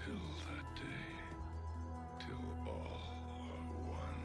till that day, till all are one.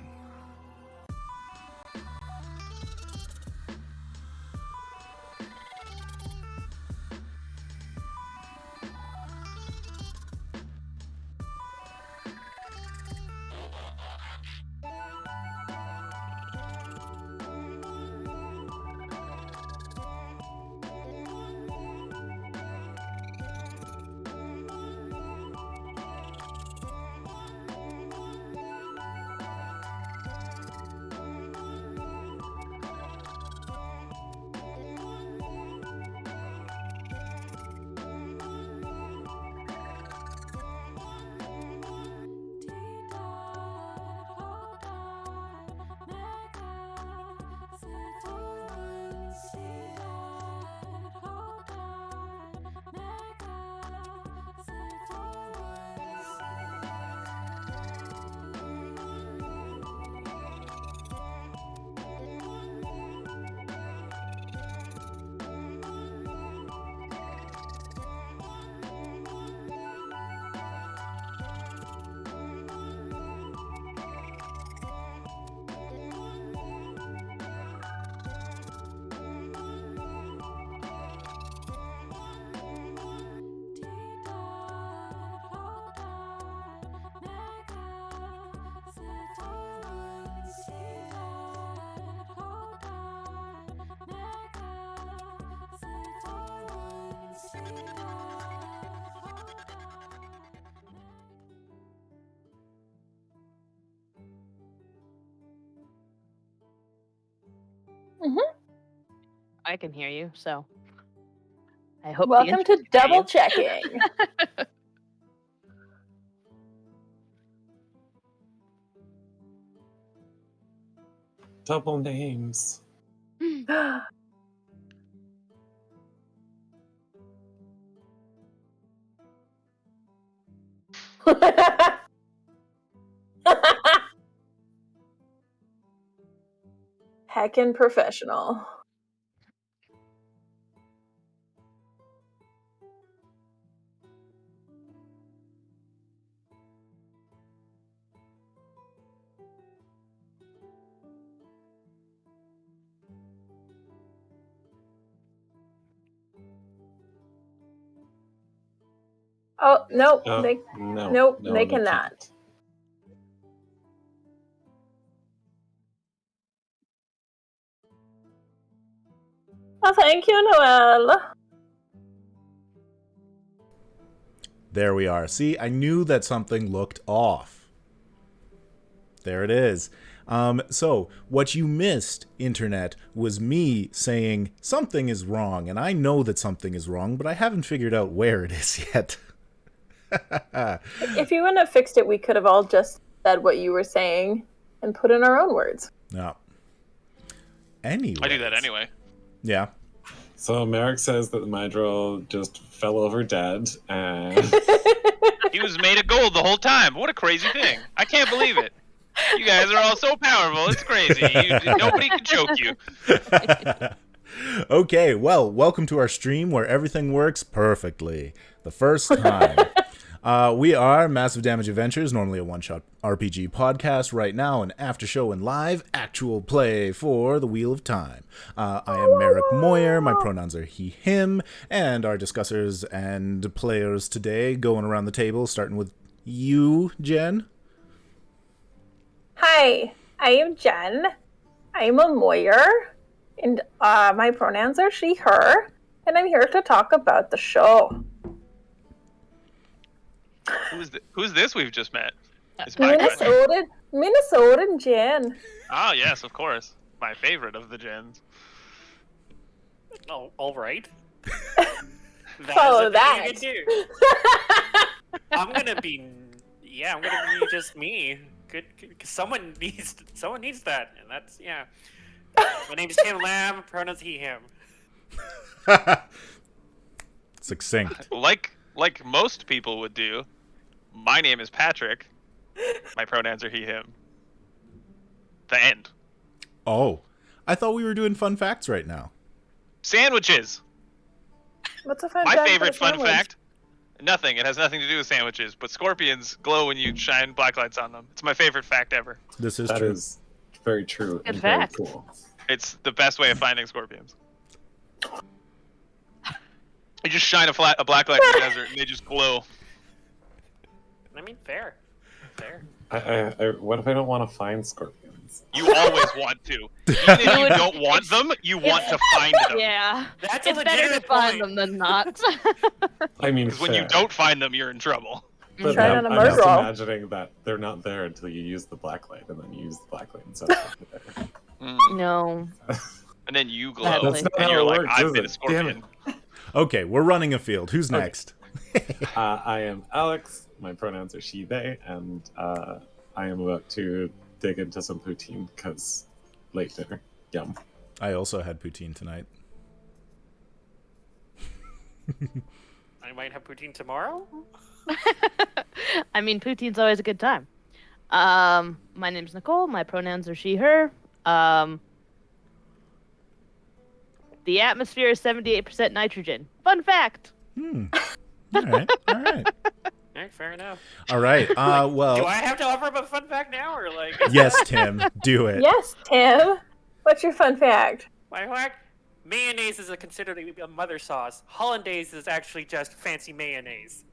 I can hear you, so I hope. Welcome to double checking. Double names. Heckin' professional. Oh, nope. No, they cannot. can't. Oh, thank you, Noelle. There we are. See, I knew that something looked off. There it is. So, what you missed, Internet, was me saying something is wrong, and I know that something is wrong, but I haven't figured out where it is yet. If you wouldn't have fixed it, we could have all just said what you were saying and put in our own words. No. Anyway. I do that anyway. Yeah. So Meric says that the Mydrall just fell over dead, and He was made of gold the whole time. What a crazy thing. I can't believe it. You guys are all so powerful. It's crazy. Nobody can choke you. Okay, well, welcome to our stream where everything works perfectly. The first time. We are Massive Damage Adventures, normally a one-shot RPG podcast. Right now, an after-show and live actual play for the Wheel of Time. I am Meric Moir, my pronouns are he, him, and our discussers and players today going around the table, starting with you, Jen. Hi, I am Jen. I'm a Moir, and my pronouns are she, her, and I'm here to talk about the show. Who's this we've just met? It's my question. Minnesotan Jen. Oh, yes, of course. My favorite of the gens. Oh, all right. Follow that. I'm gonna be just me. Good. Someone needs that, and that's My name's Tim Lamb. Pronouns he, him. Succinct. Like most people would do. My name is Patrick. My pronouns are he, him. The end. Oh, I thought we were doing fun facts right now. Sandwiches. What's a fun My fact favorite about a fun sandwich? fact Nothing. It has nothing to do with sandwiches, but scorpions glow when you shine black lights on them. It's my favorite fact ever. This is That true. is very true Good and very fact. cool. It's the best way of finding scorpions. You just shine a black light in the desert, and they just glow. I mean, fair. Fair. What if I don't want to find scorpions? You always want to. Even if you don't want them, you want to find them. Yeah. That's a It's better to legitimate find point. them than not. I mean, Because when you fair. don't find them, you're in trouble. But Try it I'm on a just murder roll. imagining that they're not there until you use the blacklight, and then you use the blacklight and stuff. No. And then you glow, That's and not how you're it like, works, I've is been a it? scorpion. Okay, we're running a field. Who's next? I am Alex. My pronouns are she, they, and I am about to dig into some poutine because late dinner. Yum. I also had poutine tonight. I might have poutine tomorrow. I mean, poutine's always a good time. My name's Nicole. My pronouns are she, her. The atmosphere is 78% nitrogen. Fun fact. All right. Alright, fair enough. All right. Do Well, I have to offer up a fun fact now, or like? yes, Tim, do it. Yes, Tim. What's your fun fact? My fact: mayonnaise is considered a mother sauce. Hollandaise is actually just fancy mayonnaise.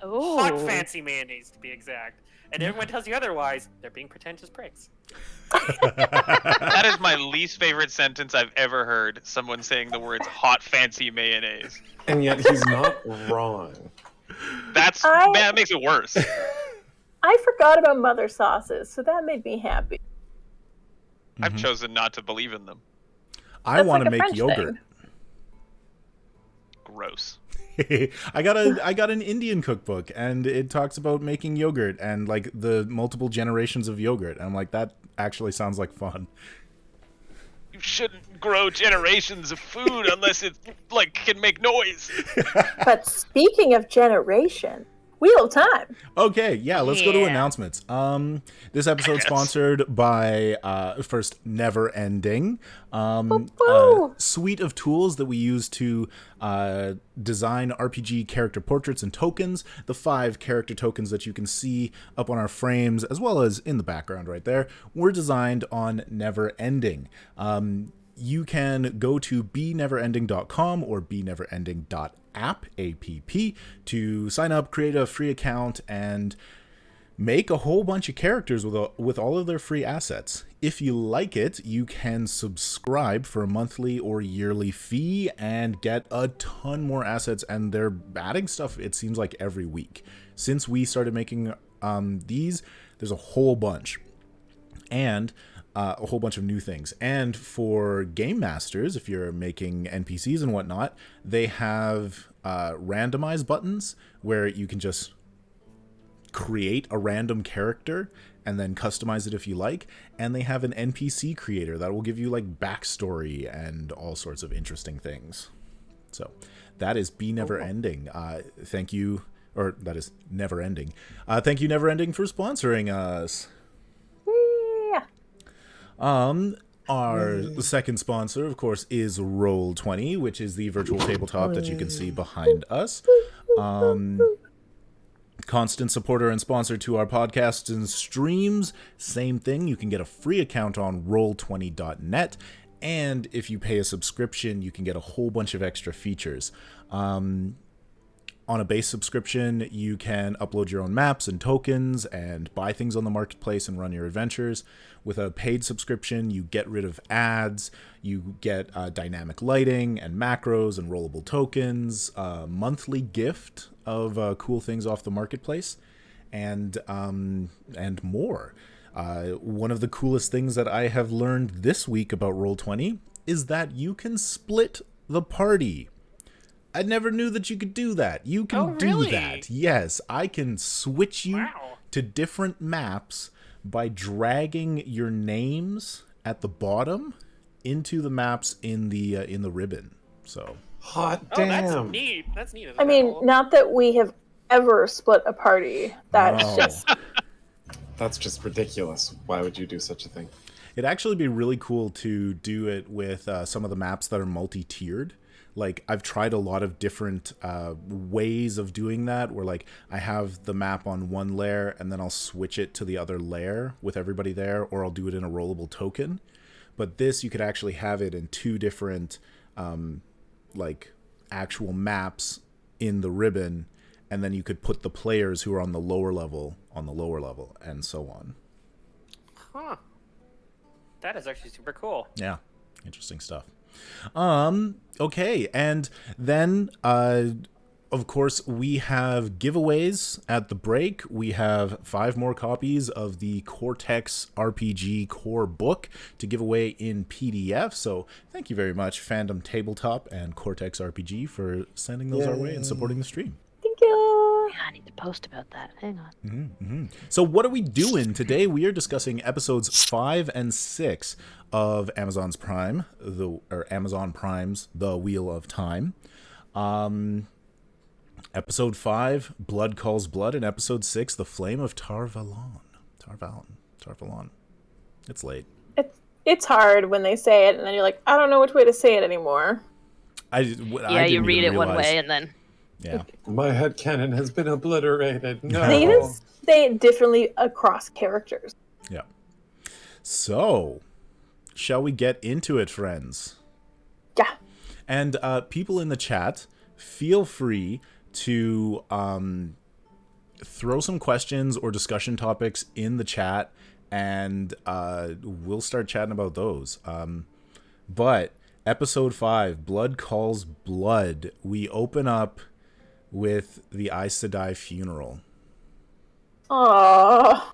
Oh. Hot fancy mayonnaise, to be exact. And everyone tells you otherwise, they're being pretentious pricks. That is my least favorite sentence I've ever heard. Someone saying the words "hot fancy mayonnaise." And yet he's not wrong. That makes it worse. I forgot about mother sauces, so that made me happy. I've chosen not to believe in them. I That's want like to a make French yogurt. Gross. I got an Indian cookbook, and it talks about making yogurt and like the multiple generations of yogurt. And I'm like, that actually sounds like fun. You shouldn't grow generations of food unless it like can make noise. But speaking of generation, Wheel of Time. Okay, yeah, let's go to Yeah. announcements. This episode sponsored by first Never Ending, a Woo-hoo. suite of tools that we use to design RPG character portraits and tokens. The 5 character tokens that you can see up on our frames, as well as in the background right there, were designed on Never Ending. You can go to beneverending.com or beneverending.app app to sign up, create a free account, and make a whole bunch of characters with all of their free assets. If you like it, you can subscribe for a monthly or yearly fee and get a ton more assets, and they're adding stuff, it seems like, every week. Since we started making these, there's a whole bunch. And a whole bunch of new things. And for game masters, if you're making NPCs and whatnot, they have randomize buttons where you can just create a random character and then customize it if you like. And they have an NPC creator that will give you like backstory and all sorts of interesting things. So that is Be Never Ending. Thank you, or that is Never Ending. Thank you, Never Ending, for sponsoring us. Yeah. Our second sponsor, of course, is Roll20, which is the virtual tabletop that you can see behind us. Constant supporter and sponsor to our podcasts and streams. Same thing. You can get a free account on roll20.net. And if you pay a subscription, you can get a whole bunch of extra features. On a base subscription, you can upload your own maps and tokens and buy things on the marketplace and run your adventures. With a paid subscription, you get rid of ads, you get dynamic lighting and macros and rollable tokens, a monthly gift of cool things off the marketplace, and more. One of the coolest things that I have learned this week about Roll20 is that you can split the party. I never knew that you could do that. You can do that. Yes, I can switch you to different maps by dragging your names at the bottom into the maps in the ribbon. So Hot Oh, damn. that's neat. That's neat. I mean, not that we have ever split a party. That's No. just That's just ridiculous. Why would you do such a thing? it'd actually be really cool to do it with some of the maps that are multi-tiered. like I've tried a lot of different ways of doing that, where like I have the map on one layer and then I'll switch it to the other layer with everybody there, or I'll do it in a rollable token. But this, you could actually have it in two different like actual maps in the ribbon, and then you could put the players who are on the lower level and so on. Huh. That is actually super cool. Yeah, interesting stuff. Okay, and then of course we have giveaways at the break. We have 5 more copies of the Cortex RPG core book to give away in PDF. So thank you very much, Fandom Tabletop and Cortex RPG, for sending those our way and supporting the stream. Thank you. Yeah, I need to post about that. Hang on. So what are we doing today? We are discussing episodes 5 and 6 of Amazon Prime's The Wheel of Time. Episode 5, Blood Calls Blood, and episode 6, The Flame of Tarvalon. It's late. It's hard when they say it, and then you're like, I don't know which way to say it anymore. I Yeah, you didn't read even it one realize. way and then. Yeah. My headcanon has been obliterated. No. They say it differently across characters. Yeah. So, shall we get into it, friends? Yeah. And people in the chat, feel free to throw some questions or discussion topics in the chat, and we'll start chatting about those. But episode 5, Blood Calls Blood, we open up with the Aes Sedai funeral. Oh.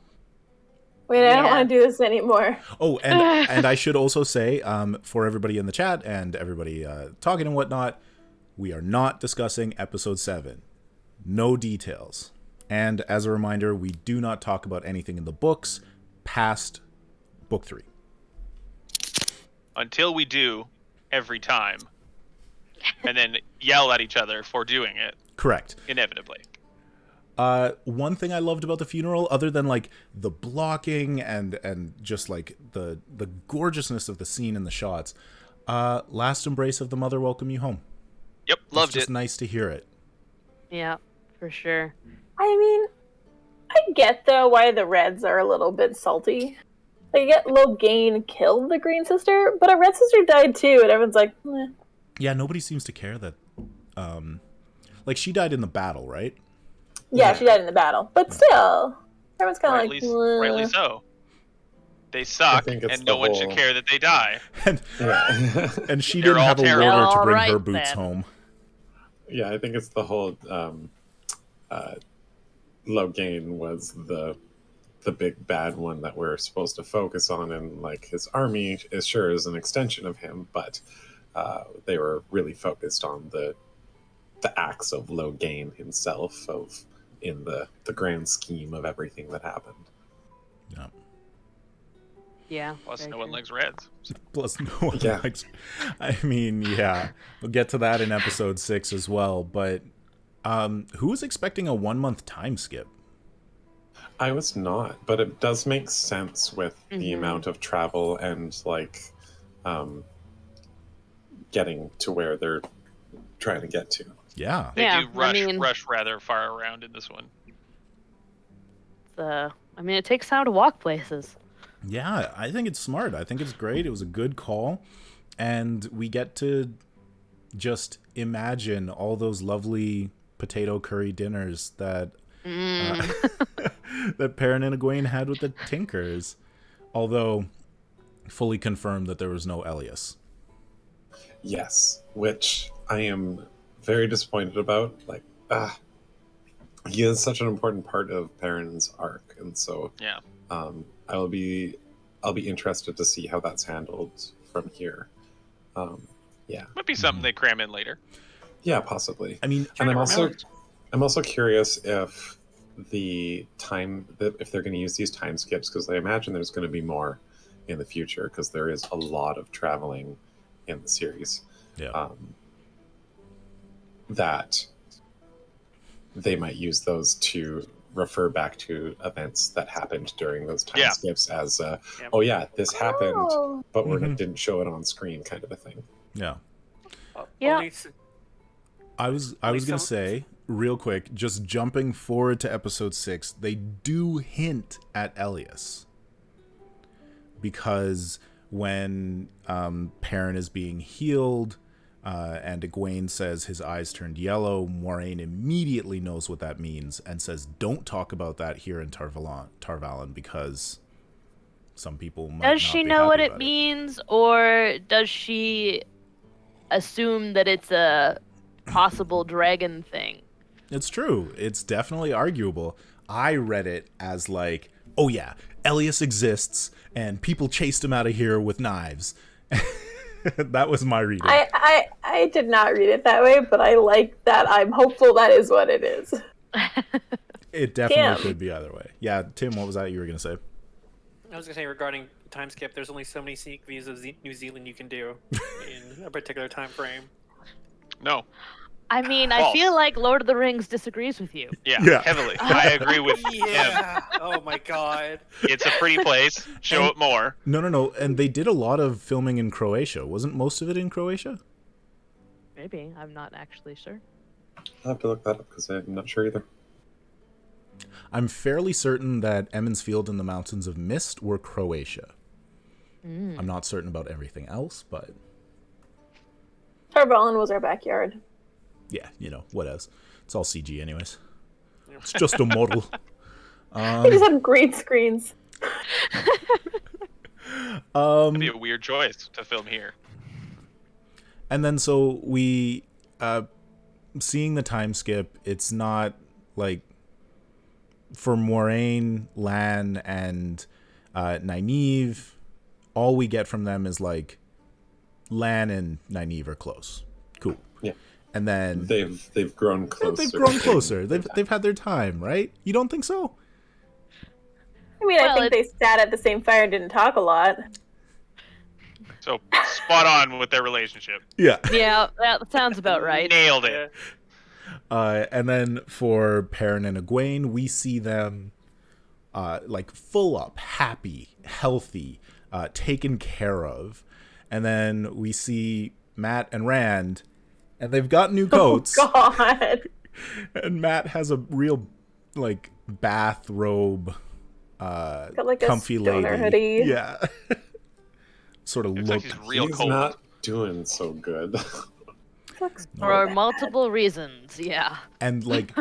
Wait, I don't Yeah. want to do this anymore. Oh, and I should also say, for everybody in the chat and everybody talking and whatnot, we are not discussing episode 7. No details. And as a reminder, we do not talk about anything in the books past book 3. Until we do every time. And then yell at each other for doing it, Correct. inevitably. One thing I loved about the funeral, other than like the blocking and just like the gorgeousness of the scene and the shots, last embrace of the mother welcome you home. Yep, loved It's just it. nice to hear it. Yeah, for sure. I mean, I get though why the Reds are a little bit salty. Like, you get Loghain killed the Green Sister, but a Red Sister died too, and everyone's like, eh. Yeah, nobody seems to care that like she died in the battle, right? Yeah, she died in the battle. But still, everyone's kind of like, Rightly so. They suck, think it's and no the one should whole- care that they die. And Yeah. and she They're didn't all have a terrible. warder to bring her Alright, boots then. home. Yeah, I think it's the whole Loghain was the big bad one that we're supposed to focus on, and like his army is sure is an extension of him, but they were really focused on the acts of Loghain himself in the grand scheme of everything that happened. Yeah. Yeah. Plus, very no one true. likes reds. Plus, no one Yeah. likes. I mean, yeah, we'll get to that in episode 6 as well. But who was expecting a 1-month time skip? I was not, but it does make sense with the amount of travel and like getting to where they're trying to get to. Yeah. They Yeah, do I mean- rush rather far around in this one. I mean, it takes time to walk places. Yeah, I think it's smart. I think it's great. It was a good call. And we get to just imagine all those lovely potato curry dinners that that Perrin and Egwene had with the Tinkers. Although, fully confirmed that there was no Elias. Yes, which I am very disappointed about. Like, he is such an important part of Perrin's arc, and so Yeah. I'll be interested to see how that's handled from here. Yeah, Might be something they cram in later. yeah, possibly. I mean, And to I'm also curious if if they're going to use these time skips, because I imagine there's going to be more in the future, because there is a lot of traveling in the series. yeah. That they might use those to refer back to events that happened during those time Yeah. skips as Yep. oh yeah, this happened, oh. but we Mhm. didn't show it on screen, kind of a thing. Yeah. Yeah. Only s- I was gonna say real quick, just jumping forward to episode 6, they do hint at Elias because when Perrin is being healed. And Egwene says his eyes turned yellow. Moiraine immediately knows what that means and says, "Don't talk about that here in Tarvalon because some people might Does not she be know what happy it about means, or does she assume that it's a possible dragon thing? It's true. It's definitely arguable. I read it as like, oh yeah, Elias exists and people chased him out of here with knives. That was my reading. I did not read it that way, but I like that. I'm hopeful that is what it is. It definitely Tim. could be either way. Yeah, Tim, what was that you were going to say? I was gonna say regarding time skip, there's only so many sneak views of New Zealand you can do in a particular time frame. No. I mean, I False. feel like Lord of the Rings disagrees with you. Yeah. Heavily. I agree with him. Yeah. Oh my god. It's a pretty place. Show it more. No. And they did a lot of filming in Croatia. Wasn't most of it in Croatia? Maybe. I'm not actually sure. I'll have to look that up because I'm not sure either. I'm fairly certain that Emmons Field and the Mountains of Mist were Croatia. I'm not certain about everything else, but Tarvalon was our backyard. yeah, what else? It's all CG anyways. It's just a model. We just had green screens. It'd be a weird choice to film here. And then so we, seeing the time skip, it's not like for Moiraine, Lan, and Nynaeve, all we get from them is like Lan and Nynaeve are close. Cool. Yeah. And then They've grown closer. they've grown closer. They've had their time, right? You don't think so? I mean, Well, I think they sat at the same fire and didn't talk a lot. So spot on with their relationship. Yeah. Yeah, that sounds about right. Nailed it. And then for Perrin and Egwene, we see them like full up, happy, healthy, taken care of. And then we see Matt and Rand, and they've got new coats. Oh, God. And Matt has a real like bathrobe, Got like a comfy stoner lady. hoodie. Yeah. Sort of Looks look. like he's real He's cold. not doing so good. For multiple reasons, yeah. And like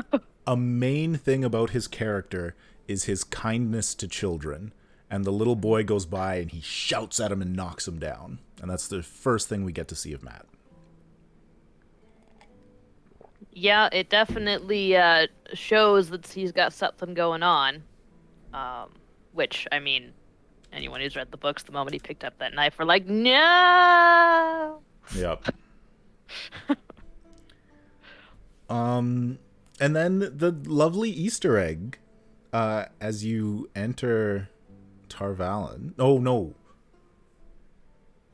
a main thing about his character is his kindness to children. And the little boy goes by and he shouts at him and knocks him down. And that's the first thing we get to see of Matt. Yeah, it definitely shows that he's got something going on. Which, I mean, anyone who's read the books, the moment he picked up that knife, we're like, no! Yep. And then the lovely Easter egg as you enter Tarvalon. Oh, no.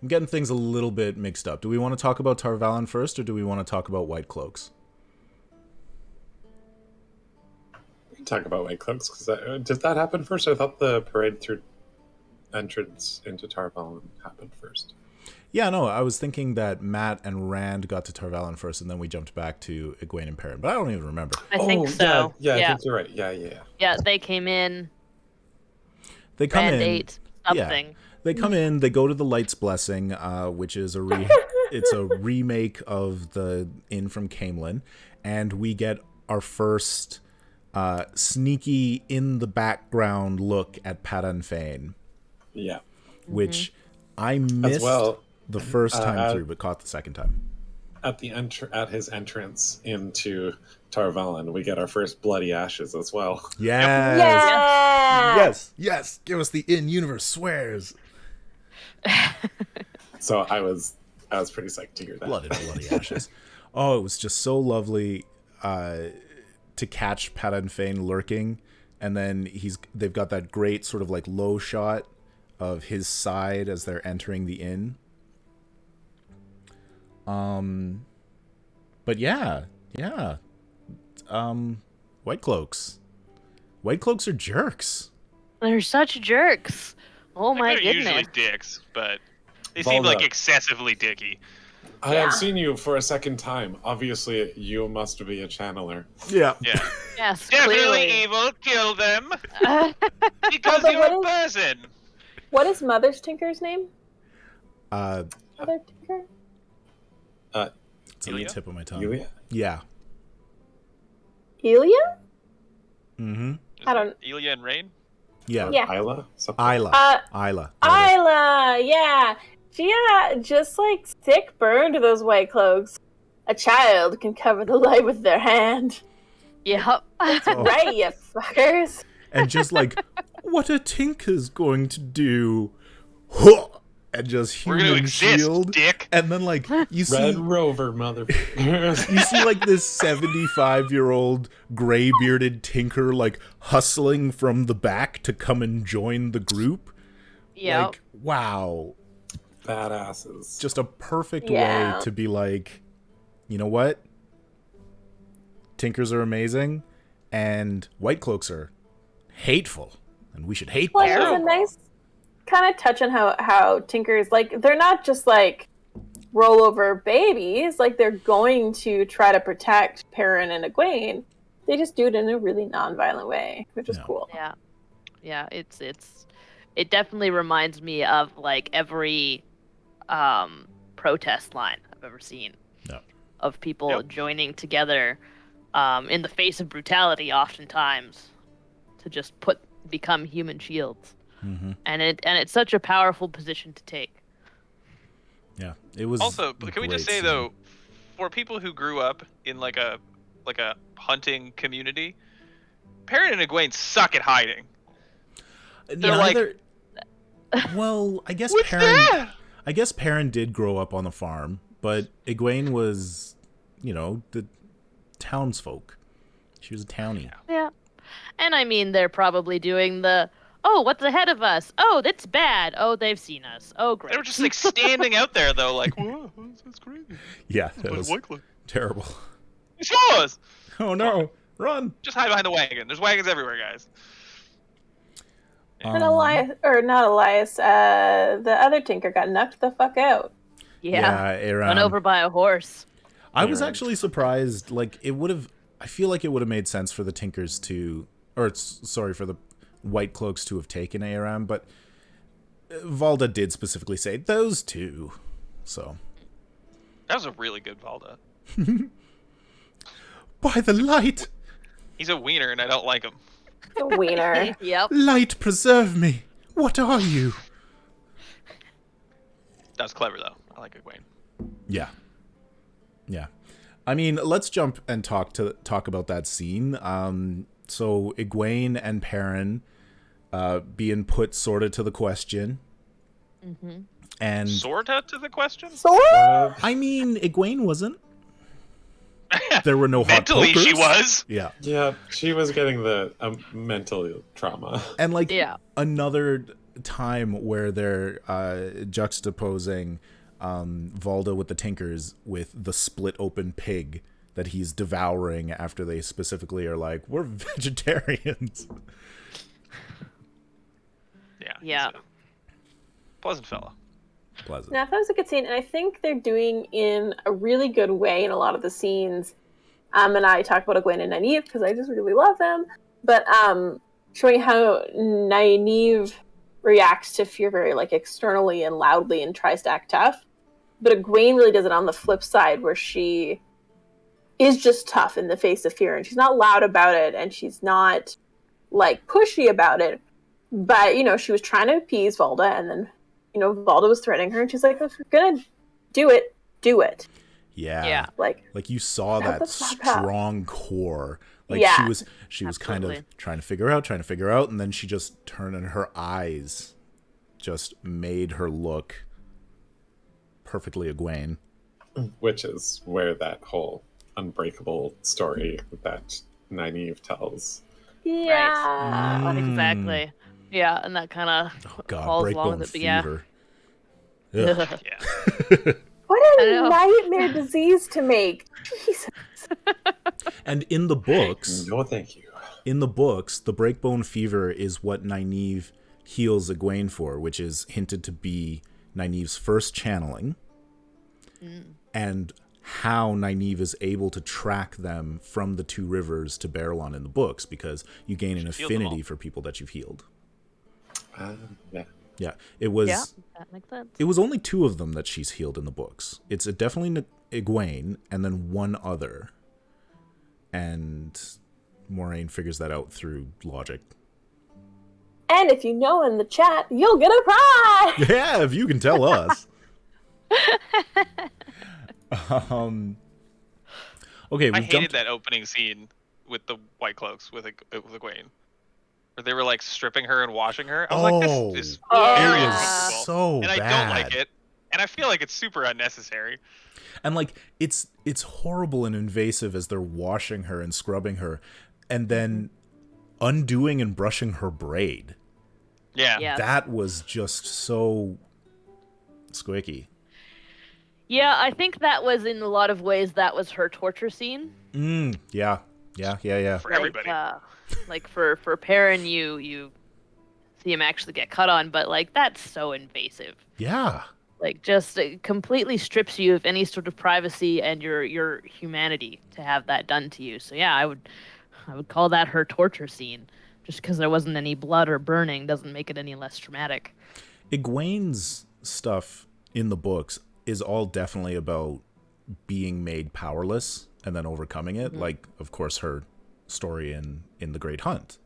I'm getting things a little bit mixed up. Do we want to talk about Tarvalon first, or do we want to talk about White Cloaks? We can talk about White Cloaks because did that happen first? I thought the parade through entrance into Tarvalon happened first. Yeah, no, I was thinking that Matt and Rand got to Tarvalon first, and then we jumped back to Egwene and Perrin, but I don't even remember. I think so. Yeah, I think you're right. Yeah. Yeah, they came in, They come Rand in. ate something. They come in. They go to the Light's Blessing, which is it's a remake of the Inn from Camelin, and we get our first sneaky in the background look at Padan Fain, Yeah. which I missed As well, the first time through, but caught the second time. at his entrance into Tarvalon, we get our first bloody ashes as well. Yes. Yeah! Yes. Give us the in-universe swears. So I was pretty psyched to hear that. Blood and bloody ashes. Oh, it was just so lovely to catch Padan Fain lurking, and then they've got that great sort of like low shot of his side as they're entering the inn. But yeah. White Cloaks. White Cloaks are jerks. They're such jerks. Oh my They're goodness. usually dicks, but they seem like excessively dicky. I Yeah. have seen you for a second time. Obviously, you must be a channeler. Yeah. Yeah. Yes, Definitely clearly. evil. Kill them Uh, because but you're what a is- person. What is Mother's Tinker's name? Uh, Mother Tinker? it's on the Ilya? tip of my tongue. Yulia? Yeah. Elia? Mm-hmm. I don't- Ilya and Rain. Yeah. Yeah. Isla? Something? Isla. Uh, Isla. There it is. Isla, yeah. She just like sick burn to those white cloaks. A child can cover the light with their hand. yep. Oh. Right, you fuckers. And just like, what a tinker's going to do. Huh! And just We're gonna human exist, shield. dick. And then like you see Red Rover, motherfucker. you see like this 75-year-old gray-bearded tinker like hustling from the back to come and join the group. Yep. Like, wow. Badasses. Just a perfect Yeah. way to be like, you know what? Tinkers are amazing and white cloaks are hateful. And we should hate Well, them. there's a nice kind of touch on how Tinkers, like, they're not just like rollover babies. Like, they're going to try to protect Perrin and Egwene. They just do it in a really non-violent way, which is Yeah. cool. Yeah, it definitely reminds me of like every protest line I've ever seen. Yeah. Of people Yep. joining together in the face of brutality oftentimes to just become human shields. Mm-hmm. And it's such a powerful position to take. Yeah. It was Also, a can we just great say scene. though, for people who grew up in like a hunting community, Perrin and Egwene suck at hiding. They're like, Neither- well, I guess What's that? I guess Perrin did grow up on the farm, but Egwene was, the townsfolk. She was a townie. Yeah. And I mean, they're probably doing what's ahead of us? Oh, that's bad. Oh, they've seen us. Oh, great. They were just like standing out there though, like, whoa, that's crazy. Yeah, that Like was White Cloak. terrible. He saw us. Oh no, run! Just hide behind the wagon. There's wagons everywhere, guys. And Elias, or not Elias, the other Tinker got knocked the fuck out. Yeah. Aram. Run over by a horse. I was Aram. actually surprised. Like, it would have. I feel like it would have made sense for the Tinkers to, for the White Cloaks to have taken Aram, but Valda did specifically say those two. So. That was a really good Valda. By the light! He's a wiener, and I don't like him. The wiener. Yep. Light preserve me! What are you? That was clever though. I like Egwene. Yeah. Yeah. I mean, let's jump and talk about that scene. So Egwene and Perrin being put sorta to the question. Mm-hmm. And Sorta to the question. I mean, Egwene wasn't. There were no hot Mentally, she pokers. was. Yeah. Yeah, she was getting the mental trauma. And like Yeah. another time where they're juxtaposing Valda with the Tinkers with the split open pig that he's devouring after they specifically are like, we're vegetarians. Yeah. Yeah. he's a pleasant fella. Pleasant. Now, that was a good scene, and I think they're doing in a really good way in a lot of the scenes. And I talk about Egwene and Nynaeve because I just really love them. But showing how Nynaeve reacts to fear very like externally and loudly and tries to act tough. But Egwene really does it on the flip side, where she is just tough in the face of fear, and she's not loud about it, and she's not like pushy about it. But she was trying to appease Valda, and then Valda was threatening her, and she's like, if you're gonna do it, do it. Yeah. Yeah. Like, Like you saw Shut that the fuck up. strong core. Like Yeah. she was kind of Absolutely. trying to figure out, and then she just turned, and her eyes just made her look perfectly Egwene. Which is where that whole unbreakable story that Nynaeve tells. yeah. Exactly. Yeah, and that kind of Oh God, falls along breakbone with it. But yeah. fever. Ugh. Yeah. What I a know. nightmare disease to make. Jesus. And in the books, No, thank you. the breakbone fever is what Nynaeve heals Egwene for, which is hinted to be Nynaeve's first channeling. and how Nynaeve is able to track them from the two rivers to Barrelon in the books, because you gain an She's healed them affinity all. for people that you've healed. Yeah. Yeah, it was. Yeah, that makes sense. It was only 2 of them that she's healed in the books. It's definitely Egwene and then one other. And Moraine figures that out through logic. And if you know in the chat, you'll get a prize. Yeah, if you can tell us. Okay, I we've hated jumped. that opening scene with the White Cloaks with Egwene, where they were like stripping her and washing her. I was like, this is Oh. very Yeah. uncomfortable, So and I bad. don't like it, and I feel like it's super unnecessary. And like it's horrible and invasive as they're washing her and scrubbing her, and then undoing and brushing her braid. Yeah. Yeah. That was just so squicky. Yeah, I think that was in a lot of ways that was her torture scene. Yeah. For everybody. Like for Perrin, you see him actually get cut on, but like that's so invasive. Yeah. Like just it completely strips you of any sort of privacy and your humanity to have that done to you. So yeah, I would call that her torture scene. Just because there wasn't any blood or burning doesn't make it any less traumatic. Egwene's stuff in the books is all definitely about being made powerless and then overcoming it. Like, of course, her story in The Great Hunt,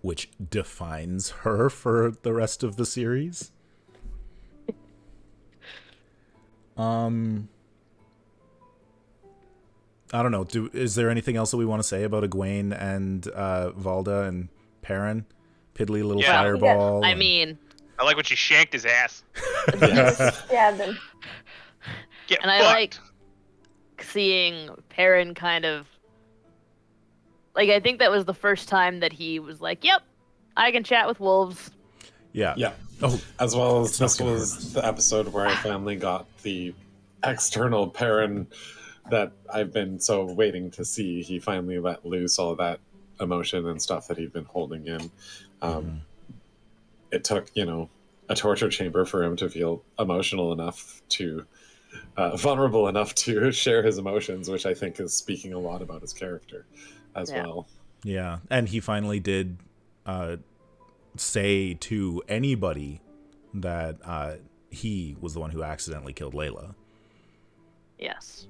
which defines her for the rest of the series. I don't know. Is there anything else that we want to say about Egwene and Valda and Perrin? Piddly little Yeah. fireball. I and- mean, I like when she shanked his ass. Yeah, then. Get and I fucked. like seeing Perrin kind of like I think that was the first time that he was like, "Yep, I can chat with wolves." yeah. Yeah. Oh, As well as not this gonna was the episode where I finally got the external Perrin that I've been so waiting to see. He finally let loose all that emotion and stuff that he'd been holding in. It took, a torture chamber for him to feel emotional enough to, vulnerable enough to share his emotions, which I think is speaking a lot about his character as Yeah. well. yeah. And he finally did say to anybody that he was the one who accidentally killed Layla. Yes.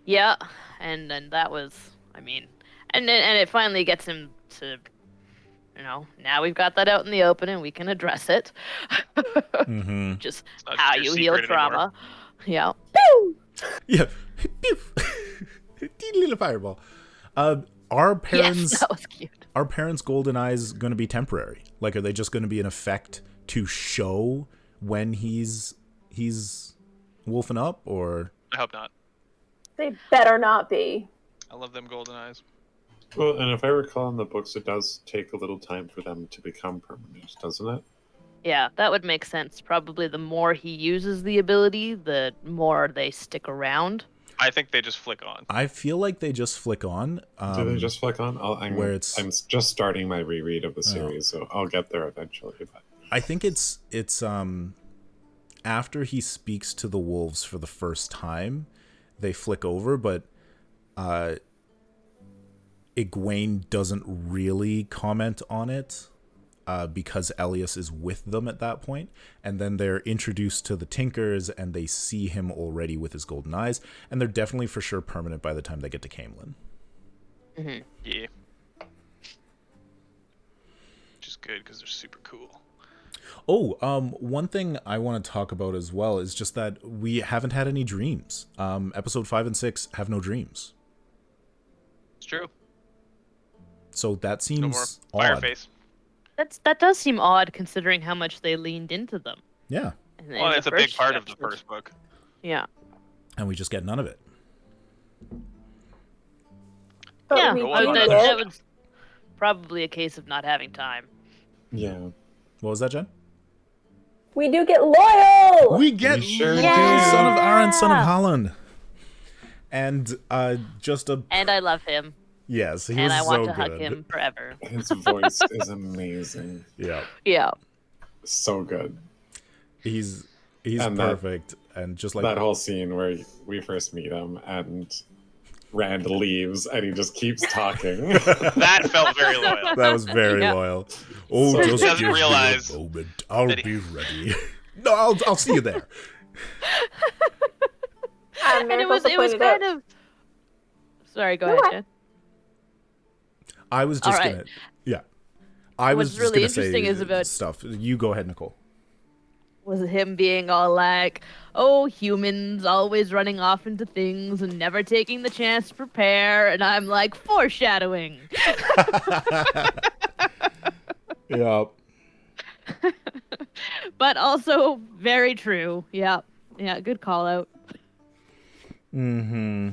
Yeah, and that was, I mean, and it finally gets him to, now we've got that out in the open and we can address it. Mm-hmm. Just not how your you heal secret trauma. Yeah. Yeah. Little fireball. Are Perrin's Yes, that was cute. are Perrin's golden eyes going to be temporary? Like, are they just going to be an effect to show when he's wolfing up, or? I hope not. They better not be. I love them golden eyes. Well, and if I recall in the books, it does take a little time for them to become permanent, doesn't it? Yeah, that would make sense. Probably the more he uses the ability, the more they stick around. I think they just flick on. I feel like they just flick on. Do they just flick on? I'm just starting my reread of the series, so I'll get there eventually. But I think it's after he speaks to the wolves for the first time, they flick over, but Egwene doesn't really comment on it because Elias is with them at that point, and then they're introduced to the Tinkers and they see him already with his golden eyes, and they're definitely for sure permanent by the time they get to Camelin. Yeah. Which is good because they're super cool. Oh, one thing I want to talk about as well is just that we haven't had any dreams. Episode 5 and 6 have no dreams. It's true. So that No more seems odd. Fireface. That does seem odd considering how much they leaned into them. Yeah. in Well, the it's a big first part of the episode. first book. Yeah. And we just get none of it. But Yeah, we Go on, do Lyanna. that get, was probably a case of not having time. yeah, What was that, Jen? we do get loyal. We get We sure Loyal, do. son of Aaron, son of Holland. And just a And I love him. yes, he And was I want so to hug good. him forever. his voice is amazing, Yeah. Yeah. so good. He's He's And perfect. And just like that whole scene where we first meet him and Rand leaves and he just keeps talking. That felt very loyal. that was very Yeah. loyal. Oh, So just he doesn't give realize me a moment. I'll that be ready. No, I'll see you there. And Meric it was also pointed out. kind of. Sorry, go No, ahead, what? Jen. I was just All right. gonna, yeah. I was What's just really gonna say interesting is about- stuff. You go ahead, Nicole. Was him being all like, "Oh, humans always running off into things and never taking the chance to prepare," and I'm like, foreshadowing. Yeah. But also very true. Yeah, good call out. Mm-hmm.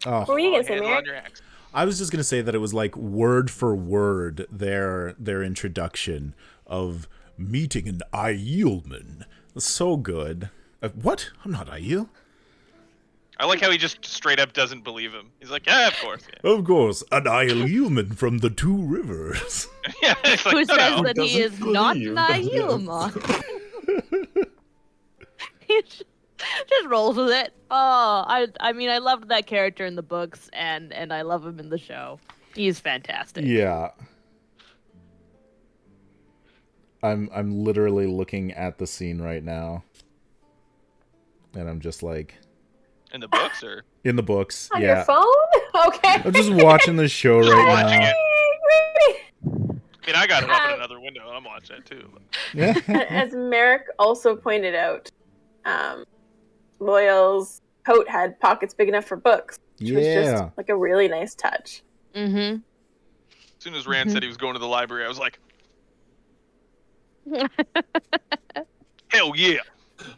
Oh, What were you gonna say, Handle on Meric? your axe. I was just gonna say that it was like word for word their introduction of meeting an Aielman. So good. What? I'm not Aiel. I like how he just straight up doesn't believe him. He's like, yeah, of course. Yeah, Of course, an Aielman from the Two Rivers. yeah it's like, Who no, says no. that he is doesn't not believe an that, Aielman? He just rolls with it. Oh, I mean, I loved that character in the books, and I love him in the show. He's fantastic. Yeah. I'm literally looking at the scene right now. And I'm just like In the books, or in the books. On yeah. your phone? Okay. I'm just watching the show Just right watching now. it. I mean, I got it up in Um, another window, and I'm watching it too. But... Yeah. As Meric also pointed out, Loyal's coat had pockets big enough for books, which was just like a really nice touch. Mm-hmm. As soon as Rand said he was going to the library, I was like, hell yeah.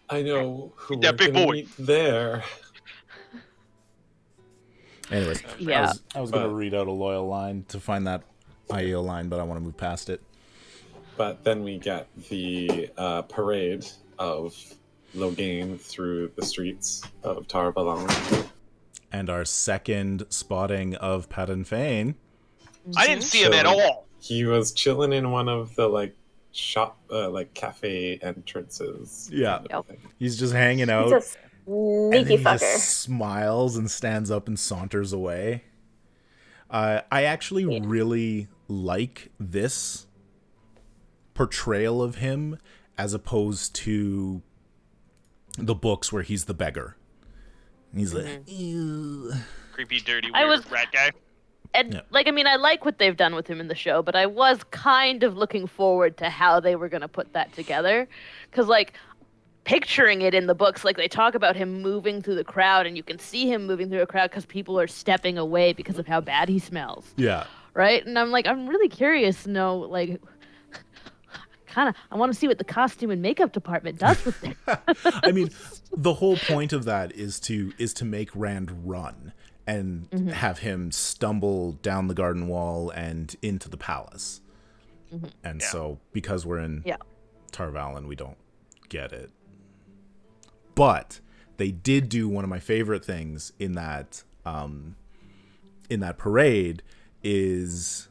I know who That we're big gonna boy. meet there. Anyways, Yeah. I was gonna But- read out a loyal line to find that IEO line, but I want to move past it. But then we get the parade of Loghain through the streets of Tar Valon. And our second spotting of Padden Fane. I didn't see him at So- all. He was chilling in one of the cafe entrances. Yeah. kind of thing. He's just hanging out. He's a And then sneaky he fucker. just smiles and stands up and saunters away. I actually really like this portrayal of him as opposed to the books where he's the beggar. He's like, ew. Creepy, dirty, I weird was- rat guy. And Yeah. like, I mean, I like what they've done with him in the show, but I was kind of looking forward to how they were going to put that together, because like picturing it in the books, like they talk about him moving through the crowd, and you can see him moving through a crowd because people are stepping away because of how bad he smells, Yeah. right? And I'm like, I'm really curious to know, like, I want to see what the costume and makeup department does with it. I mean, the whole point of that is to make Rand run and have him stumble down the garden wall and into the palace. And Yeah. so, because we're in Yeah. Tar Valon, we don't get it. But they did do one of my favorite things in that parade is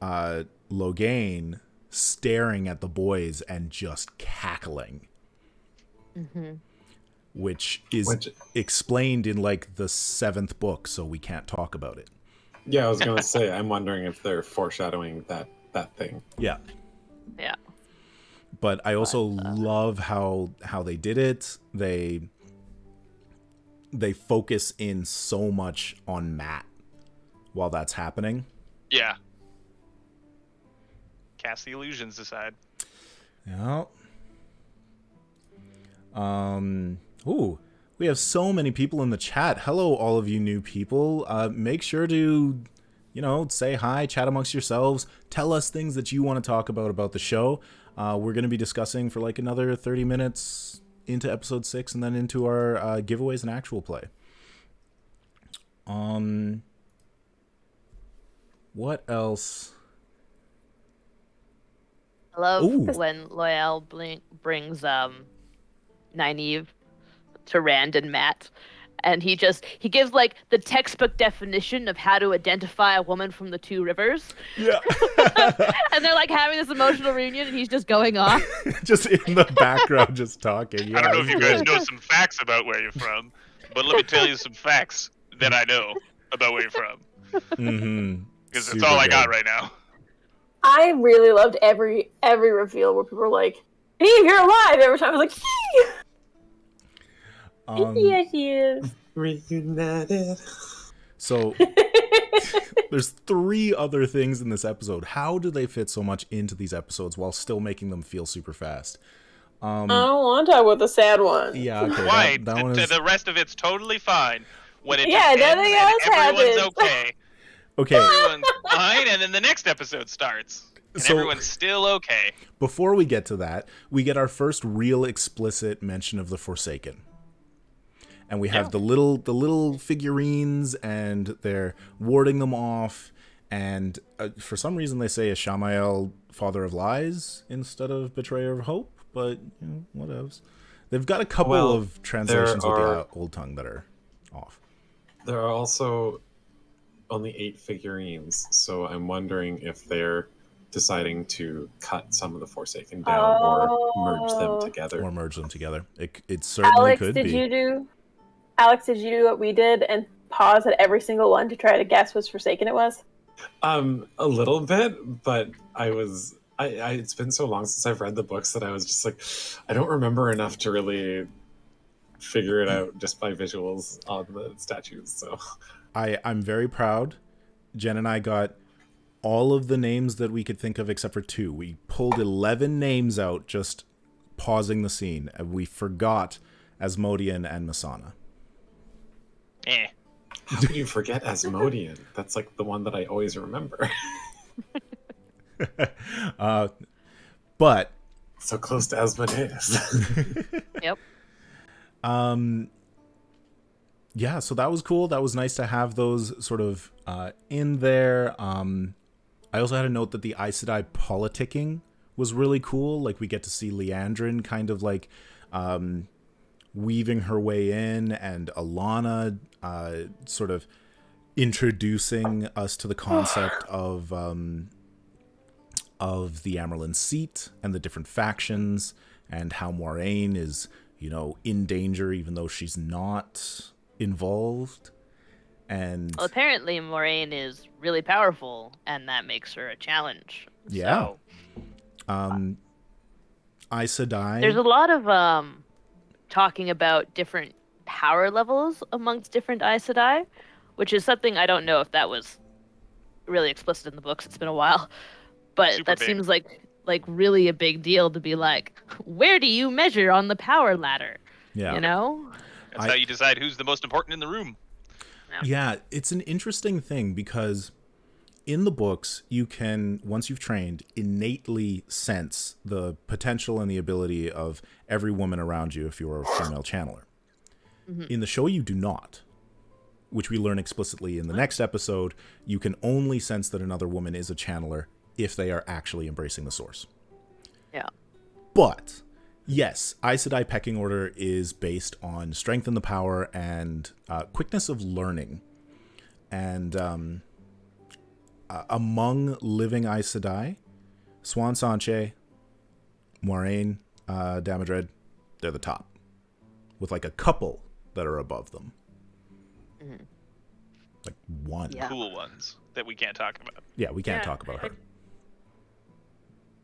Loghain staring at the boys and just cackling. Which is explained in like the 7th book, so we can't talk about it. Yeah, I was gonna say, I'm wondering if they're foreshadowing that thing. Yeah. Yeah. But I also love how they did it. They focus in so much on Matt while that's happening. Yeah. Cast the illusions aside. Yeah. Ooh, we have so many people in the chat. Hello, all of you new people. Make sure to, say hi, chat amongst yourselves. Tell us things that you want to talk about the show. We're going to be discussing for like another 30 minutes into episode 6 and then into our giveaways and actual play. What else? I love Ooh. when Loyal brings Nynaeve to Rand and Matt, and he gives like the textbook definition of how to identify a woman from the two rivers. Yeah. And they're like having this emotional reunion, and he's just going on. Just in the background, just talking. Yeah, I don't know if it's you guys great. know some facts about where you're from, but let me tell you some facts that I know about where you're from. Mm-hmm. Because that's all I got right now. I really loved every reveal where people were like, "Eve, you're alive!" Every time I was like, "Yes, he is." Reunited. So there's 3 other things in this episode. How do they fit so much into these episodes while still making them feel super fast? I don't want to talk about the sad one. Yeah, okay. Why? That one is... The rest of it's totally fine. When it Yeah, just nothing ends and else everyone's happens. okay. Okay, Everyone's fine, and then the next episode starts. And So- everyone's still okay. before we get to that, we get our first real explicit mention of the Forsaken. And we have the little figurines, and they're warding them off. And for some reason, they say Ishamael, father of lies, instead of betrayer of hope. But what else? They've got a couple of translations with the old tongue that are off. There are also only 8 figurines, so I'm wondering if they're deciding to cut some of the Forsaken down or merge them together. Or merge them together. It certainly could be. Alex, did you do what we did and pause at every single one to try to guess which Forsaken it was? A little bit, but it's been so long since I've read the books that I was just like, I don't remember enough to really figure it out just by visuals on the statues. So I'm very proud. Jen and I got all of the names that we could think of except for 2. We pulled 11 names out just pausing the scene. We forgot Asmodean and Masana. how could you forget Asmodean? That's like the one that I always remember. But So close to Asmodeus. Yep. yeah, so that was cool. That was nice to have those sort of in there. I also had a note that the Aes Sedai politicking was really cool. Like, we get to see Liandrin kind of like weaving her way in, and Alana sort of introducing us to the concept of the Amerlin seat and the different factions, and how Moiraine is, in danger even though she's not involved. And Well, apparently Moiraine is really powerful, and that makes her a challenge. yeah. So, Aes Sedai. there's a lot of talking about different power levels amongst different Aes Sedai, which is something I don't know if that was really explicit in the books. It's been a while, but Super that big. seems like really a big deal to be like, where do you measure on the power ladder? Yeah. That's how you decide who's the most important in the room. Yeah, it's an interesting thing because in the books, you can, once you've trained, innately sense the potential and the ability of every woman around you if you're a female channeler. Mm-hmm. In the show, you do not, which we learn explicitly in the next episode. You can only sense that another woman is a channeler if they are actually embracing the source. Yeah. But yes, Aes Sedai pecking order is based on strength in the power and quickness of learning. And among living Aes Sedai, Swan Sanche, Moiraine, Damodred, they're the top, with like a couple that are above them. Mm-hmm. Like one. Yeah. Cool ones that we can't talk about. Yeah, we can't talk about her.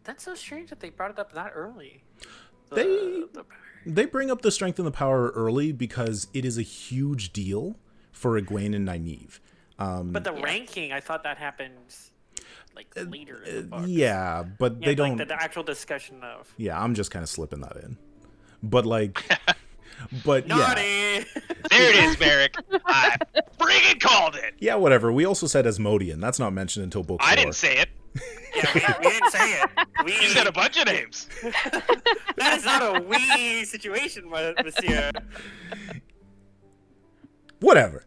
That's so strange that they brought it up that early. They bring up the strength and the power early because it is a huge deal for Egwene and Nynaeve. But the ranking, I thought that happened like later in the book. Yeah, but they don't. Like the actual discussion of. Yeah, I'm just kind of slipping that in. But like, but yeah, Naughty! There it is, Meric. I friggin' called it. yeah, whatever. We also said Asmodean. That's not mentioned until book 4. I didn't say it. Yeah, we didn't say it. You said a bunch of names. That is not a we situation, monsieur. Whatever.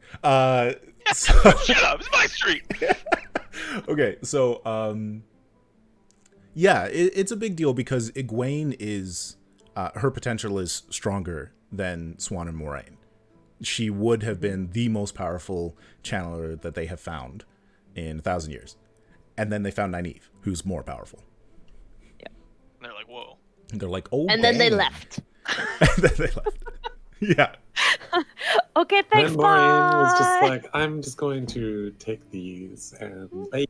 So, Shut up. It's my street. okay, so yeah, it's a big deal because Egwene is her potential is stronger than Swan and Moiraine. she would have been the most powerful channeler that they have found in 1,000 years. And then they found Nynaeve, who's more powerful. Yeah. And they're like, whoa. And they're like, oh, And then they dang. left. And then they left. Yeah. Okay, thanks, Then Moraine was just bye. like, I'm just going to take these and bye.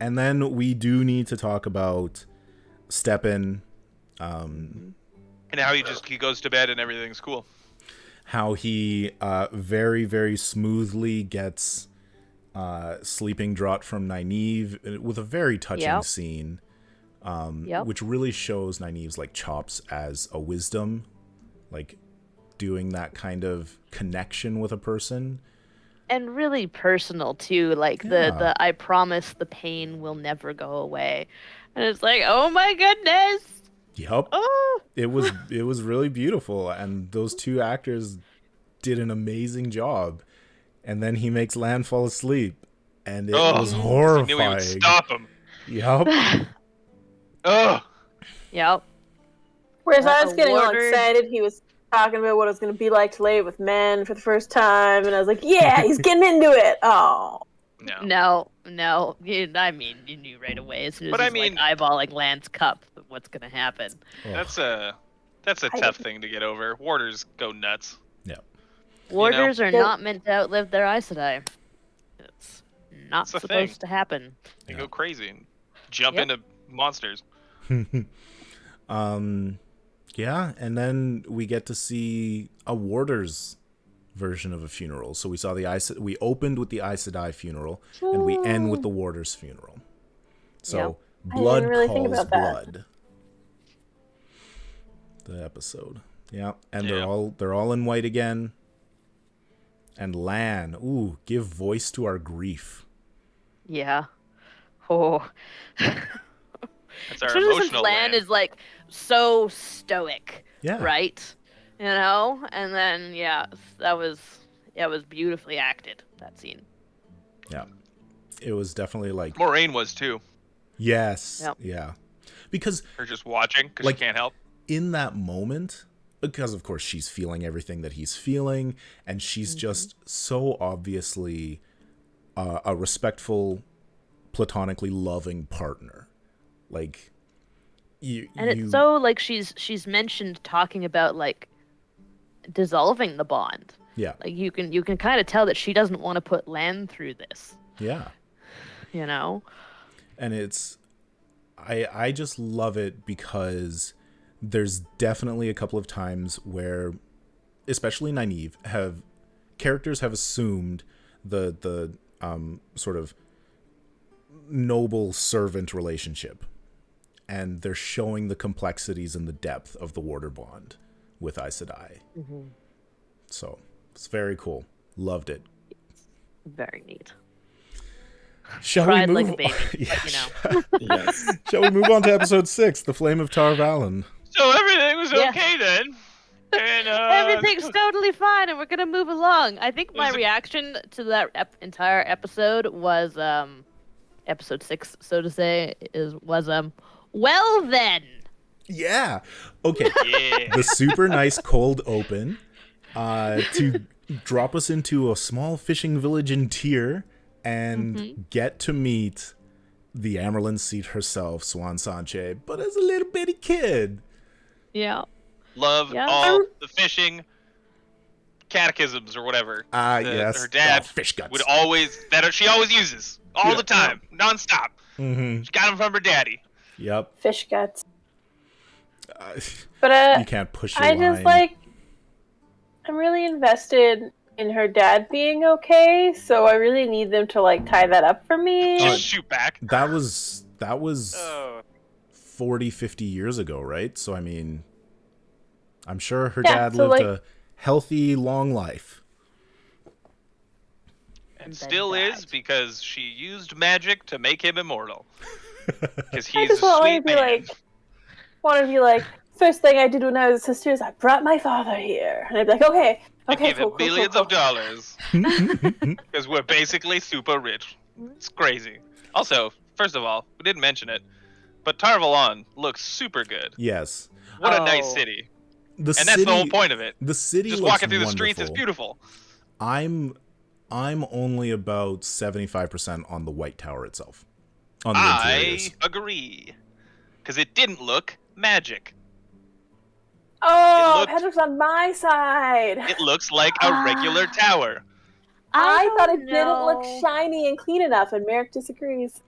And then we do need to talk about Steppen, And how he goes to bed and everything's cool. how he very, very smoothly gets sleeping draught from Nynaeve with a very touching Yep. scene, Yep. which really shows Nynaeve's like chops as a wisdom, like doing that kind of connection with a person. And really personal too, like Yeah. the I promise the pain will never go away. And it's like, oh my goodness. Yep. Oh. It was really beautiful, and those two actors did an amazing job. And then he makes Lan fall asleep, and it was I horrifying. knew he would stop him. Yep. Ugh. Yep. Whereas What I was a getting all warder. excited, he was talking about what it was going to be like to lay with men for the first time, and I was like, yeah, he's getting into it. Oh. No. No. I mean, you knew right away as soon as But he's I mean- like eyeballing Lan's cup what's gonna happen. That's a tough thing to get over. Warders go nuts. Warders are They're- not meant to outlive their Aes Sedai. It's not It's a supposed thing. to happen. They Yeah. go crazy and jump Yep. into monsters. Yeah, and then we get to see a warder's version of a funeral. So we saw we opened with the Aes Sedai funeral, and we end with the warder's funeral. So Yep. I blood didn't really think calls about that. blood. The episode, yeah, and Yeah. they're all in white again. And Lan, ooh, give voice to our grief. Yeah. Oh. That's our Especially since emotional Lan land. is like so stoic, Yeah, right? You know? And then that was beautifully acted, that scene. yeah. It was definitely like Moraine was too. yes, Yep. yeah, because Or just watching because Like- she can't help. in that moment, because of course she's feeling everything that he's feeling, and she's just so obviously a respectful, platonically loving partner. Like And it's so like she's mentioned talking about like dissolving the bond. yeah, Like you can kind of tell that she doesn't want to put Lan through this, yeah. you know? And it's I just love it because there's definitely a couple of times where, especially Nynaeve, characters have assumed the sort of noble servant relationship, and they're showing the complexities and the depth of the warder bond with Aes Sedai. So it's very cool. Loved it. Very neat. Shall Cried we like move? a baby, but, Yeah. Yes. Shall we move on to episode 6, The Flame of Tar Valon? So everything was Yeah. okay then. And Everything's totally fine, and we're gonna move along. I think my There's a- reaction to that entire episode was episode 6, so to say, was well then. Yeah. Okay. yeah. The super nice cold open to drop us into a small fishing village in Tyr and get to meet the Amerlin seat herself, Swan Sanche, but as a little bitty kid. Yeah. Love Yeah. all the fishing catechisms or whatever. Yes. Her dad Oh, fish guts. would always she always uses all Yeah. the time, nonstop. Mm-hmm. She got them from her daddy. Yep. Fish guts. Uh, But you can't push your I line. just like, I'm really invested in her dad being okay, so I really need them to like tie that up for me. Just shoot back. That was Oh, 40, 50 years ago, right? So, I mean, I'm sure her Yeah, dad so, lived like- a healthy, long life. And then still is died. because she used magic to make him immortal. Because I he's just a want sweet to be man. want to be like, first thing I did when I was a sister is I brought my father here, and I'd be like, okay, I okay, gave him cool, billions cool, of dollars because we're basically super rich. It's crazy. Also, first of all, we didn't mention it, but Tar Valon looks super good. Yes. What a nice Oh. city. The And city, that's the whole point of it. The city Just looks walking through the streets is wonderful. beautiful. I'm only about 75% on the White Tower itself. On the I interiors. agree. Because it didn't look magic. Oh, looked- Patrick's on my side. It looks like a regular tower. I thought don't it didn't look know. shiny and clean enough, and Meric disagrees.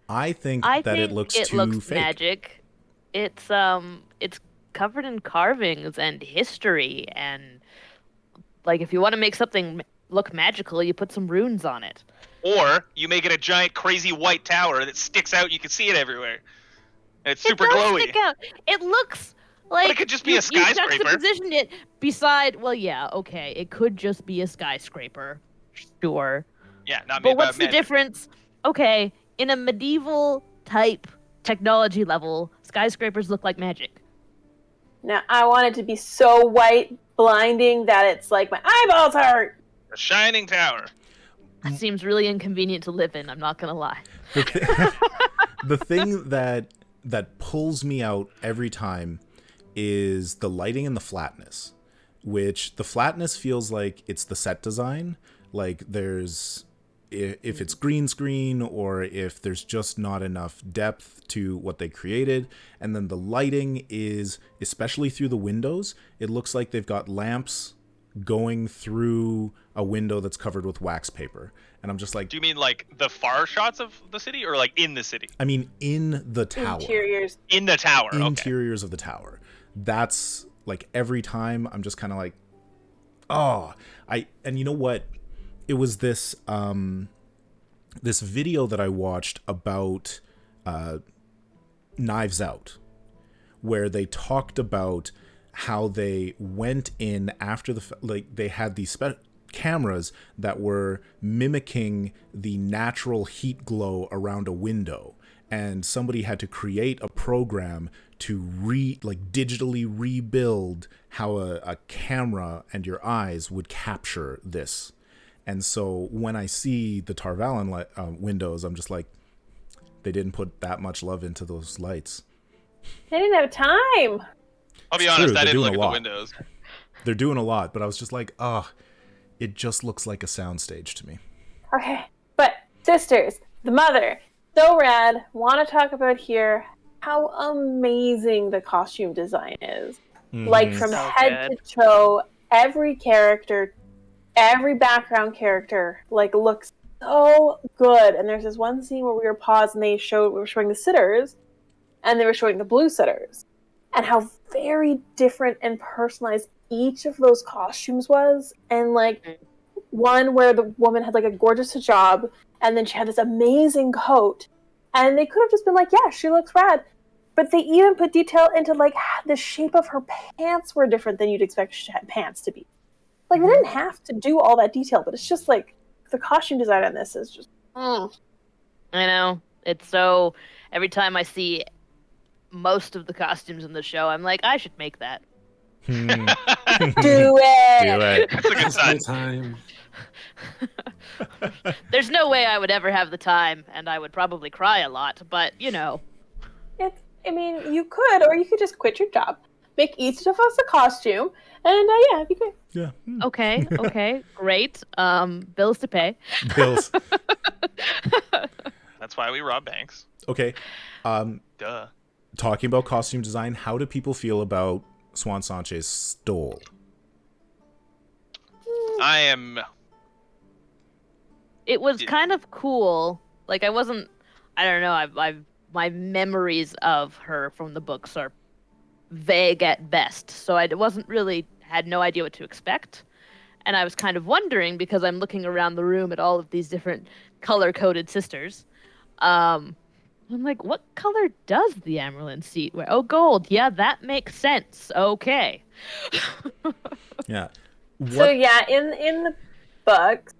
I think I that think it looks too fake. magic. It's covered in carvings and history, and like if you want to make something look magical, you put some runes on it. Or you make it a giant crazy white tower that sticks out and you can see it everywhere. And it's super it does glowy. Stick out. It looks like it could just be you a skyscraper. You juxtaposition it beside. Well, yeah, okay, it could just be a skyscraper. Sure. Yeah, not made But by what's the magic. difference? Okay, in a medieval type technology level, skyscrapers look like magic. Now, I want it to be so white, blinding, that it's like my eyeballs hurt. A shining tower. It seems really inconvenient to live in, I'm not gonna lie. The thing that pulls me out every time is the lighting and the flatness, which the flatness feels like it's the set design. Like there's, if it's green screen or if there's just not enough depth to what they created. And then the lighting is, especially through the windows, it looks like they've got lamps going through a window that's covered with wax paper. And I'm just like, Do you mean like the far shots of the city or like in the city? I mean, in the tower. Interiors. In the tower. Okay. Interiors of the tower. That's like every time I'm just kind of like, and you know what? It was this this video that I watched about Knives Out, where they talked about how they went in after they had these cameras that were mimicking the natural heat glow around a window, and somebody had to create a program to digitally rebuild how a camera and your eyes would capture this. And so when I see the Tarvalon windows, I'm just like, they didn't put that much love into those lights. They didn't have time. I'll be It's honest, true, I they're didn't doing look a at lot. the windows. They're doing a lot, but I was just like, it just looks like a soundstage to me. Okay, but sisters, the mother, so rad. Want to talk about here how amazing the costume design is. Like from So head good. to toe, every character, every background character, like looks so good. And there's this one scene where we were paused and we were showing the sitters, and they were showing the blue sitters, and how very different and personalized each of those costumes was. And like one where the woman had like a gorgeous hijab, and then she had this amazing coat, and they could have just been like, yeah, she looks rad. But they even put detail into like the shape of her pants were different than you'd expect pants to be. Like they didn't have to do all that detail, but it's just like the costume design on this is just. I know. It's so. Every time I see most of the costumes in the show, I'm like, I should make that. Do Do it. it. That's a good sign. Time. There's no way I would ever have the time, and I would probably cry a lot, but you know. I mean, you could, or you could just quit your job, make each of us a costume, and yeah, it'd be great. Yeah. Okay, great. Bills to pay. Bills. That's why we rob banks. Okay. Duh. Talking about costume design, how do people feel about Swan Sanche's stole? I am. It was Yeah. kind of cool. Like I don't know. My memories of her from the books are vague at best, so I had no idea what to expect. And I was kind of wondering, because I'm looking around the room at all of these different color-coded sisters. I'm like, what color does the Amaryllis seat wear? Oh, gold. Yeah, that makes sense. Okay. Yeah. So yeah, in the books,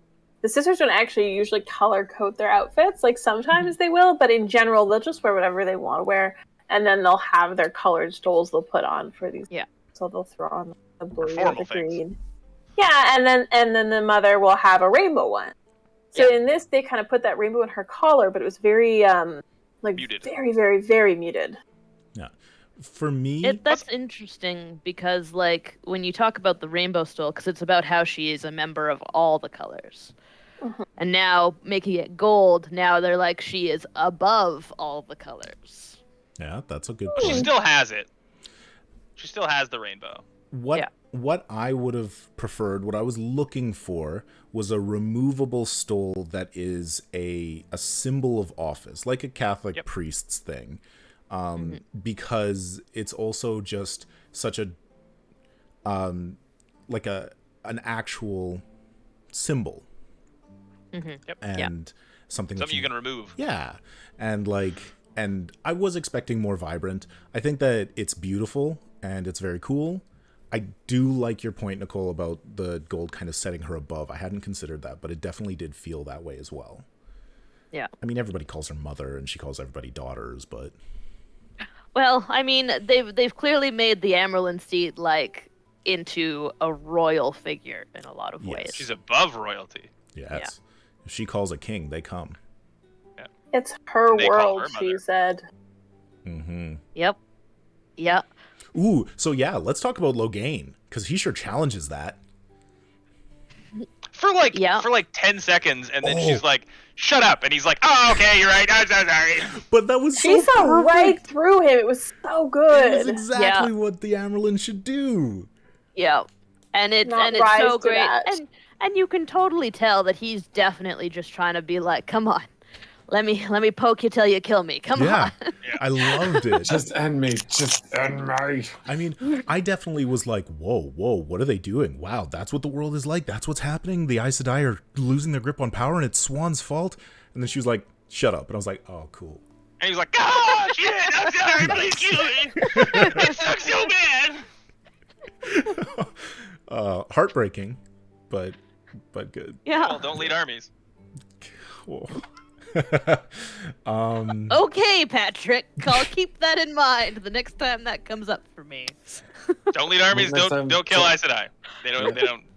the sisters don't actually usually color code their outfits. Like sometimes they will, but in general, they'll just wear whatever they want to wear, and then they'll have their colored stoles they'll put on for these. Yeah. So they'll throw on the blue or Formal the things. green. Yeah, and then the mother will have a rainbow one. So in this, they kind of put that rainbow in her collar, but it was very Muted. very, very, very muted. Yeah. For me, That's interesting because, like, when you talk about the Rainbow Stole, because it's about how she is a member of all the colors. And now making it gold, now they're like she is above all the colors. yeah, that's a good She point. still has it. She still has the rainbow. What I would have preferred, what I was looking for, was a removable stole that is a symbol of office, like a Catholic priest's thing, because it's also just such a like an actual symbol, and something you can remove. Yeah, and I was expecting more vibrant. I think that it's beautiful and it's very cool. I do like your point, Nicole, about the gold kind of setting her above. I hadn't considered that, but it definitely did feel that way as well. Yeah. I mean, everybody calls her mother and she calls everybody daughters, but... Well, I mean, they've clearly made the Amerlin seat, like, into a royal figure in a lot of ways. She's above royalty. Yes. Yeah. If she calls a king, they come. Yeah. It's her They call world, her she mother. said. Mm-hmm. Yep. Yep. Ooh, so yeah, let's talk about Loghain, because he sure challenges that. For like 10 seconds, and then she's like, shut up. And he's like, oh, okay, you're right. I'm so sorry. But that was She so saw perfect. right through him. It was so good. It was exactly what the Amerlin should do. Yeah. And it's Not rise so to great. that. And you can totally tell that he's definitely just trying to be like, come on. Let me poke you till you kill me. Come on. I loved it. Just end me. Just end me. I mean, I definitely was like, whoa, what are they doing? Wow, that's what the world is like. That's what's happening. The Aes Sedai are losing their grip on power, and it's Swan's fault. And then she was like, shut up. And I was like, oh, cool. And he's like, oh, shit, I'm sorry, please kill me. It sucks so bad. Heartbreaking, but good. Yeah. Well, don't lead armies. Whoa. Okay, Patrick. I'll keep that in mind the next time that comes up for me. Don't lead armies. Next Don't time- kill Aes Sedai. They don't.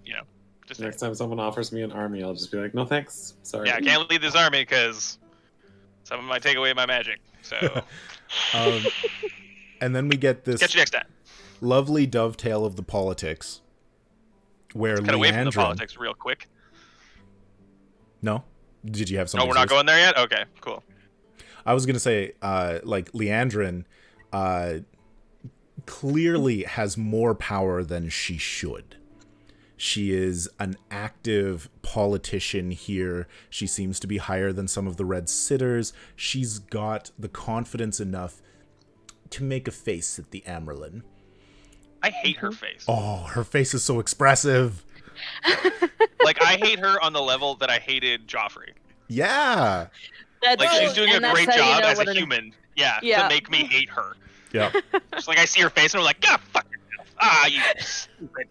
You know. Just Next time someone offers me an army, I'll just be like, no thanks. Sorry. yeah, I can't lead this army because someone might take away my magic. So And then we get this catch you next time. lovely dovetail of the politics, where Cut away from the Lyanna... politics real quick. No? Did you have Oh, something? we're not going there yet? Okay, cool. I was gonna say, like Lyanna clearly has more power than she should. She is an active politician here. She seems to be higher than some of the Red Sitters. She's got the confidence enough to make a face at the Amerlin. I hate her face. Oh, her face is so expressive. Like, I hate her on the level that I hated Joffrey. Yeah. That's, Like, she's doing a and that's great how you job know as what a human. Yeah, Yeah. to make me hate her. Yeah. Just like, I see her face and I'm like, ah, fuck yourself. Ah, you stupid.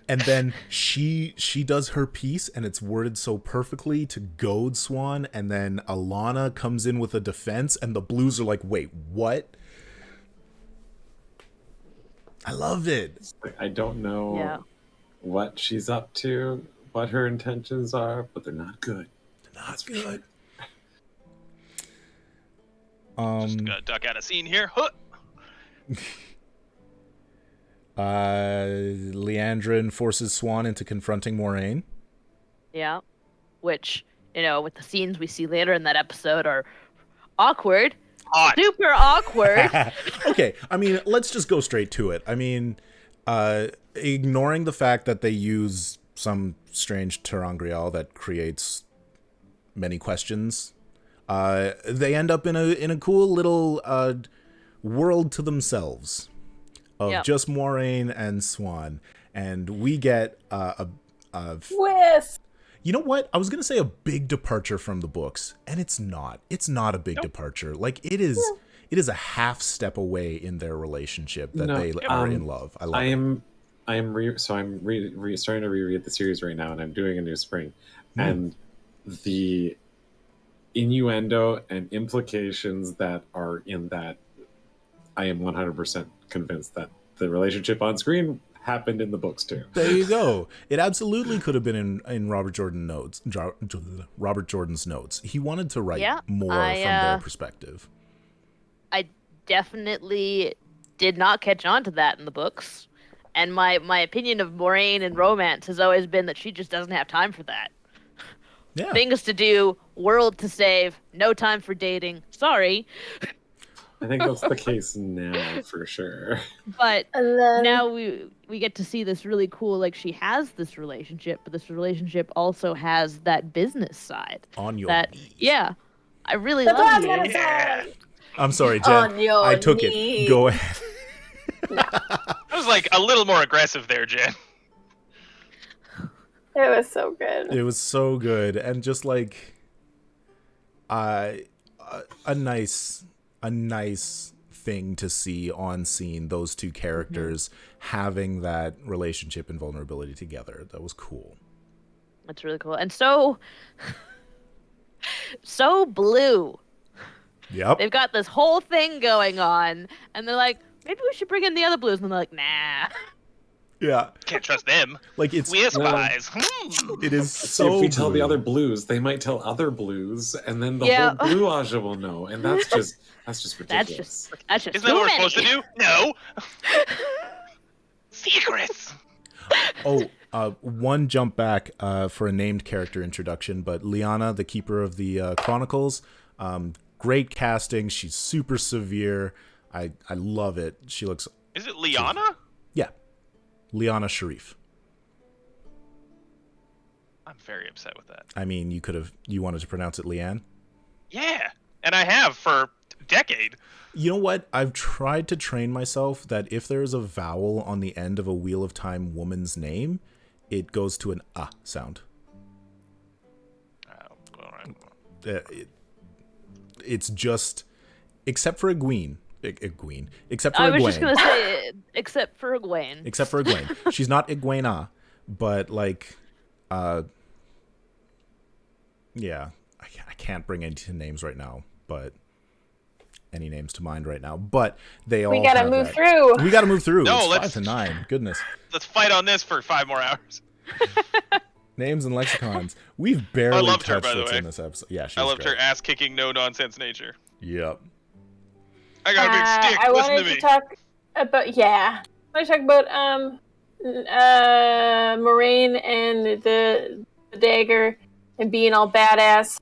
And then she does her piece, and it's worded so perfectly to goad Swan, and then Alana comes in with a defense, and the Blues are like, wait, what? I love it. I don't know what she's up to, what her intentions are, but they're not good. Not good. Just gonna duck out a scene here. Huh. Leandrin forces Swan into confronting Moiraine. Yeah. Which, with the scenes we see later in that episode are awkward. Hot. Super awkward. Okay, I mean, let's just go straight to it. I mean, ignoring the fact that they use some strange ter'angreal that creates many questions, they end up in a cool little world to themselves of just Moiraine and Swan, and we get a With you know what? I was going to say a big departure from the books, and it's not. It's not a big departure. Like, it is a half step away in their relationship that they are in love. I love it. I'm starting to reread the series right now, and I'm doing a new spring. And the innuendo and implications that are in that, I am 100% convinced that the relationship on screen happened in the books too. There you go. It absolutely could have been in Robert Jordan's notes. He wanted to write more from their perspective. I definitely did not catch on to that in the books. And my opinion of Moraine and romance has always been that she just doesn't have time for that. Yeah. Things to do, world to save, no time for dating. Sorry. I think that's the case now for sure. But And then now we get to see this really cool, like, she has this relationship, but this relationship also has that business side. On your That knees. yeah. I really that's what I love was gonna it. say. I'm sorry, Jen. On your I took knees. it. Go ahead. I was like a little more aggressive there, Jen. It was so good. It was so good, and just like a nice thing to see on scene. Those two characters having that relationship and vulnerability together. That was cool. That's really cool. And so blue. Yep. They've got this whole thing going on, and they're like, maybe we should bring in the other blues. And they're like, nah. Yeah. Can't trust them. Like it's We're spies. it is So so if we tell the blue. other blues, they might tell other blues, and then the Yeah. whole blue Aja will know, and that's just That's ridiculous. just Isn't that too what we're many. supposed to do? No. Secrets. One jump back for a named character introduction, but Lyanna, the keeper of the Chronicles, great casting. She's super severe. I love it. She looks Is it Lyanna? yeah, Lyanna Sharif. I'm very upset with that. I mean, you wanted to pronounce it Leanne. Yeah, and I have for a decade. You know what? I've tried to train myself that if there's a vowel on the end of a Wheel of Time woman's name, it goes to an sound. Oh, all right. It's just, except for Egwene. Except for I Egwene. was just gonna say, except for Egwene. Except for Egwene. She's not Egwena, but like, yeah, I can't bring any names right now, but any names to mind right now. But they all We gotta have move that. through. We gotta move through. No, It's let's- 5 to 9. Goodness. Let's fight on this for 5 more hours. Names and lexicons. We've barely loved her, touched by the what's way. in this episode. Yeah, she I was loved great. her ass-kicking, no-nonsense nature. Yep. I got a big stick. I Listen wanted to me. to talk about I want to talk about Moraine and the dagger and being all badass.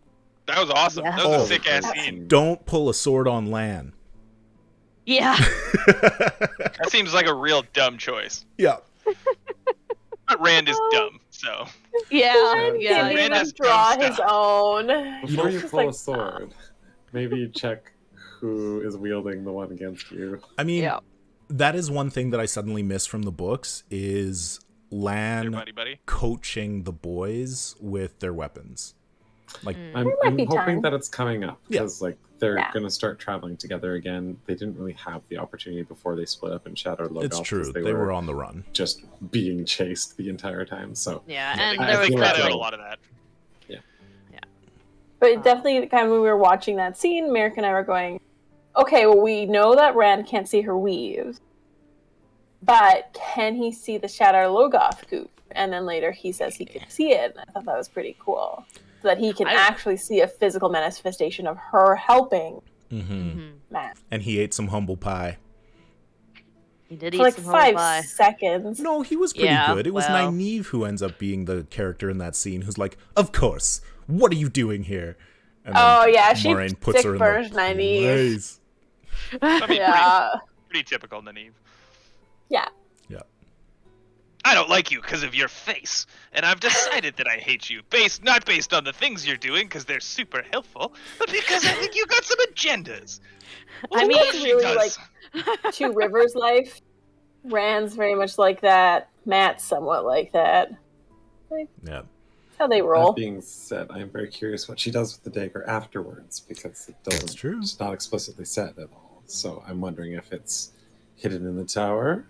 That was awesome. Yeah. That was Oh. a sick-ass scene. Don't pull a sword on Lan. Yeah. That seems like a real dumb choice. Yeah. But Rand is dumb, so... Yeah. Didn't Yeah. Rand even has draw dumb his stuff. own. Before you Just pull a like, sword, maybe check who is wielding the one against you. I mean, Yeah. that is one thing that I suddenly miss from the books is Your Lan buddy. coaching the boys with their weapons. Like, I'm might be hoping time. that it's coming up Yeah. because like they're Yeah. going to start traveling together again. They didn't really have the opportunity before they split up and shattered Logoth. it's true. 'cause They were on the run. just being chased the entire time. So Yeah. Yeah, And they there was feel cut like out that. a lot of that. But definitely, kind of when we were watching that scene, Meric and I were going, okay, well, we know that Rand can't see her weave, but can he see the Shatter Logoth goop? And then later he says he could see it. And I thought that was pretty cool. So that he can actually see a physical manifestation of her helping Mm-hmm. Matt. And he ate some humble pie. He did For eat like some 5 pie. seconds. No, he was pretty Yeah, good. It was well. Nynaeve who ends up being the character in that scene who's like, of course, what are you doing here? And then Oh, yeah, she Moraine puts her in the sick-burns Nynaeve. place. I mean, Yeah. pretty typical Nynaeve. Yeah. Yeah. I don't like you because of your face, and I've decided that I hate you, not based on the things you're doing, because they're super helpful, but because I think you got some agendas. I mean, Well, she really, does. Two Rivers life. Rand's very much like that. Matt's somewhat like that. Yeah. That's how they roll. that being said, I'm very curious what she does with the dagger afterwards because it doesn't. That's true. It's not explicitly said at all. So I'm wondering if it's hidden in the tower.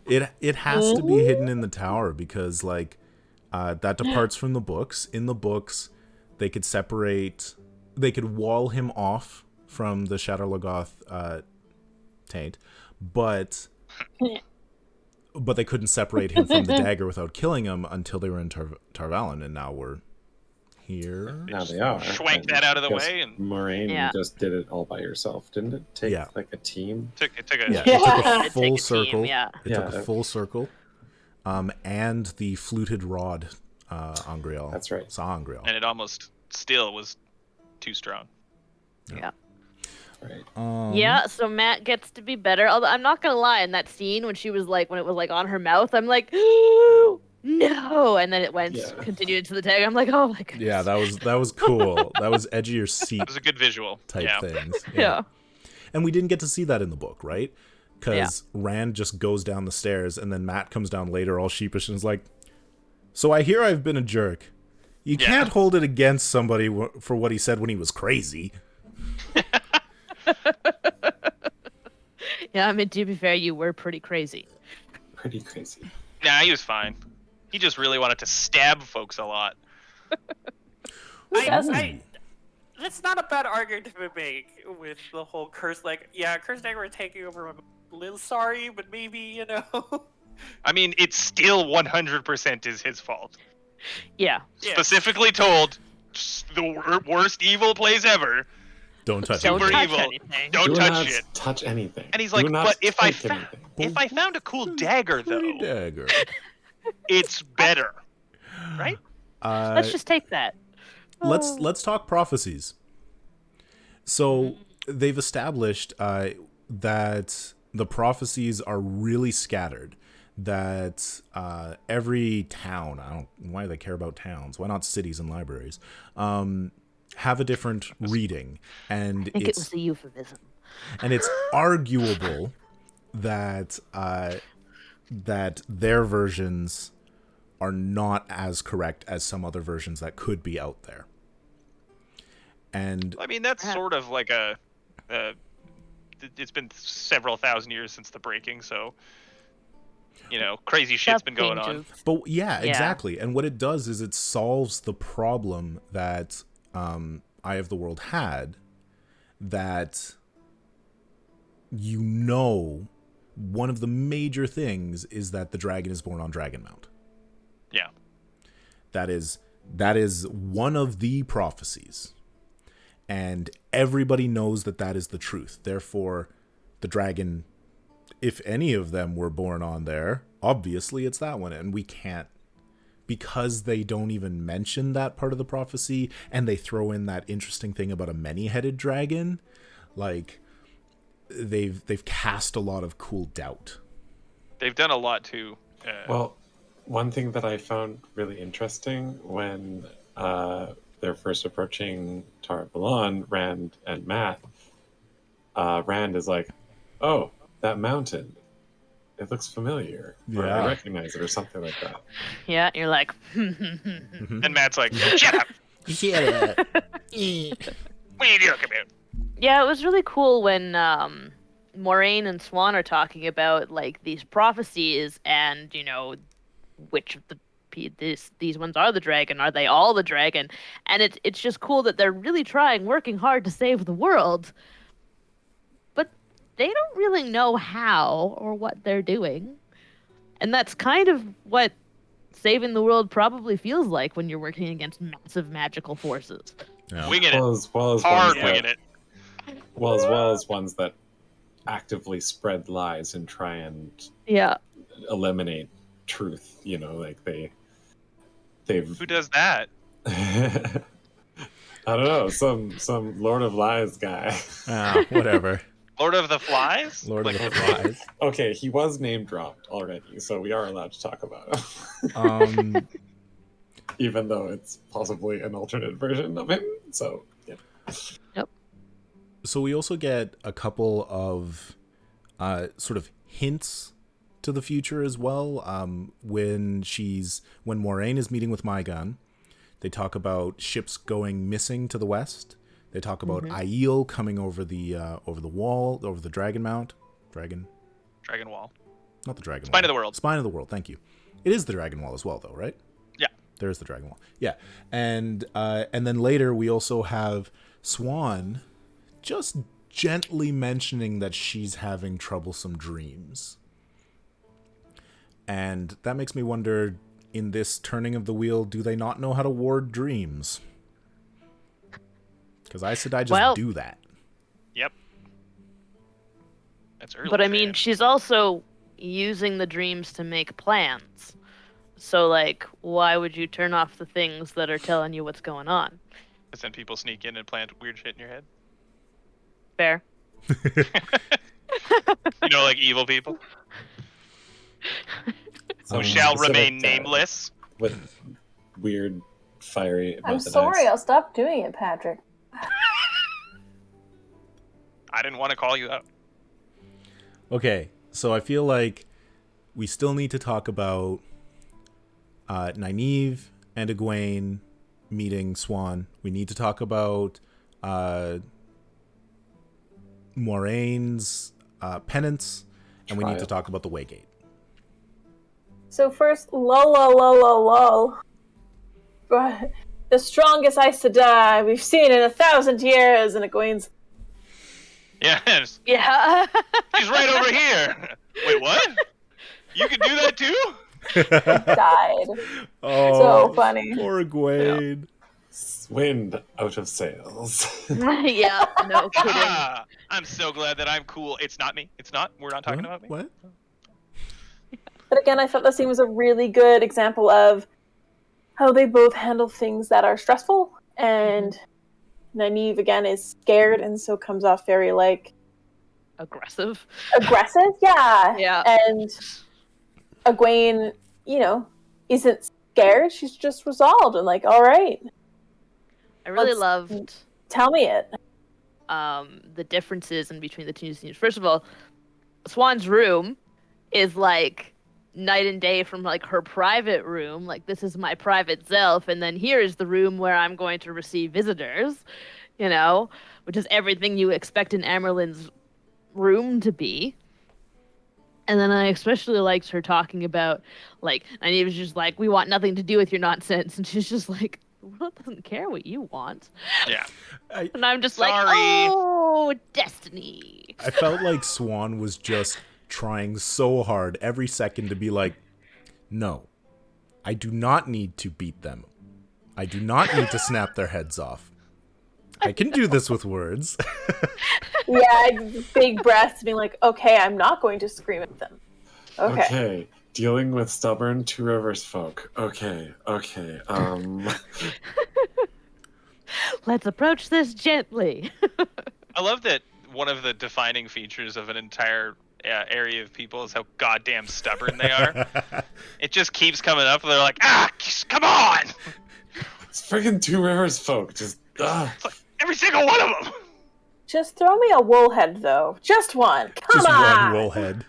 It has to be hidden in the tower because like that departs from the books. In the books, they could wall him off from the Shatter Logoth taint, but they couldn't separate him from the dagger without killing him until they were in Tarvalin, and now we're here. Now they are. Schwank And that out of the because way, and Moraine Yeah. just did it all by herself, didn't it? Take Yeah. like a team. took a Yeah, Yeah. it took a It'd full take a circle. team, yeah. It took Yeah. a full circle. And the fluted rod, Angreal. That's right. Sangreal. and it almost still was too strong. Yeah. Right. Yeah, so Matt gets to be better. Although I'm not gonna lie, in that scene when it was like on her mouth, I'm like, no, and then it went Yeah. continued into the tag. I'm like, oh my goodness. Yeah, that was cool. That was edge of your seat It was a good visual. type Yeah. things. Yeah. And we didn't get to see that in the book, right? Because Rand just goes down the stairs, and then Matt comes down later all sheepish and is like, so I hear I've been a jerk. You Yeah. can't hold it against somebody for what he said when he was crazy. Yeah, I mean, to be fair, you were pretty crazy. Pretty crazy. Nah, he was fine. He just really wanted to stab folks a lot. That's not a bad argument to make with the whole curse. Like, yeah, Curse Dagger taking over. I'm a little sorry, but maybe, you know. I mean, it's still 100% is his fault. Yeah. Yeah. Specifically told, the worst evil plays ever. Don't touch Don't it. Super touch evil. anything. Don't Do touch not shit. touch anything. And he's Do like, not but if I take anything. found a cool dagger though, Dagger. it's better, right? Let's just take that. Let's talk prophecies. So they've established that the prophecies are really scattered. That every town, why do they care about towns? Why not cities and libraries? Have a different reading, and I think it was a euphemism. and it's arguable that that their versions are not as correct as some other versions that could be out there. And I mean, that's sort of like it's been several thousand years since the breaking, so crazy shit's been going on. but yeah, exactly. And what it does is it solves the problem that Eye of the World had, that one of the major things is that the dragon is born on Dragonmount. Yeah. That is one of the prophecies. And everybody knows that is the truth. Therefore, the dragon, if any of them were born on there, obviously it's that one. And we can't, because they don't even mention that part of the prophecy, and they throw in that interesting thing about a many-headed dragon, like, they've cast a lot of cool doubt. They've done a lot too. Well, one thing that I found really interesting when they're first approaching Tar Valon, Rand and Matt, Rand is like, "Oh, that mountain. It looks familiar. Or Yeah. I recognize it," or something like that. Yeah, you're like, And Matt's like, "Shut up! Yeah. What are you talking about?" yeah, it was really cool when Moraine and Swan are talking about like these prophecies and which of these ones are the dragon. Are they all the dragon? And it's just cool that they're really working hard to save the world, but they don't really know how or what they're doing. And that's kind of what saving the world probably feels like when you're working against massive magical forces. Yeah. Winging it. Well as Hard ones winging that, it. well as ones that actively spread lies and try and Yeah. eliminate truth. Like they've Who does that? I don't know, some Lord of Lies guy. Whatever. Lord of the Flies? Lord Like, of the Flies. Okay, he was name dropped already, so we are allowed to talk about him. Even though it's possibly an alternate version of him. So yeah. So we also get a couple of sort of hints to the future as well. When Moraine is meeting with McGean, they talk about ships going missing to the west. They talk about Aiel coming over the wall, over the Dragon Wall. Not the Dragon Spine Wall. of the World. Spine of the World, thank you. It is the Dragon Wall as well, though, right? Yeah. There's the Dragon Wall. Yeah. And then later we also have Swan just gently mentioning that she's having troublesome dreams. And that makes me wonder, in this turning of the wheel, do they not know how to ward dreams? Because Aes Sedai just Well- do that. Yep. That's early. But I mean, fan. she's also using the dreams to make plans. So, like, why would you turn off the things that are telling you what's going on? Because then people sneak in and plant weird shit in your head. Fair. You know, like evil people who shall remain nameless. With weird, fiery. I'm method sorry, eyes. I'll stop doing it, Patrick. I didn't want to call you out. Okay, so I feel like we still need to talk about Nynaeve and Egwene meeting Swan. We need to talk about Moraine's penance, and we need to Trial. talk about the Waygate. So first, lol. But the strongest Aes Sedai we've seen in 1,000 years, and Egwene's Yes, Yeah. she's right over here. Wait, what? You can do that too? died. Oh, So funny. poor Egwene. Wind out of sails. Yeah, no kidding. Ah, I'm so glad that I'm cool. It's not me. It's not. We're not talking about me. What? But again, I thought that scene was a really good example of how they both handle things that are stressful, and Nynaeve again is scared and so comes off very like Aggressive. aggressive, yeah. Yeah. And Egwene, you know, isn't scared. She's just resolved and like, all right, I really Let's- loved tell me it. the differences in between the two scenes. First of all, Swan's room is like night and day from like her private room. Like, this is my private self, and then here is the room where I'm going to receive visitors, you know, which is everything you expect an Amerlin's room to be. And then I especially liked her talking about, like, and he was just like, we want nothing to do with your nonsense. And she's just like, the world doesn't care what you want. Yeah. And I'm just like, Sorry. oh, destiny. I felt like Swan was just trying so hard every second to be like, no, I do not need to beat them. I do not need to snap their heads off. I can do this with words. Yeah, big breaths, being like, okay, I'm not going to scream at them. Okay. Dealing with stubborn Two Rivers folk. Okay. Let's approach this gently. I love that one of the defining features of an entire area of people is how goddamn stubborn they are. It just keeps coming up, and they're like, come on! It's friggin' Two Rivers folk. Just, Every single one of them! Just throw me a wool head, though. Just one. Come Just on. one wool head.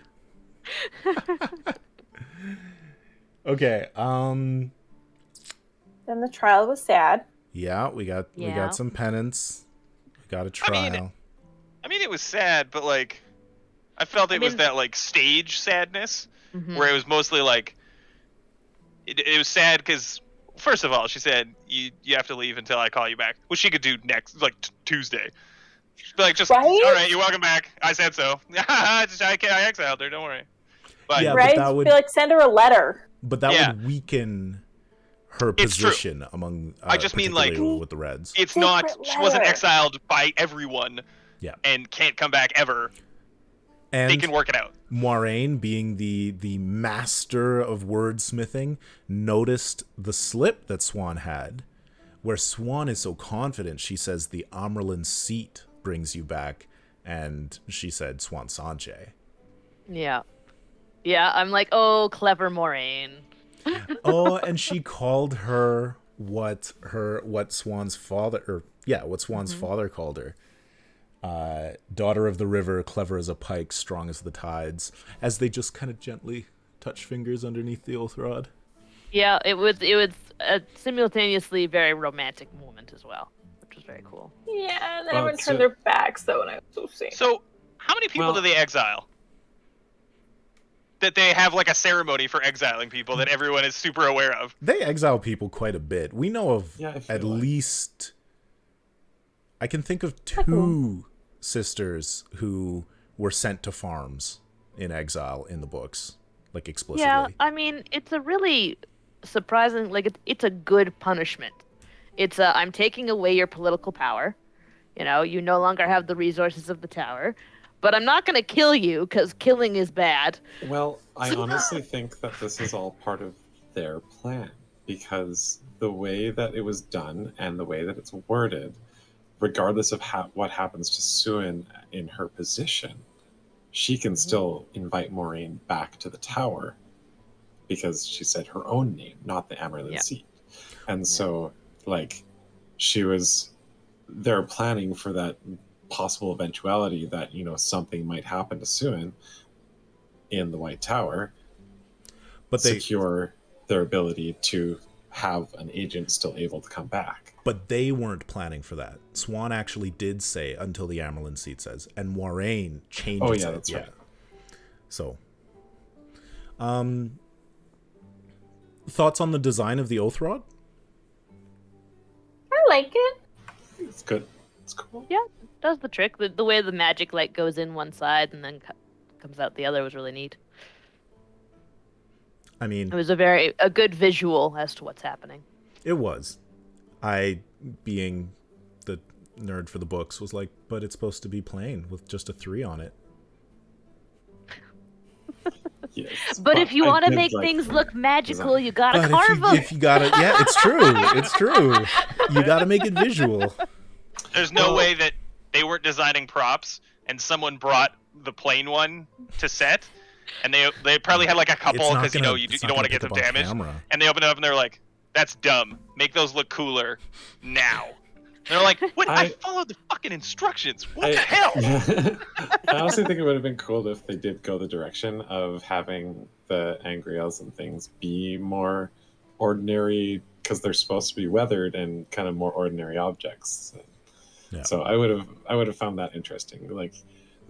Okay, Then the trial was sad. yeah, we Yeah. got some penance. We got a trial. I mean, it was sad, but, like, I felt it was mean- that, like, stage sadness, Mhm. where it was mostly, like, it was sad because, first of all, she said, you have to leave until I call you back, which she could do next, like, Tuesday. She'd be like, just, Right? all right, you're welcome back. I said so. I exiled her, don't worry. But Yeah, but Right? that would- Be like, send her a letter. But that Yeah. would weaken her It's true. position among. I just mean, like, particularly with the Reds. it's Secret not, she wasn't letter. exiled by everyone Yeah, and can't come back ever. and They can work it out. Moiraine, being the master of wordsmithing, noticed the slip that Swan had, where Swan is so confident. She says the Amerlin seat brings you back, and she said Swan Sanche. Yeah. Yeah, I'm like, oh, clever Moraine. Oh, and she called her what Swan's father, what Swan's father called her. Daughter of the river, clever as a pike, strong as the tides, as they just kind of gently touch fingers underneath the oath rod. Yeah, it was a simultaneously very romantic moment as well, which was very cool. Yeah, and then Well, everyone so- turned their backs, though, and I was so sad. So, how many people Well- do they exile? That they have like a ceremony for exiling people that everyone is super aware of. They exile people quite a bit. We know of Yeah, I feel at like- least, I can think of 2 sisters who were sent to farms in exile in the books, like explicitly. Yeah, I mean, it's a really surprising, like, it's a good punishment. It's I'm taking away your political power, You no longer have the resources of the tower, but I'm not going to kill you because killing is bad. Well, I honestly think that this is all part of their plan, because the way that it was done and the way that it's worded, regardless of what happens to Suin in her position, she can still invite Maureen back to the tower because she said her own name, not the Amaryllis seat. And so, like, they're planning for that possible eventuality that, something might happen to Suin in the White Tower, but secure their ability to have an agent still able to come back. But they weren't planning for that. Swan actually did say until the Amaryllis seat says, and Moiraine changes it. That's right. So, thoughts on the design of the Oath Rod? I like it. It's good. It's cool. Yeah, it does the trick. The way the magic light goes in one side and then comes out the other was really neat. I mean, it was a good visual as to what's happening. It was. I, being the nerd for the books, was like, but it's supposed to be plain with just a 3 on it. Yes, but if you want to make things look magical, you gotta carve them. If you gotta, yeah, it's true. It's true. You gotta make it visual. There's no way that they weren't designing props and someone brought the plain one to set, and they probably had like a couple because you don't want to get them damaged, and they open it up and they're like, "That's dumb. Make those look cooler now." And they're like, "What? I followed the fucking instructions. What the hell?" I honestly think it would have been cool if they did go the direction of having the Angriels and things be more ordinary, because they're supposed to be weathered and kind of more ordinary objects. Yeah. So I would have found that interesting. Like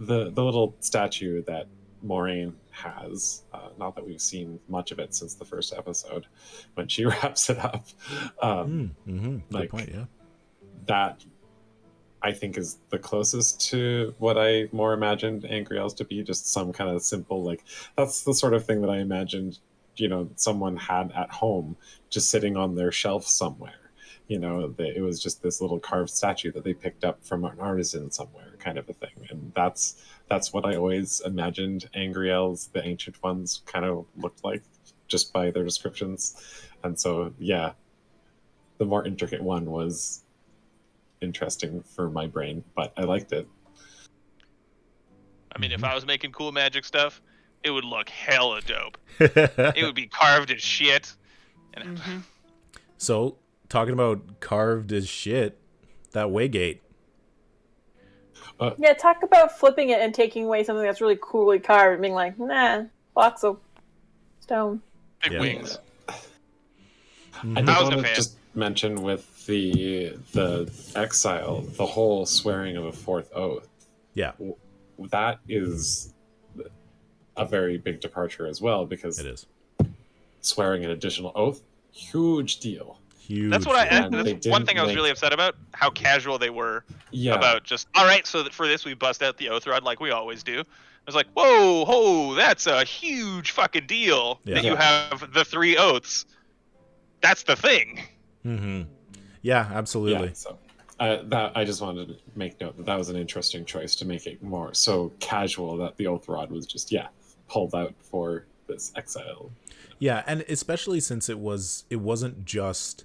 the little statue that Moiraine has, not that we've seen much of it since the first episode, when she wraps it up. Good point, yeah. That I think is the closest to what I more imagined Angriels to be, just some kind of simple, like, that's the sort of thing that I imagined, someone had at home, just sitting on their shelf somewhere. It was just this little carved statue that they picked up from an artisan somewhere, kind of a thing. And that's what I always imagined Angriels, the ancient ones, kind of looked like, just by their descriptions. And so, yeah, the more intricate one was interesting for my brain, but I liked it. I mean, if I was making cool magic stuff, it would look hella dope. It would be carved as shit. And So, talking about carved as shit, that Waygate. Yeah, talk about flipping it and taking away something that's really coolly carved and being like, nah, blocks of stone. Big wings. I did want to just mention with the exile, the whole swearing of a fourth oath. Yeah. That is a very big departure as well, because it is. Swearing an additional oath, huge deal. Huge. That's what that's one thing I was really upset about, how casual they were about just, all right, so for this we bust out the oath rod like we always do. I was like, whoa, that's a huge fucking deal that you have the 3 oaths. That's the thing. Mm-hmm. Yeah, absolutely. Yeah, so I just wanted to make note that was an interesting choice to make it more so casual that the oath rod was just pulled out for this exile. Yeah, and especially since it wasn't just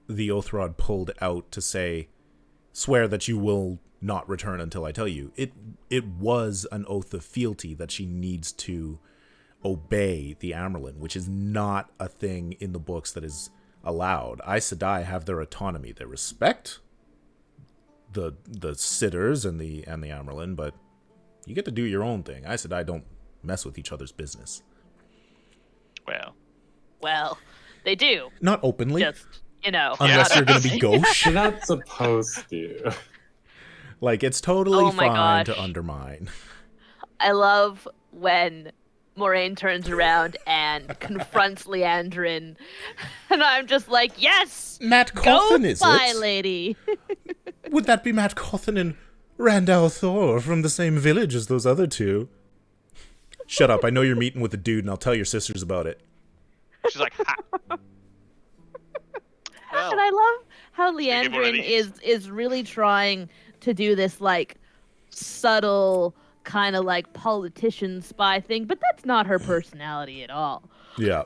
the oath rod pulled out to say, swear that you will not return until I tell you. It was an oath of fealty that she needs to obey the Amaryllis, which is not a thing in the books that is allowed. Aes Sedai have their autonomy. They respect the sitters and the Amaryllis, but you get to do your own thing. Aes Sedai don't mess with each other's business. Well, they do. Not openly. Just, unless you're going to be gauche. You're not supposed to. Like, it's totally fine to undermine. I love when Moiraine turns around and confronts Liandrin, and I'm just like, yes! Matt Cawthon, is it? Lady. Would that be Matt Cawthon and Randall Thor from the same village as those other two? Shut up, I know you're meeting with a dude, and I'll tell your sisters about it. She's like, ha. And I love how Should we give one of Leandrin these? is really trying to do this like subtle kind of like politician spy thing, but that's not her personality at all. Yeah.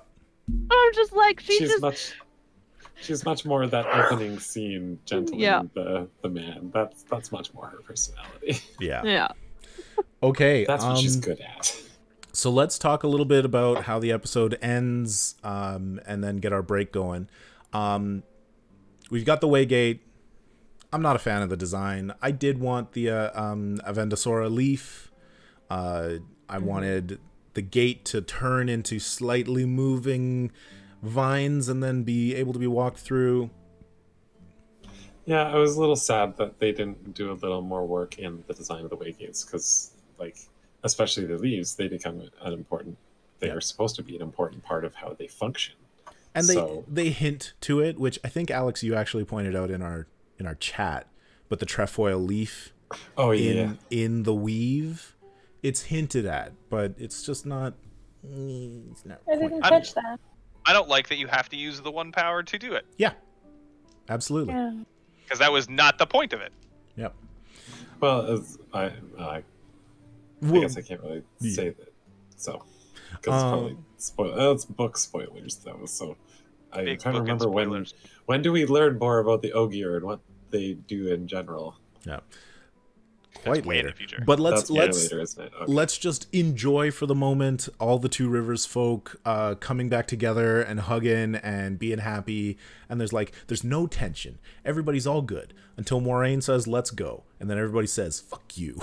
I'm just like She's much more that opening scene, gentling Yeah. the man. That's much more her personality. Yeah. yeah. Okay. That's what she's good at. So let's talk a little bit about how the episode ends, and then get our break going. We've got the Waygate. I'm not a fan of the design. I did want the Avendasora leaf. I wanted the gate to turn into slightly moving vines and then be able to be walked through. Yeah, I was a little sad that they didn't do a little more work in the design of the Waygates, because, like, especially the leaves, they become an important. They are supposed to be an important part of how they function. And so, they hint to it, which I think, Alex, you actually pointed out in our chat. But the trefoil leaf, in the weave, it's hinted at, but it's just not. It's not I didn't catch that. I don't like that you have to use the one power to do it. Yeah, absolutely. Yeah. Because that was not the point of it. Yep. well, I guess I can't really say that. So, because it's probably it's book spoilers though. So, I'm Big trying to book and remember spoilers. when do we learn more about the Ogier and what they do in general. Yeah. That's Quite way in later. the future. But That's way let's later, isn't it? Okay. let's just enjoy for the moment all the Two Rivers folk coming back together and hugging and being happy. And there's no tension. Everybody's all good until Moraine says, "Let's go," and then everybody says, "Fuck you."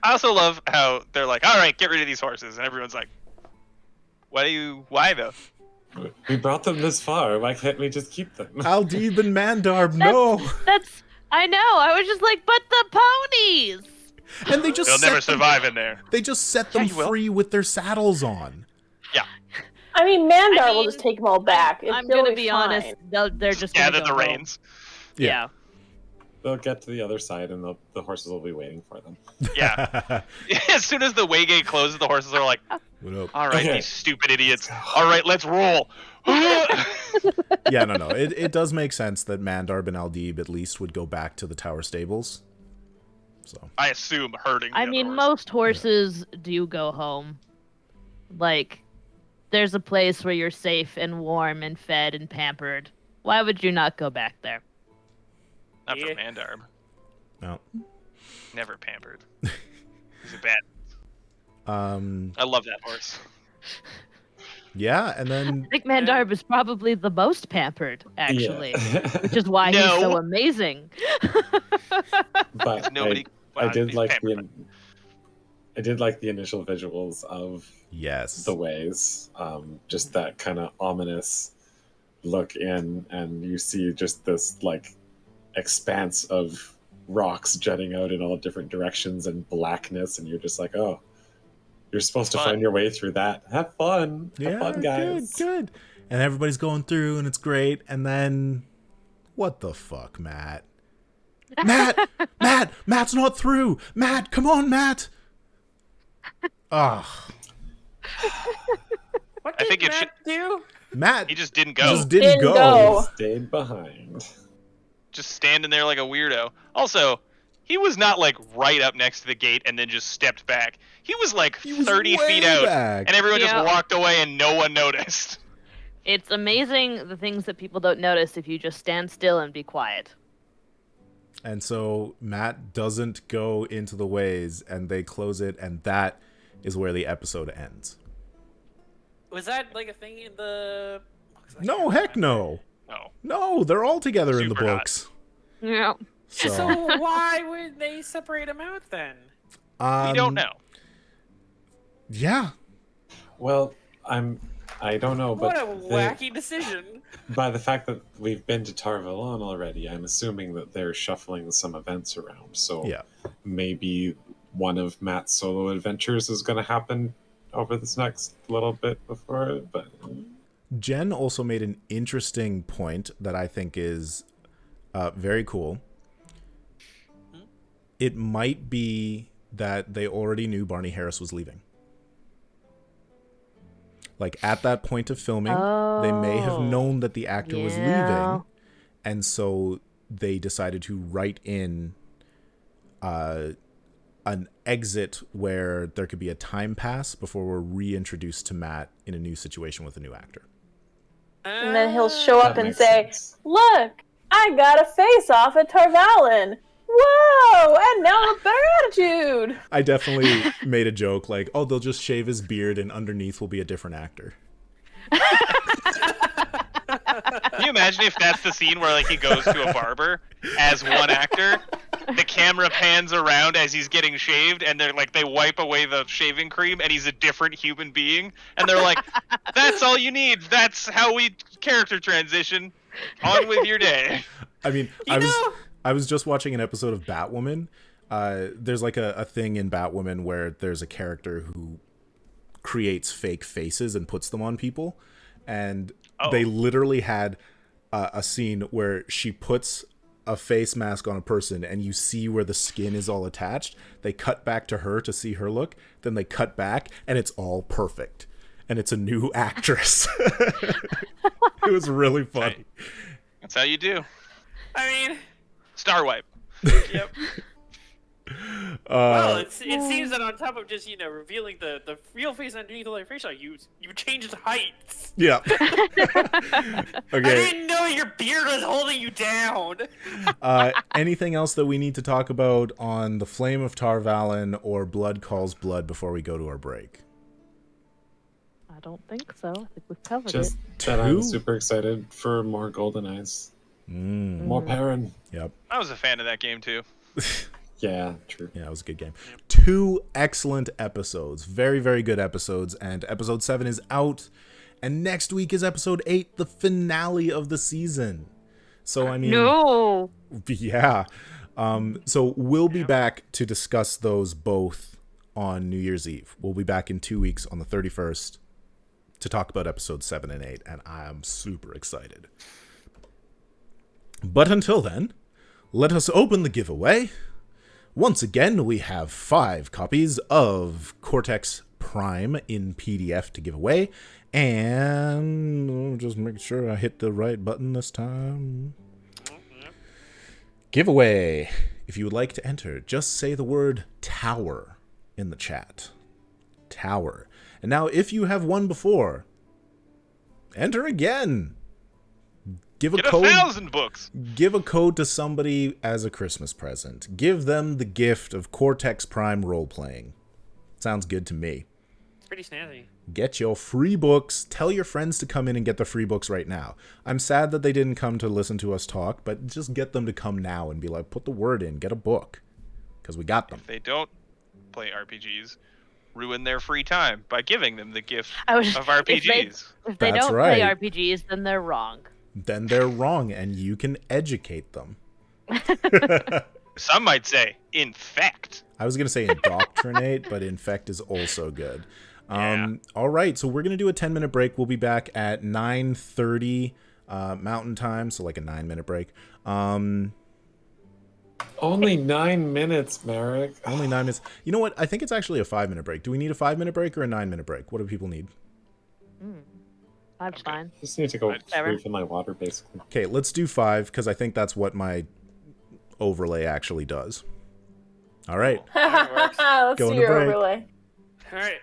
I also love how they're like, all right, get rid of these horses. And everyone's like, why though? We brought them this far. Why can't we just keep them? Aldib and Mandarb, no. I know. I was just like, but the ponies. And they just They'll never survive in there. They just set them you will. free with their saddles on. Yeah. I mean, Mandar I will mean, just take them all back. I'm gonna be honest. They're just gonna Gather go the home. reins. Yeah. They'll get to the other side, and the horses will be waiting for them. Yeah. As soon as the Waygate closes, the horses are like, What up? all right, Okay. these stupid idiots. All right, let's roll. Yeah, no. It does make sense that Mandarb and Aldib at least would go back to the tower stables. So I assume herding. The I other mean, horses. most horses do go home. Like, there's a place where you're safe and warm and fed and pampered. Why would you not go back there? Not for Yeah. Mandarb. no. Never pampered. He's a bad. Um I love that horse. yeah, and then I think Mandarb is probably the most pampered, actually, Yeah. which is why he's No. so amazing. But Nobody. I did he's like pampered. I did like the initial visuals of yes. the ways, just that kind of ominous look in, and you see just this like expanse of rocks jutting out in all different directions and blackness, and you're just like, oh, you're supposed to Fun. find your way through that. Have fun. Have fun, guys. Good. And everybody's going through and it's great, and then what the fuck, Matt? Matt's not through. Matt, come on, Matt. Ah, What I did think it Matt should- do? Matt He just didn't go. just didn't Didn't go. go. Stayed behind. Just standing there like a weirdo. Also, he was not like right up next to the gate and then just stepped back. He was like He was 30 way feet out, back. and everyone Yeah. just walked away and no one noticed. It's amazing the things that people don't notice if you just stand still and be quiet. And so Matt doesn't go into the ways, and they close it, and that is where the episode ends. Was that like a thing in the books? I No, can't heck remember. No. no. No, they're all together in the Super not. books. Yeah. So why would they separate them out then? We don't know. Yeah. Well, I don't know, What but a wacky decision. by the fact that we've been to Tarvalon already, I'm assuming that they're shuffling some events around. So Yeah. maybe one of Matt's solo adventures is going to happen over this next little bit before it. But Jen also made an interesting point that I think is very cool. It might be that they already knew Barney Harris was leaving. Like at that point of filming, they may have known that the actor was leaving, and so they decided to write in an exit where there could be a time pass before we're reintroduced to Matt in a new situation with a new actor. And then he'll show up and say, sense. "Look, I got a face off at Tarvalin. Whoa, and now a better attitude." I definitely made a joke like, oh, they'll just shave his beard and underneath will be a different actor. Can you imagine if that's the scene where like he goes to a barber as one actor? The camera pans around as he's getting shaved, and they're like, they wipe away the shaving cream, and he's a different human being. And they're like, "That's all you need. That's how we character transition. On with your day." I mean, I was just watching an episode of Batwoman. There's like a thing in Batwoman where there's a character who creates fake faces and puts them on people, and they literally had a scene where she puts a face mask on a person and you see where the skin is all attached. They cut back to her to see her look, then they cut back and it's all perfect, and it's a new actress. It was really funny. That's how you do. I mean, Star wipe. yep. Well, it seems that on top of just revealing the real face underneath all your facial, you changed heights. Yeah. I Okay. didn't know your beard was holding you down. Anything else that we need to talk about on the Flame of Tarvalin or Blood Calls Blood before we go to our break? I don't think so. I think we've covered Just it. that I'm super excited for more Golden Eyes. More Perrin. Yep. I was a fan of that game too. Yeah, true. Yeah, it was a good game. 2 excellent episodes. Very, very good episodes. And episode 7 is out. And next week is episode 8, the finale of the season. So, I mean... No! Yeah. So we'll be back to discuss those both on New Year's Eve. We'll be back in 2 weeks on the 31st to talk about episodes 7 and 8. And I am super excited. But until then, let us open the giveaway. Once again, we have 5 copies of Cortex Prime in PDF to give away. And just make sure I hit the right button this time. Giveaway. If you would like to enter, just say the word tower in the chat. Tower. And now, if you have won before, enter again. Give a code. 1,000 books. Give a code to somebody as a Christmas present. Give them the gift of Cortex Prime role-playing. Sounds good to me. It's pretty snazzy. Get your free books. Tell your friends to come in and get the free books right now. I'm sad that they didn't come to listen to us talk, but just get them to come now and be like, put the word in, get a book. Because we got them. If they don't play RPGs, ruin their free time by giving them the gift of RPGs. If they That's don't right. play RPGs, then they're wrong. Then they're wrong, and you can educate them. Some might say infect. I was going to say indoctrinate, but infect is also good. Yeah. All right, so we're going to do a 10-minute break. We'll be back at 9:30 Mountain Time, so like a 9-minute break. Only 9 minutes, Meric. Only 9 minutes. You know what? I think it's actually a 5-minute break. Do we need a 5-minute break or a 9-minute break? What do people need? That's fine. Just need to go Whatever. refill my water, basically. Okay, let's do 5, because I think that's what my overlay actually does. All right. Let's Go see into your break. overlay. All right.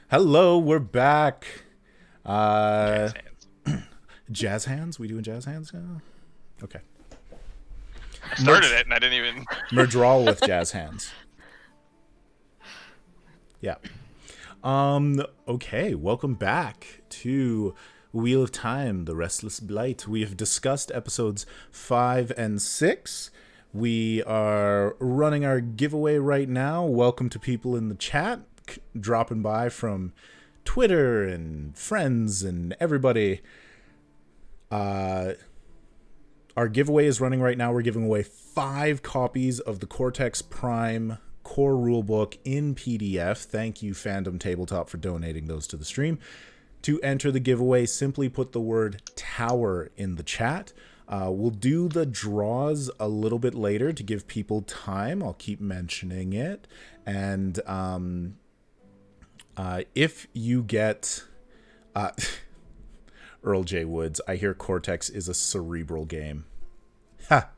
Hello, we're back. Jazz hands. Jazz hands? We doing jazz hands now? Okay. I started it and I didn't even... Merdral with jazz hands. Yeah. Okay, welcome back to Wheel of Time, the Restless Blight. We have discussed episodes 5 and 6. We are running our giveaway right now. Welcome to people in the chat dropping by from Twitter and friends and everybody. Our giveaway is running right now. We're giving away 5 copies of the Cortex Prime core rulebook in PDF. Thank you, Fandom Tabletop, for donating those to the stream. To enter the giveaway, simply put the word tower in the chat. We'll do the draws a little bit later to give people time. I'll keep mentioning it. And if you get... Earl J. Woods, I hear Cortex is a cerebral game. Ha!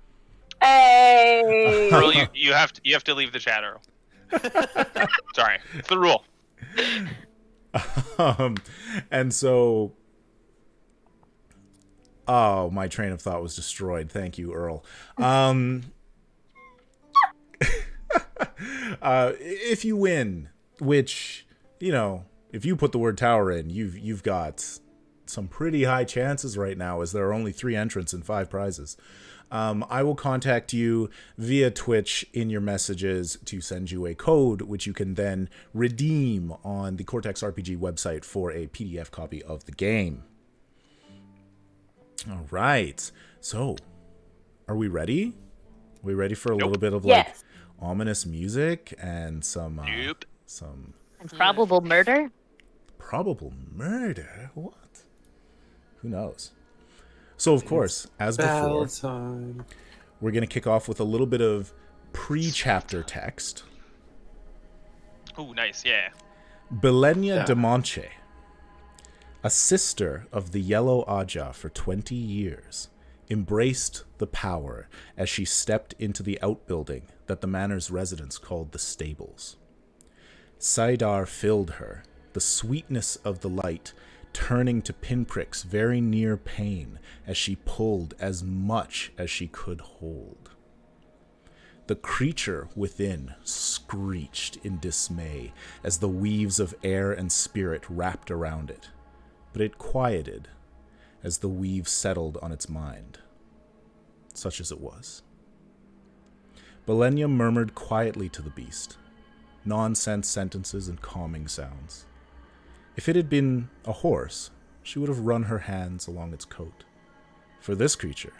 Hey! Earl, you have to leave the chat, Earl. Sorry, it's the rule. And so... Oh, my train of thought was destroyed. Thank you, Earl. If you win, which, you know, if you put the word tower in, you've got some pretty high chances right now, as there are only 3 entrants and 5 prizes. I will contact you via Twitch in your messages to send you a code, which you can then redeem on the CortexRPG website for a PDF copy of the game. All right. So, are we ready? Are we ready for a little bit of like ominous music and some some probable murder? Probable murder? What? Who knows? So, of course, as before, we're going to kick off with a little bit of pre-chapter text. Oh, nice, yeah. Belenia de Monche, a sister of the Yellow Aja for 20 years, embraced the power as she stepped into the outbuilding that the manor's residents called the stables. Saidar filled her, the sweetness of the light turning to pinpricks very near pain as she pulled as much as she could hold. The creature within screeched in dismay as the weaves of air and spirit wrapped around it, but it quieted as the weave settled on its mind, such as it was. Belenia murmured quietly to the beast, nonsense sentences and calming sounds. If it had been a horse, she would have run her hands along its coat. For this creature,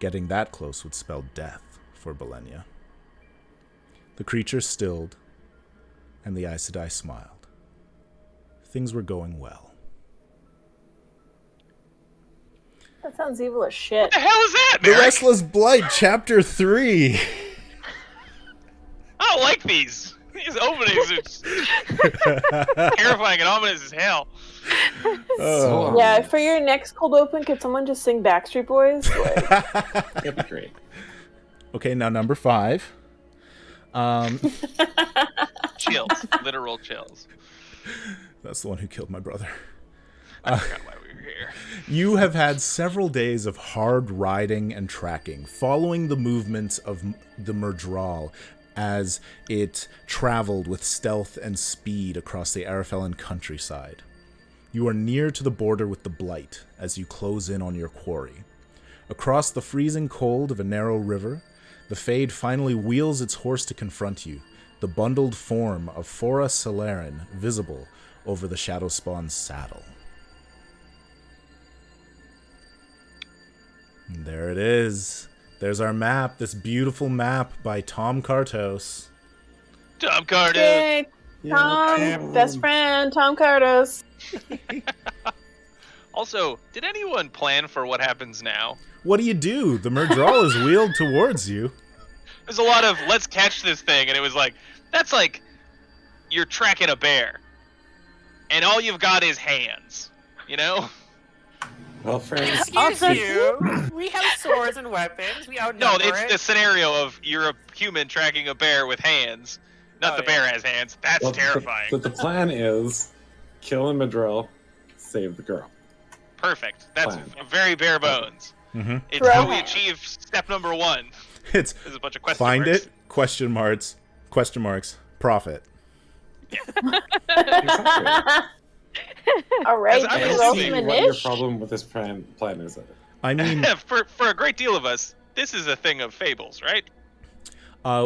getting that close would spell death for Belenia. The creature stilled, and the Aes Sedai smiled. Things were going well. That sounds evil as shit. What the hell is that, The Meric? Restless Blight, Chapter 3! I don't like these. These openings are terrifying and ominous as hell. Yeah, for your next cold open, could someone just sing Backstreet Boys? Like... That'd be great. Okay, now number 5. Chills. Literal chills. That's the one who killed my brother. I forgot why we were here. You have had several days of hard riding and tracking, following the movements of the Merdral as it traveled with stealth and speed across the Arafellan countryside. You are near to the border with the Blight as you close in on your quarry. Across the freezing cold of a narrow river, the Fade finally wheels its horse to confront you, the bundled form of Fora Celerin visible over the Shadowspawn's saddle. And there it is. There's our map, this beautiful map by Tom Kartos. Tom Carter. Yay! Tom, best friend, Tom Kartos. Also, did anyone plan for what happens now? What do? The Merdral is wheeled towards you. There's a lot of, let's catch this thing, and it was like, that's like, you're tracking a bear. And all you've got is hands, you know? Well, friends. Excuse you. We have swords and weapons. We outnumber No, it's the scenario of you're a human tracking a bear with hands. Not the bear has hands. That's terrifying. But the plan is Kill a Madrill, save the girl. Perfect. That's Plan. very bare bones. Mm-hmm. It's how we achieve step number 1. It's There's a bunch of question find marks. it, question marks, profit. Exactly. All right, I'm I roll don't assuming some see what your initiative. problem with this plan is. I mean, for a great deal of us, this is a thing of fables, right?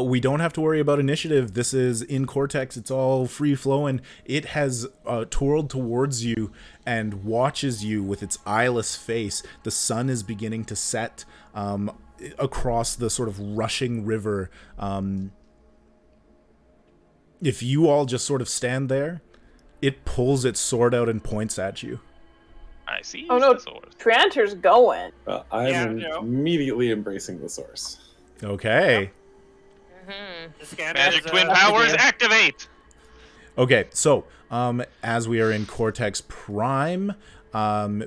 we don't have to worry about initiative. This is in Cortex. It's all free flowing. It has twirled towards you and watches you with its eyeless face. The sun is beginning to set across the sort of rushing river. If you all just sort of stand there, it pulls its sword out and points at you. I see. Oh no, the sword. Tranter's going. I'm immediately embracing the source. Okay. The scanner Magic is, twin powers activate. Okay, so as we are in Cortex Prime,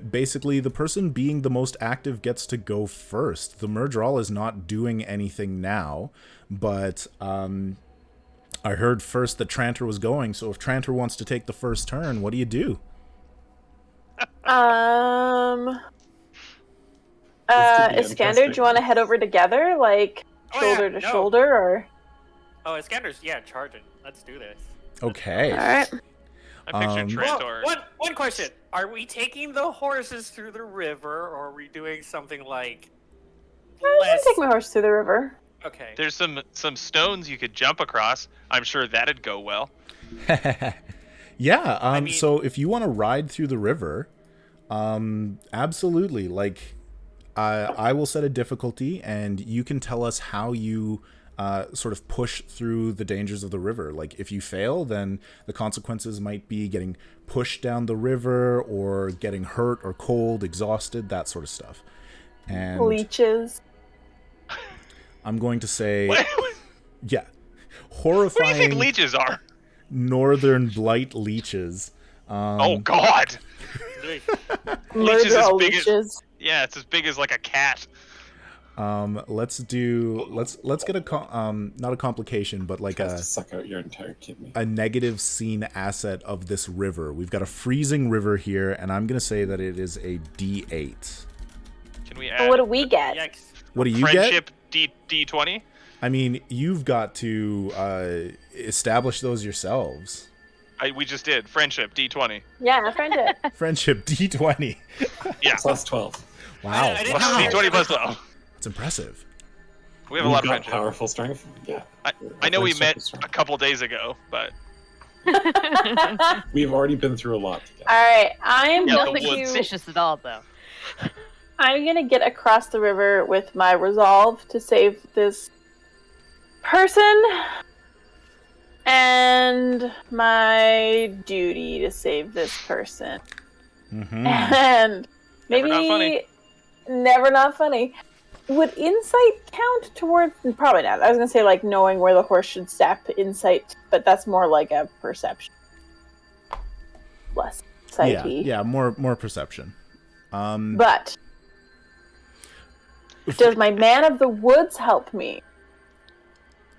basically the person being the most active gets to go first. The Murdral is not doing anything now, but I heard first that Tranter was going, so if Tranter wants to take the first turn, what do you do? Iskander, do you want to head over together, like shoulder to shoulder, or? Oh, Iskander's charging. Let's do this. Okay. All right. I pictured Trantor. One question: are we taking the horses through the river, or are we doing something like? I'm gonna take my horse through the river. Okay. There's some stones you could jump across. I'm sure that'd go well. Yeah, so if you want to ride through the river, absolutely. Like, I will set a difficulty, and you can tell us how you sort of push through the dangers of the river. Like, if you fail, then the consequences might be getting pushed down the river, or getting hurt or cold, exhausted, that sort of stuff. And Leeches. I'm going to say, What? yeah, What do you horrifying think leeches are? northern blight leeches. Oh God! Leech is Murder as all big as- leeches. Yeah, it's as big as like a cat. Let's get a not a complication, but like Tries to suck out your entire kidney. a negative scene asset of this river. We've got a freezing river here, and I'm gonna say that it is a D8. Can we And add what do we get? Yikes. What do you friendship get? D20? I mean, you've got to establish those yourselves. We just did friendship D20. Yeah, friendship. Friendship D20. Yeah, Plus 12. Wow, I didn't wow. know. D20 plus 12. That's impressive. We have a lot of We've got friendship. powerful strength. Yeah. I know we Friendship met is strong. a couple days ago, but We've already been through a lot together. All right, I'm Yeah, the going woods. to. Suspicious at all, though. I'm gonna get across the river with my resolve to save this person, and my duty to save this person. Mm-hmm. And maybe Never not funny. never not funny. Would insight count towards? Probably not. I was gonna say like knowing where the horse should step, insight, but that's more like a perception. Less psyche. Yeah, more perception. But does my man of the woods help me?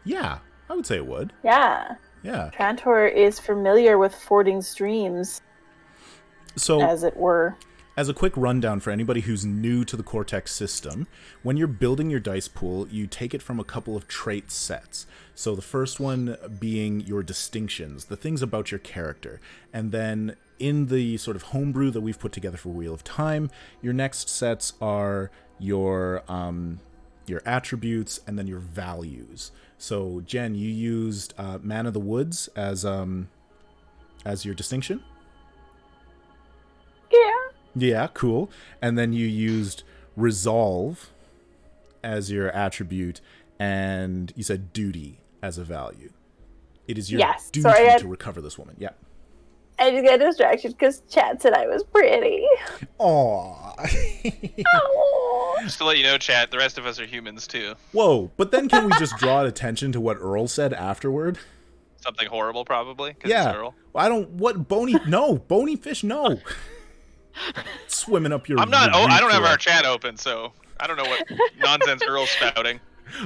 Yeah, I would say it would. Yeah. Yeah. Trantor is familiar with fording streams, So as it were. as a quick rundown for anybody who's new to the Cortex system, when you're building your dice pool, you take it from a couple of trait sets. So the first one being your distinctions, the things about your character. And then in the sort of homebrew that we've put together for Wheel of Time, your next sets are your attributes and then your values. So Jen, you used Man of the Woods as your distinction? Yeah. Yeah, cool. And then you used resolve as your attribute, and you said duty as a value. It is your Yes. duty Sorry, to recover this woman. Yeah. I just got distracted because Chad said I was pretty. Aww. Oh. just to let you know, chat, the rest of us are humans too. Whoa, but then can we just draw attention to what Earl said afterward? Something horrible, probably. 'Cause Yeah. It's Earl. Bony fish, no. Swimming up your I'm not. your Oh, I don't have urethra. our chat open, so I don't know what nonsense Earl's spouting.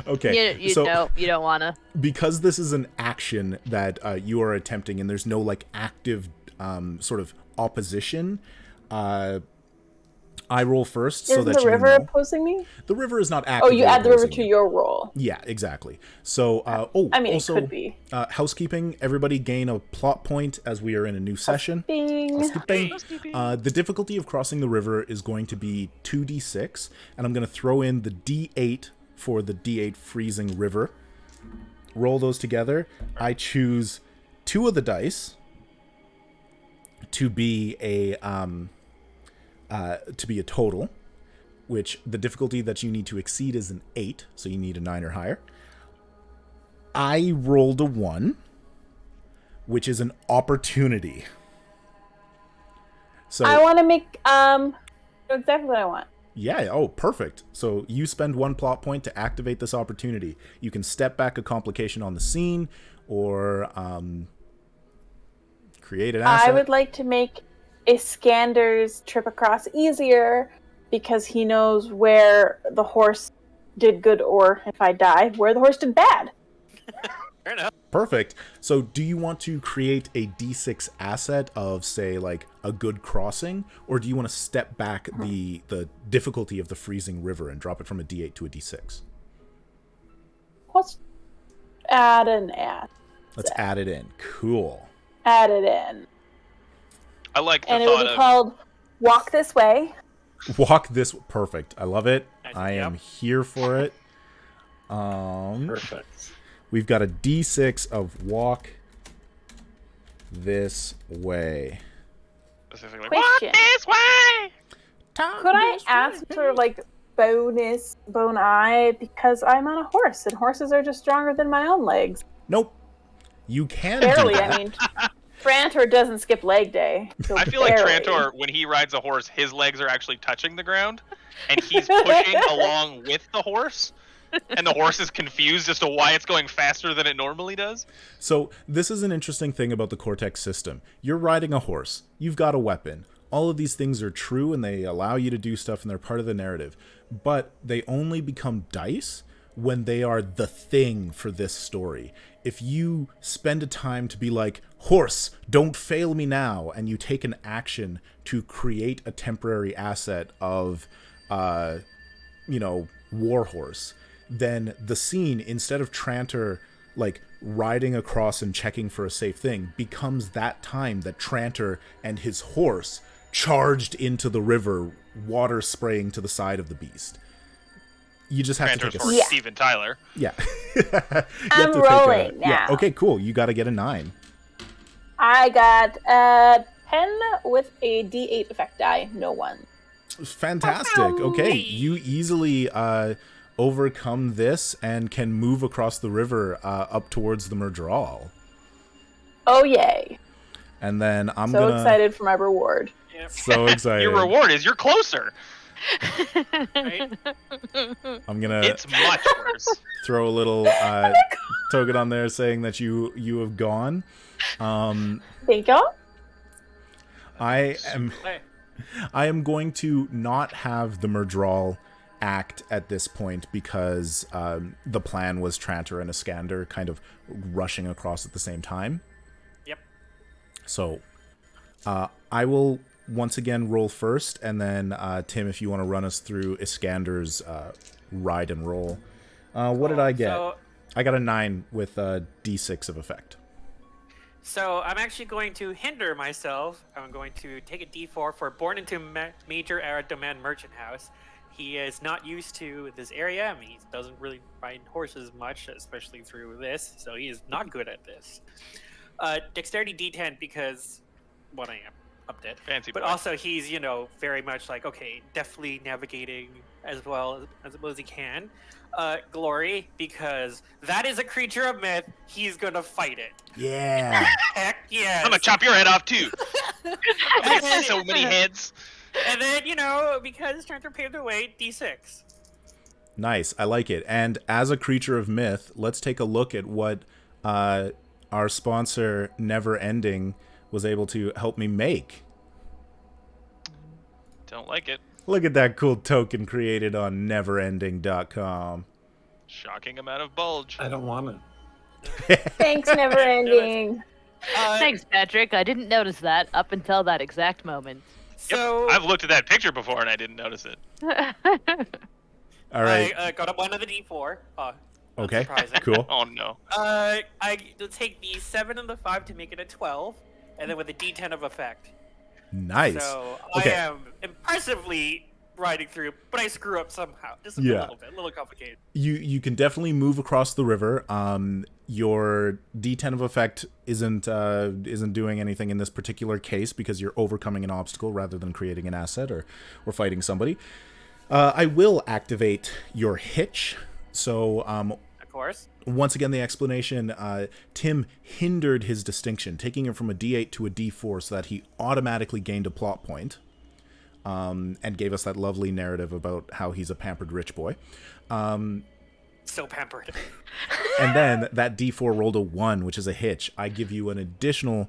Okay, You so know, you don't want to. because this is an action that you are attempting, and there's no like active sort of opposition. I roll first Is so that the you river know. opposing me? The river is not Oh, actively you add the river opposing to you. your roll. Yeah, exactly. So, I mean, also, it could be. Housekeeping. Everybody gain a plot point as we are in a new session. Housekeeping. The difficulty of crossing the river is going to be 2d6, and I'm going to throw in the d8 for the d8 freezing river. Roll those together. I choose 2 of the dice to be a total, which the difficulty that you need to exceed is an 8, so you need a 9 or higher. I rolled a 1, which is an opportunity. So I want to make exactly what I want. yeah, oh, perfect. So you spend 1 plot point to activate this opportunity. You can step back a complication on the scene, or create an asset. I would like to make Iskander's trip across easier because he knows where the horse did good, or if I die, where the horse did bad. Fair enough. Perfect. So do you want to create a D6 asset of, say, like a good crossing, or do you want to step back the difficulty of the freezing river and drop it from a D8 to a D6? Let's add an add. Let's add it in. Cool. Add it in. I like the And it would thought be of called Walk This Way. Walk this. Perfect. I love it. Nice. I am Yep. here for it. Perfect. We've got a D6 of walk this way. specifically. Question. Walk this way. Could I add some sort of like bone eye because I'm on a horse and horses are just stronger than my own legs? Nope. You can do Barely. that. I mean, Trantor doesn't skip leg day. So I feel like barely. Trantor, when he rides a horse, his legs are actually touching the ground, and he's pushing along with the horse, and the horse is confused as to why it's going faster than it normally does. So this is an interesting thing about the Cortex system. You're riding a horse. You've got a weapon. All of these things are true, and they allow you to do stuff, and they're part of the narrative. But they only become dice when they are the thing for this story. If you spend a time to be like, horse, don't fail me now, and you take an action to create a temporary asset of, warhorse, then the scene, instead of Trantor, like, riding across and checking for a safe thing, becomes that time that Trantor and his horse charged into the river, water spraying to the side of the beast. You just have to Trantor's take a... horse, Yeah. Steven Tyler. Yeah. I'm rolling now. Okay, cool. You got to get a 9. I got a 10 with a D8 effect die. No one. Fantastic. Okay, you easily overcome this and can move across the river up towards the Merdral. Oh, yay. And then I'm So gonna... excited for my reward. Yep. So excited. Your reward is you're closer. Right? I'm gonna It's much worse. throw a little token on there saying that you have gone. Thank y'all. I Hey, am going to not have the Merdral act at this point because the plan was Trantor and Iskander kind of rushing across at the same time. Yep. So I will once again roll first, and then Tim, if you want to run us through Iskander's ride and roll. What did I get? So, I got a 9 with a D6 of effect. so I'm actually going to hinder myself. I'm going to take a D4 for born into major arid domain merchant house. He is not used to this area. I mean, he doesn't really ride horses much, especially through this, so he is not good at this. Dexterity D10 because, what I am, update. Fancy But boy. also he's, very much like, okay, deftly navigating as well as he can. Glory, because that is a creature of myth. He's gonna fight it. Yeah. Heck yes. I'm gonna chop your head off too. I'm gonna get so many heads. And then, because Trantor paved the way, D6. Nice. I like it. And as a creature of myth, let's take a look at what our sponsor, Never Ending, was able to help me make. Don't like it. Look at that cool token created on neverending.com. Shocking amount of bulge. I don't want it. Thanks, never ending. Thanks, Patrick. I didn't notice that up until that exact moment. So I've looked at that picture before and I didn't notice it. All right. I got up one of the D4. Okay. Surprising. Cool. Oh no. I take the 7 and the 5 to make it a 12, and then with a D10 of effect. Nice. So Okay. I am impressively riding through, but I screw up somehow. Just a little bit, a little complicated. You can definitely move across the river. Your D10 of effect isn't doing anything in this particular case because you're overcoming an obstacle rather than creating an asset or fighting somebody. I will activate your hitch. So Of course. once again, the explanation, Tim hindered his distinction, taking it from a D8 to a D4 so that he automatically gained a plot point, and gave us that lovely narrative about how he's a pampered rich boy. So pampered. And then that D4 rolled a 1, which is a hitch. I give you an additional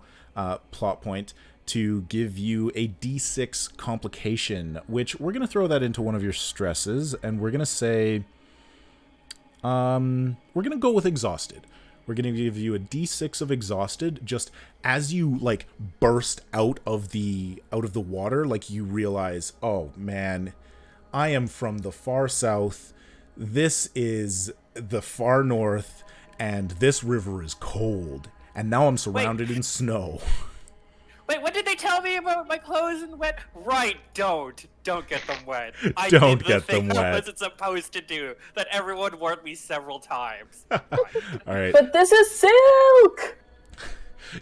plot point to give you a D6 complication, which we're going to throw that into one of your stresses, and we're going to say... we're going to go with exhausted. We're going to give you a D6 of exhausted just as you like burst out of the water, like you realize, oh man, I am from the far south. This is the far north and this river is cold. And now I'm surrounded in snow. Wait, what did they tell me about my clothes and wet? Right, don't get them wet. I Don't did the get thing them wet. I wasn't supposed to do that everyone warned me several times. All right. But this is silk!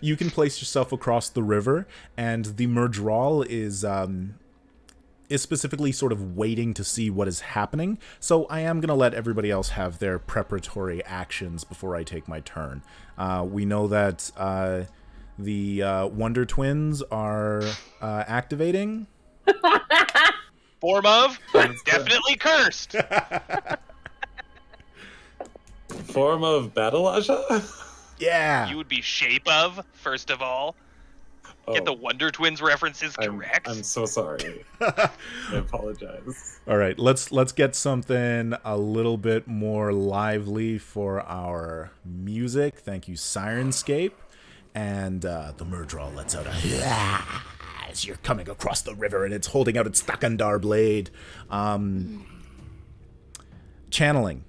You can place yourself across the river, and the Merdral is specifically sort of waiting to see what is happening. So I am going to let everybody else have their preparatory actions before I take my turn. We know that the Wonder Twins are activating. Form of definitely cursed. Form of Battleaja? Yeah. You would be shape of, first of all. Get the Wonder Twins references correct. I'm so sorry. I apologize. All right, let's get something a little bit more lively for our music. Thank you, Syrinscape. And the Merdral lets out a as you're coming across the river, and it's holding out its Thakandar blade. Channeling.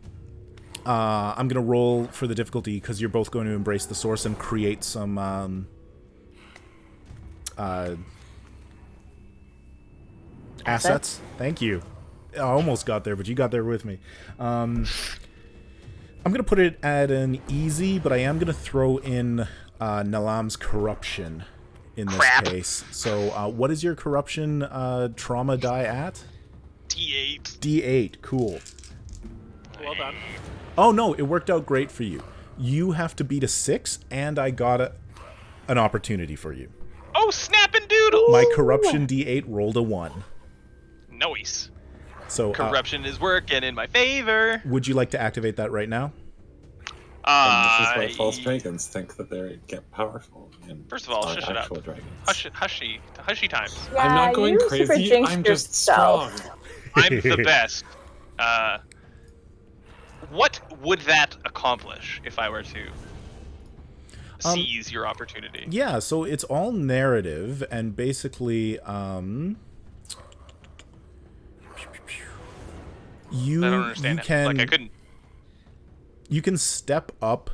I'm going to roll for the difficulty because you're both going to embrace the source and create some assets. Thank you. I almost got there, but you got there with me. I'm going to put it at an easy, but I am going to throw in Nalam's corruption in this case. So what is your corruption trauma die at? D8. D8, cool. Well done. Oh no, it worked out great for you. You have to beat a 6, and I got an opportunity for you. Oh, snap and doodle! My corruption D8 rolled a 1. Nice. So Corruption is working in my favor. would you like to activate that right now? And this is why false dragons think that they get powerful. And First of all, not shush it up. actual dragons. Hushy times. Yeah, I'm not going you super crazy. jinxed I'm just yourself. strong. I'm the best. What would that accomplish if I were to seize your opportunity? Yeah, so it's all narrative, and basically, you I don't understand it. can Like, I couldn't. you can step up,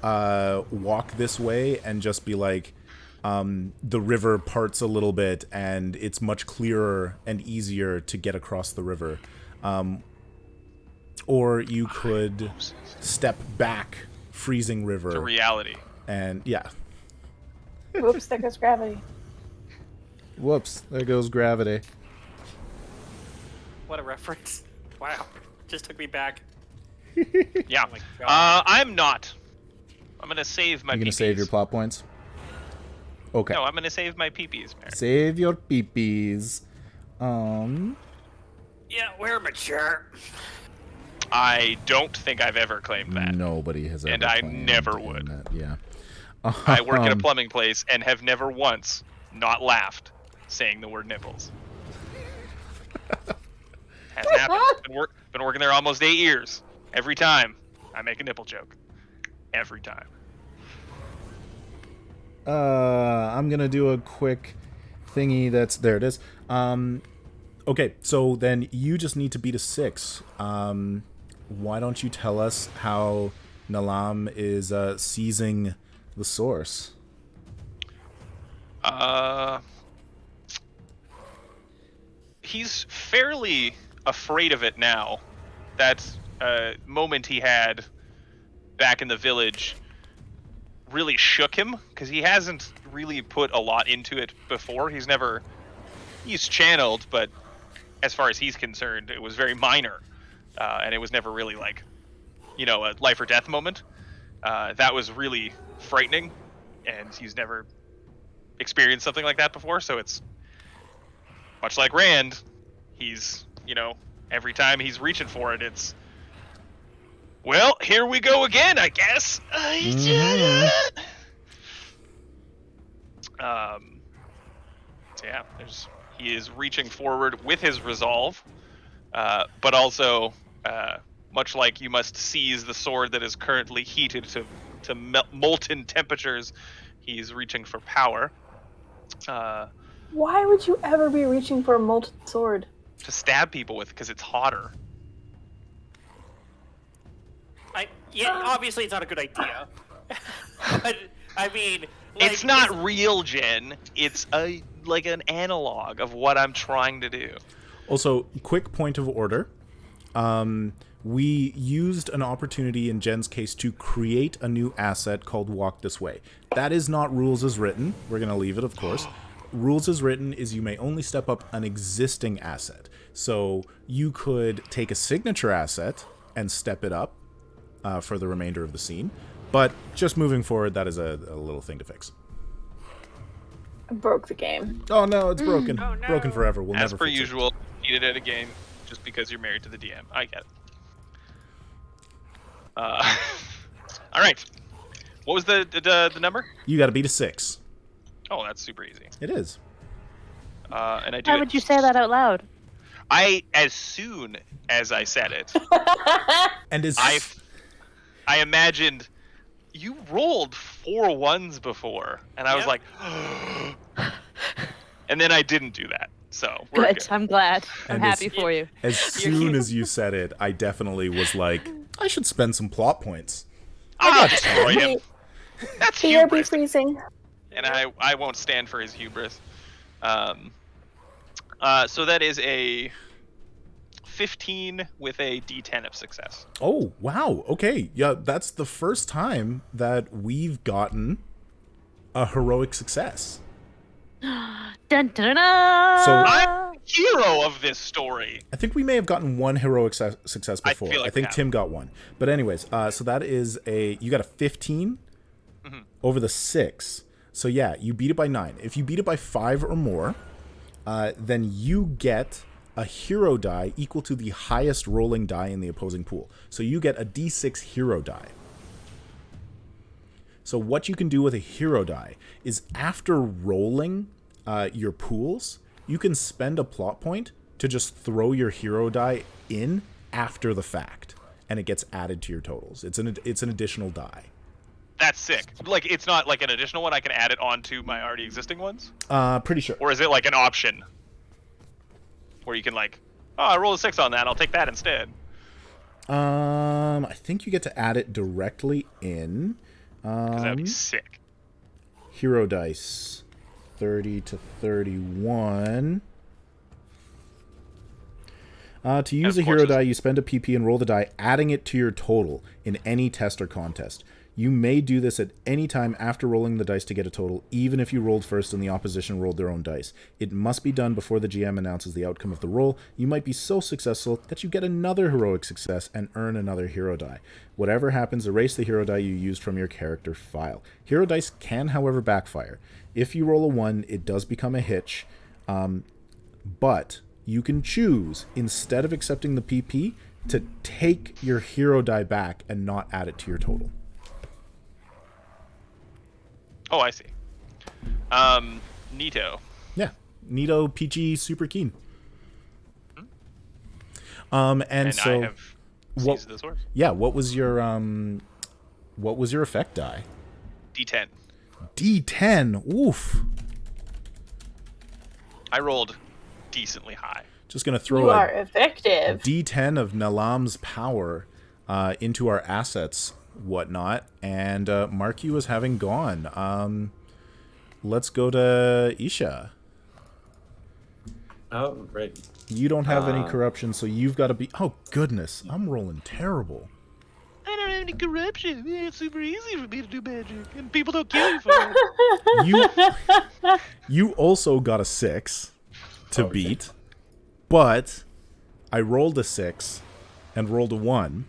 walk this way, and just be like, the river parts a little bit, and it's much clearer and easier to get across the river. Or you could step back, freezing river. To reality. And yeah. Whoops, there goes gravity. Whoops, there goes gravity. What a reference. Wow. Just took me back. Yeah. Oh my God. I'm not. I'm gonna save my. You're gonna peepees. save your plot points? Okay. No, I'm gonna save my peepees, Meric. Save your peepees. Yeah, we're mature. I don't think I've ever claimed that. Nobody has ever And I claimed never in would. that, yeah. I work at a plumbing place and have never once not laughed saying the word nipples. Hasn't happened. Been working there almost 8 years. Every time I make a nipple joke. Every time. I'm gonna do a quick thingy. There it is. Okay, so then you just need to beat a 6. Why don't you tell us how Nalam is seizing the source? He's fairly afraid of it now. That moment he had back in the village really shook him, because he hasn't really put a lot into it before. He's channeled, but as far as he's concerned, it was very minor. And it was never really like, a life or death moment. That was really frightening, and he's never experienced something like that before, so it's much like Rand. He's, every time he's reaching for it, it's, well, here we go again, I guess. So yeah, he is reaching forward with his resolve, but also, much like you must seize the sword that is currently heated to molten temperatures, he's reaching for power. Why would you ever be reaching for a molten sword? To stab people with, because it's hotter. Obviously it's not a good idea. But, I mean... it's not real, Jen. It's like an analog of what I'm trying to do. Also, quick point of order. We used an opportunity in Jen's case to create a new asset called Walk This Way. That is not rules as written. We're going to leave it, of course. Rules as written is you may only step up an existing asset. So you could take a signature asset and step it up for the remainder of the scene. But just moving forward, that is a little thing to fix. I broke the game. Oh no, it's broken. Oh, no. Broken forever. We'll As never per fix usual, need it at a game just because you're married to the DM. I get it. All right. What was the number? You got to beat a 6. Oh, that's super easy. It is. And I do. Why would you say that out loud? As soon as I said it, And is I imagined you rolled 4 1s before, and I was like, and then I didn't do that. So we're Good. good. I'm glad. I'm And happy for you. As soon as you said it, I definitely was like, I should spend some plot points. I'll destroy him. That's BRB hubris, freezing. and I won't stand for his hubris. So that is a 15 with a D10 of success. Oh, wow. Okay. Yeah, that's the first time that we've gotten a heroic success. Dun, dun, dun, dun. So I'm the hero of this story. I think we may have gotten one heroic success I before. feel like I think we have. Tim got one. But anyways, so that is you got a 15 over the 6. So yeah, you beat it by 9. If you beat it by 5 or more, then you get a hero die equal to the highest rolling die in the opposing pool. So you get a D6 hero die. So what you can do with a hero die is after rolling your pools, you can spend a plot point to just throw your hero die in after the fact, and it gets added to your totals. It's an additional die. That's sick. Like, it's not like an additional one. I can add it onto my already existing ones? Pretty sure. Or is it like an option? Where you can like, oh, I roll a 6 on that. I'll take that instead. I think you get to add it directly in. Because that'd be sick. Hero dice, 30 to 31. To use a hero die, you spend a PP and roll the die, adding it to your total in any test or contest. You may do this at any time after rolling the dice to get a total, even if you rolled first and the opposition rolled their own dice. It must be done before the GM announces the outcome of the roll. You might be so successful that you get another heroic success and earn another hero die. Whatever happens, erase the hero die you used from your character file. Hero dice can, however, backfire. If you roll a 1, it does become a hitch, but you can choose, instead of accepting the PP, to take your hero die back and not add it to your total. Oh, I see. Neato. Yeah, Neato, peachy, super keen. And so, I have seized the source. Yeah, what was your effect die? D10. D10. Oof. I rolled decently high. Just going to throw You are effective. D10 of Nalam's power into our assets, whatnot, and mark you as having gone. Let's go to Isha. Oh, right. You don't have any corruption, so you've got to be... Oh, goodness. I'm rolling terrible. I don't have any corruption. It's super easy for me to do magic, and people don't kill you for it. You also got a 6 to beat, but I rolled a 6 and rolled a 1.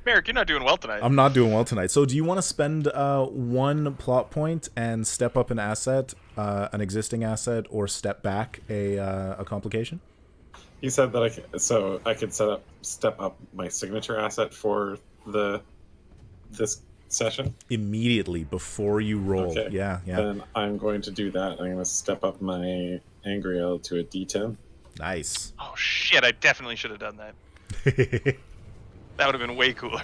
Meric, you're not doing well tonight. I'm not doing well tonight. So do you want to spend 1 plot point and step up an asset, an existing asset, or step back a complication? You said that I could step up my signature asset for this session Immediately before you roll. Okay. Yeah. Then I'm going to do that. I'm going to step up my Angriel to a D10. Nice. Oh shit! I definitely should have done that. That would have been way cooler.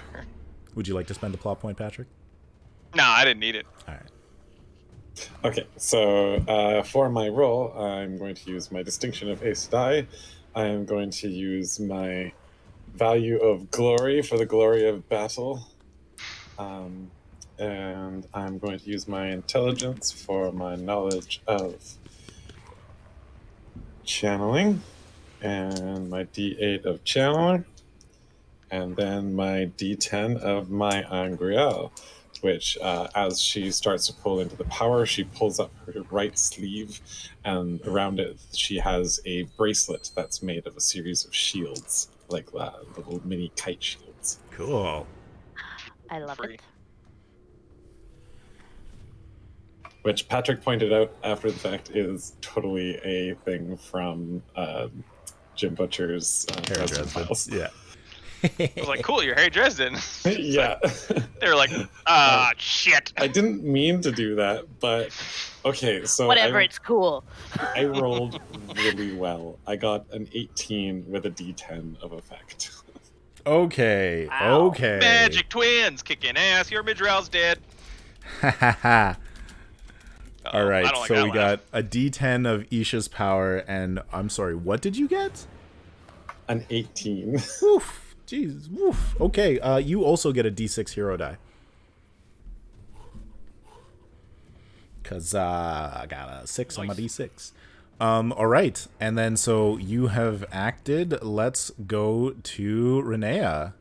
Would you like to spend a plot point, Patrick? No, I didn't need it. All right. Okay, so for my roll, I'm going to use my distinction of Ace Die. I am going to use my value of glory for the glory of battle. And I'm going to use my intelligence for my knowledge of channeling. And my D8 of channeling. And then my D10 of my Angriel, which as she starts to pull into the power, she pulls up her right sleeve, and around it she has a bracelet that's made of a series of shields, like little mini kite shields. Cool. I love it. Which Patrick pointed out after the fact is totally a thing from Jim Butcher's Dresden Files. Yeah. I was like, cool, you're Harry Dresden. Yeah. They were like, shit. I didn't mean to do that, but okay, so Whatever, it's cool. I rolled really well. I got an 18 with a D10 of effect. Okay. Wow. Okay. Magic twins kicking ass. Your Midrell's dead. All right, I don't like so that we laugh. got a D10 of Isha's power, and I'm sorry, what did you get? An 18. Oof. Jeez. Oof. Okay, you also get a D6 hero die. Because I got a 6 on my D6. All right, and then so you have acted. Let's go to Renea.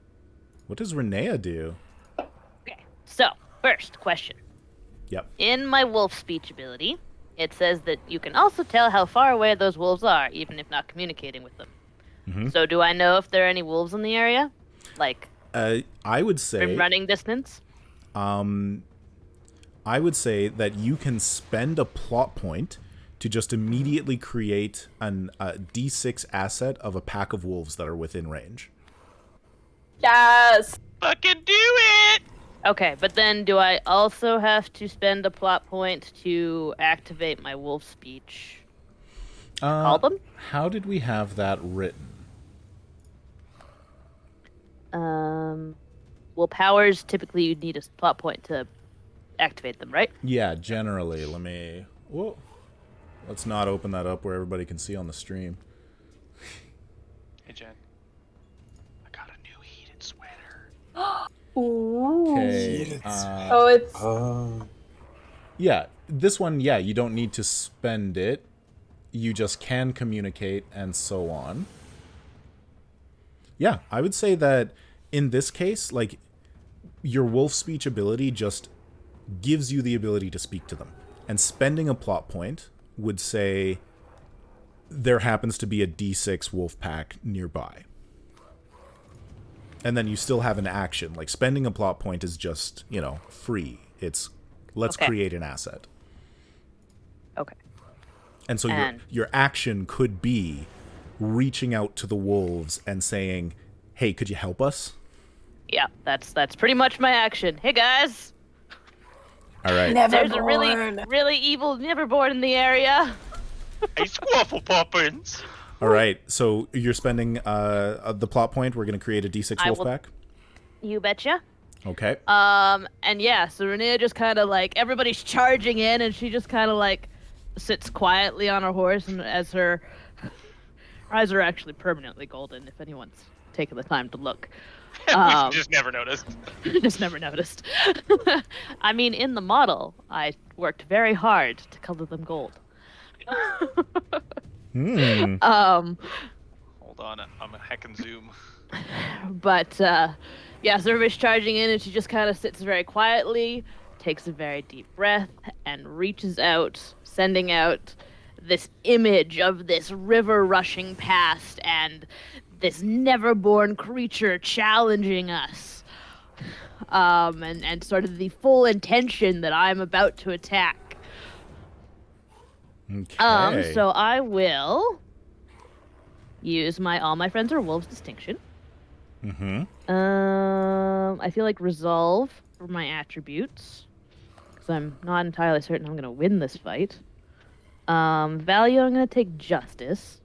What does Renea do? Okay, so first question. Yep. In my wolf speech ability, it says that you can also tell how far away those wolves are, even if not communicating with them. Mm-hmm. So do I know if there are any wolves in the area? Like, I would say... in running distance? I would say that you can spend a plot point to just immediately create a D6 asset of a pack of wolves that are within range. Yes. Fucking do it! Okay, but then do I also have to spend a plot point to activate my wolf speech? Call them? How did we have that written? Well, powers, typically you'd need a plot point to activate them, right? Yeah, generally. Let's not open that up where everybody can see on the stream. Hey, Jen. I got a new heated sweater. Ooh. Okay. Oh, it's Yeah, this one, yeah, you don't need to spend it. You just can communicate and so on. Yeah, I would say that in this case, like, your wolf speech ability just gives you the ability to speak to them. And spending a plot point would say there happens to be a D6 wolf pack nearby. And then you still have an action. Like, spending a plot point is just, free. It's, let's create an asset. Okay. And so your action could be reaching out to the wolves and saying, hey, could you help us? Yeah, that's pretty much my action. Hey, guys! All right. There's a really evil Neverborn in the area. Hey, Squaffle Poppins! All right, so you're spending the plot point. We're going to create a D6 wolf pack. You betcha. Okay. And yeah, so Renea just kind of like, everybody's charging in, and she just kind of like sits quietly on her horse, and as her eyes are actually permanently golden, if anyone's taken the time to look. We've just never noticed. Just never noticed. I mean, in the model, I worked very hard to color them gold. Hmm. Hold on, I'm a heck and zoom. But yeah, so everybody's charging in, and she just kind of sits very quietly, takes a very deep breath, and reaches out, sending out this image of this river rushing past and this never-born creature challenging us. And sort of the full intention that I'm about to attack. Okay. So I will use my All My Friends Are Wolves distinction. Mm-hmm. I feel like resolve for my attributes, because I'm not entirely certain I'm going to win this fight. Value, I'm going to take justice,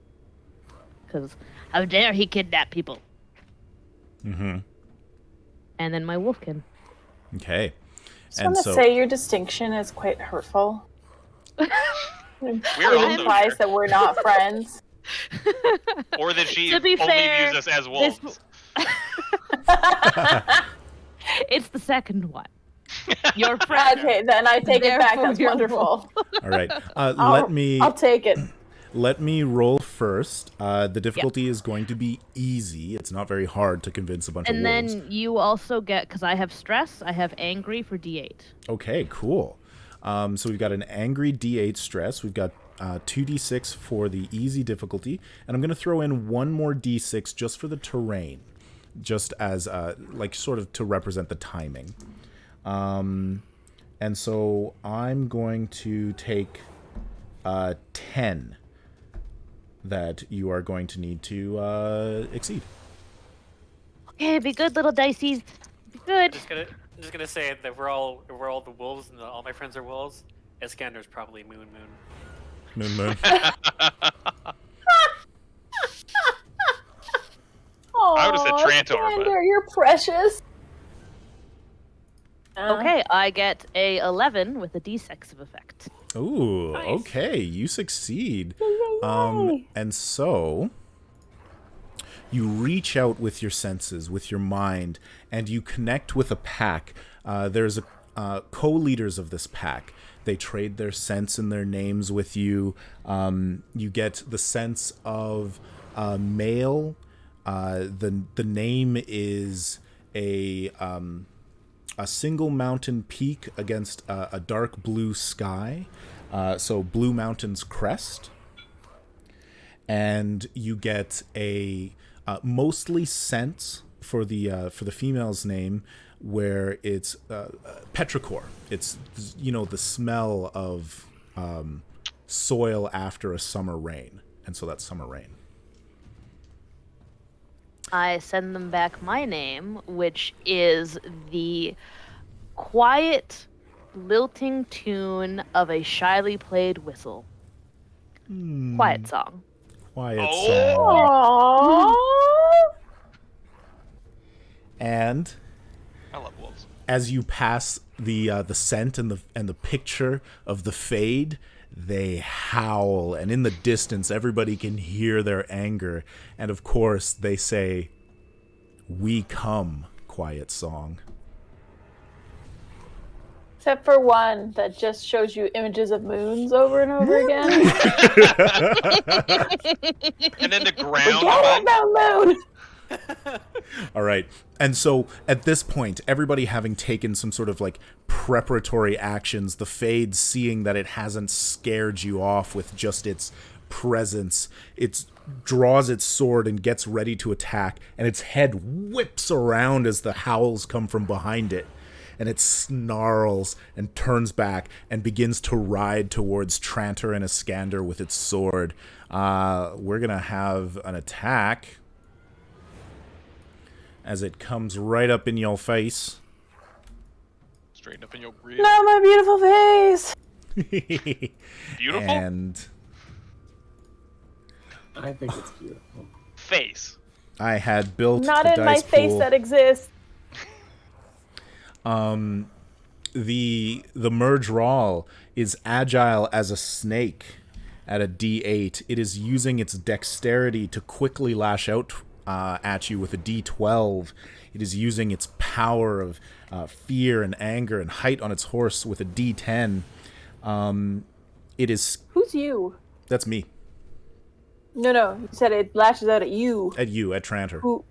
because how dare he kidnap people. Mm-hmm. And then my wolfkin. Okay. I want to say your distinction is quite hurtful. It implies that we're not friends. Or that she To be only fair, views us as wolves. It's the second one. Your friend. Okay, then I take it back. Therefore, That's you're wonderful. wolf. All right. I'll take it. Let me roll first. The difficulty is going to be easy. It's not very hard to convince a bunch of wolves. And then you also get, because I have stress, I have angry for D8. Okay, cool. So we've got an angry D8 stress. We've got 2d6 for the easy difficulty. And I'm going to throw in one more d6 just for the terrain. Just as, like, sort of to represent the timing. And so I'm going to take 10 that you are going to need to exceed. Okay, be good, little diceys. Be good. I'm just gonna say that we're all the wolves and all my friends are wolves. Iskander's probably Moon. Moon. I would have said Trantor, but you're precious. Okay, I get a 11 with a d6 of effect. Ooh, Nice. okay, you succeed. And so you reach out with your senses, with your mind, and you connect with a pack. There's co-leaders of this pack. They trade their scents and their names with you. You get the sense of male. The name is a single mountain peak against a dark blue sky. So Blue Mountain's crest. And you get a mostly scent for the female's name, where it's petrichor. It's, the smell of soil after a summer rain, and so that's summer rain. I send them back my name, which is the quiet, lilting tune of a shyly played whistle. Quiet song. Quiet Oh! song. Aww. And I love wolves. as you pass the scent and the picture of the fade, they howl, and in the distance everybody can hear their anger, and of course they say, "We come, quiet song." Except for one that just shows you images of moons over and over again. And then the Forget ground. about moon. All right. And so at this point, everybody having taken some sort of like preparatory actions, the Fade, seeing that it hasn't scared you off with just its presence, it draws its sword and gets ready to attack, and its head whips around as the howls come from behind it. And it snarls and turns back and begins to ride towards Trantor and Iskander with its sword. We're going to have an attack as it comes right up in your face. Straight up in your grill. Not my beautiful face. Beautiful? And I think it's beautiful. Face. I had built Not the in my dice face pool. that exists. The merge rawl is agile as a snake at a D8. It is using its dexterity to quickly lash out at you with a D12. It is using its power of fear and anger and height on its horse with a D10. It is... Who's you? That's me. No. You said it lashes out at you. At you, at Tranter. Who?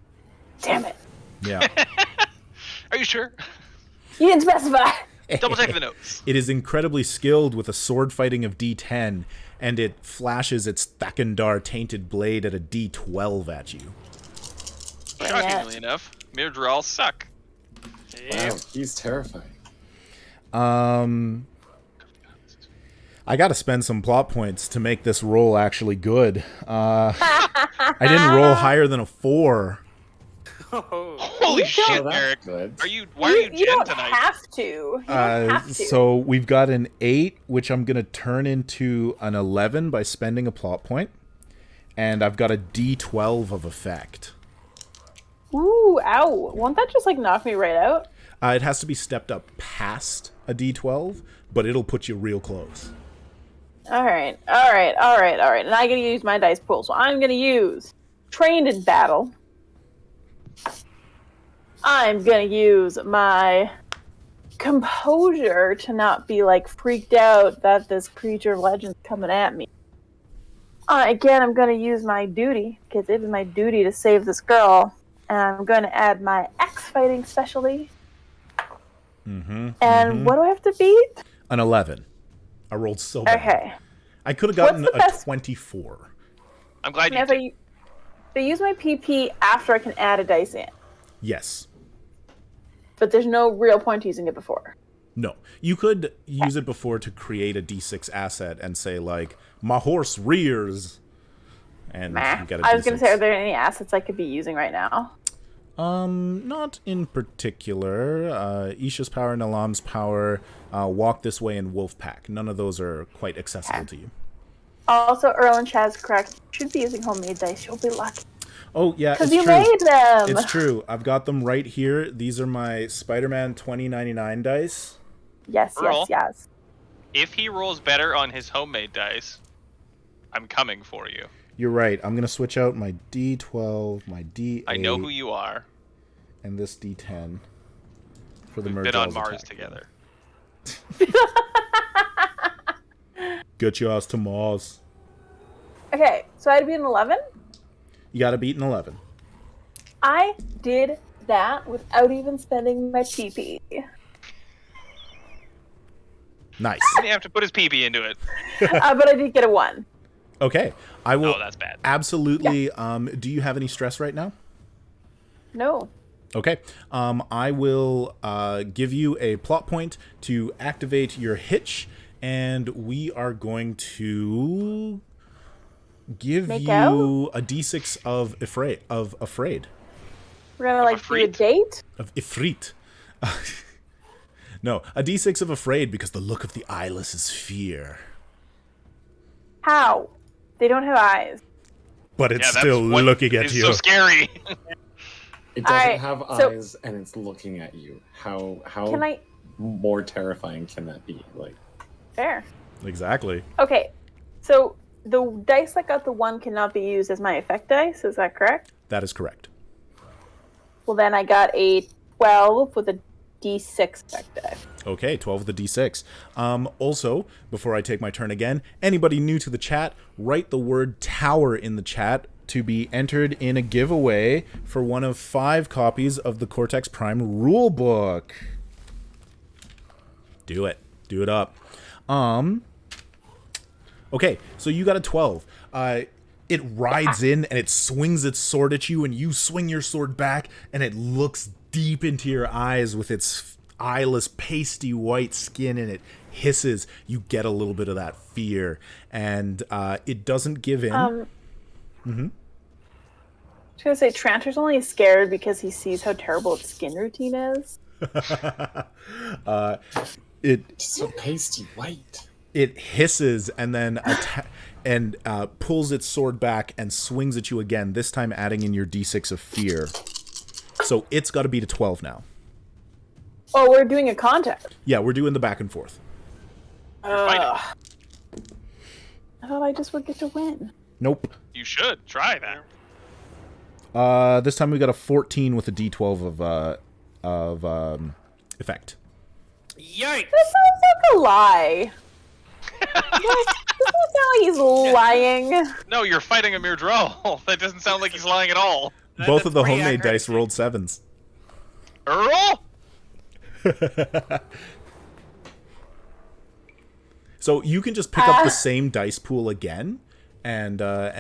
Damn it. Yeah. Are you sure? You didn't specify. Double check the notes. It is incredibly skilled with a sword fighting of D10, and it flashes its Thakandar tainted blade at a D12 at you. Shockingly enough, Mirdral suck. Wow, he's terrifying. I gotta spend some plot points to make this roll actually good. I didn't roll higher than a 4. Holy shit, Meric! Why are you Jen don't tonight? Have to. You don't have to. So we've got an 8, which I'm gonna turn into an 11 by spending a plot point, and I've got a D12 of effect. Ooh, ow! Won't that just knock me right out? It has to be stepped up past a D12, but it'll put you real close. All right. And I gotta use my dice pool, so I'm gonna use trained in battle. I'm gonna use my composure to not be freaked out that this creature of legend's coming at me. Again, I'm gonna use my duty, because it is my duty to save this girl. And I'm gonna add my axe fighting specialty. And what do I have to beat? An 11. I rolled so bad. Okay. I could have gotten a 24. I'm glad you If did. I use my PP after I can add a dice in. Yes. But there's no real point to using it before. No. You could use it before to create a D6 asset and say, my horse rears. And you get a D6. I was going to say, are there any assets I could be using right now? Not in particular. Isha's power, Nalam's power, Walk This Way, and Wolfpack. None of those are quite accessible to you. Also, Earl and Chaz correct. Should be using homemade dice. You'll be lucky. Oh, yeah, because you made them. It's true. I've got them right here. These are my Spider-Man 2099 dice. Yes. If he rolls better on his homemade dice, I'm coming for you. You're right. I'm going to switch out my D12, my D8. I know who you are. And this D10 for the We've been on Mars together. Get your ass to Mars. Okay, so I had to beat an 11? You got to beat an 11. I did that without even spending my PP. Nice. He didn't have to put his PP into it. But I did get a 1. Okay. I will. Oh, that's bad. Absolutely. Yeah. Do you have any stress right now? No. Okay. I will give you a plot point to activate your hitch, and we are going to give you a D6 of afraid. We're gonna do a date? Of Ifrit. No, a D6 of afraid because the look of the eyeless is fear. How? They don't have eyes. But it's still looking at you. It's so scary. It doesn't have eyes and it's looking at you. How more terrifying can that be? Fair. Exactly. Okay, so the dice that got the 1 cannot be used as my effect dice, is that correct? That is correct. Well, then I got a 12 with a D6 effect die. Okay, 12 with the D6. Also, before I take my turn again, anybody new to the chat, write the word tower in the chat to be entered in a giveaway for one of 5 copies of the Cortex Prime rulebook. Do it. Do it up. Okay, so you got a 12. It rides in and it swings its sword at you, and you swing your sword back, and it looks deep into your eyes with its eyeless, pasty white skin, and it hisses. You get a little bit of that fear, and it doesn't give in. I was gonna say Tranter's only scared because he sees how terrible its skin routine is. It's so pasty white. It hisses and then pulls its sword back and swings at you again, this time adding in your D6 of fear. So it's got to beat a 12 now. Oh, we're doing a contest. Yeah, we're doing the back and forth. fighting. I thought I just would get to win. Nope. You should try that. This time we got a 14 with a D12 of effect. Yikes! That sounds like a lie. Doesn't sound like he's lying. No, you're fighting a mere draw. That doesn't sound like he's lying at all. Both of the pretty homemade accurate. dice rolled 7s. Earl? So you can just pick up the same dice pool again and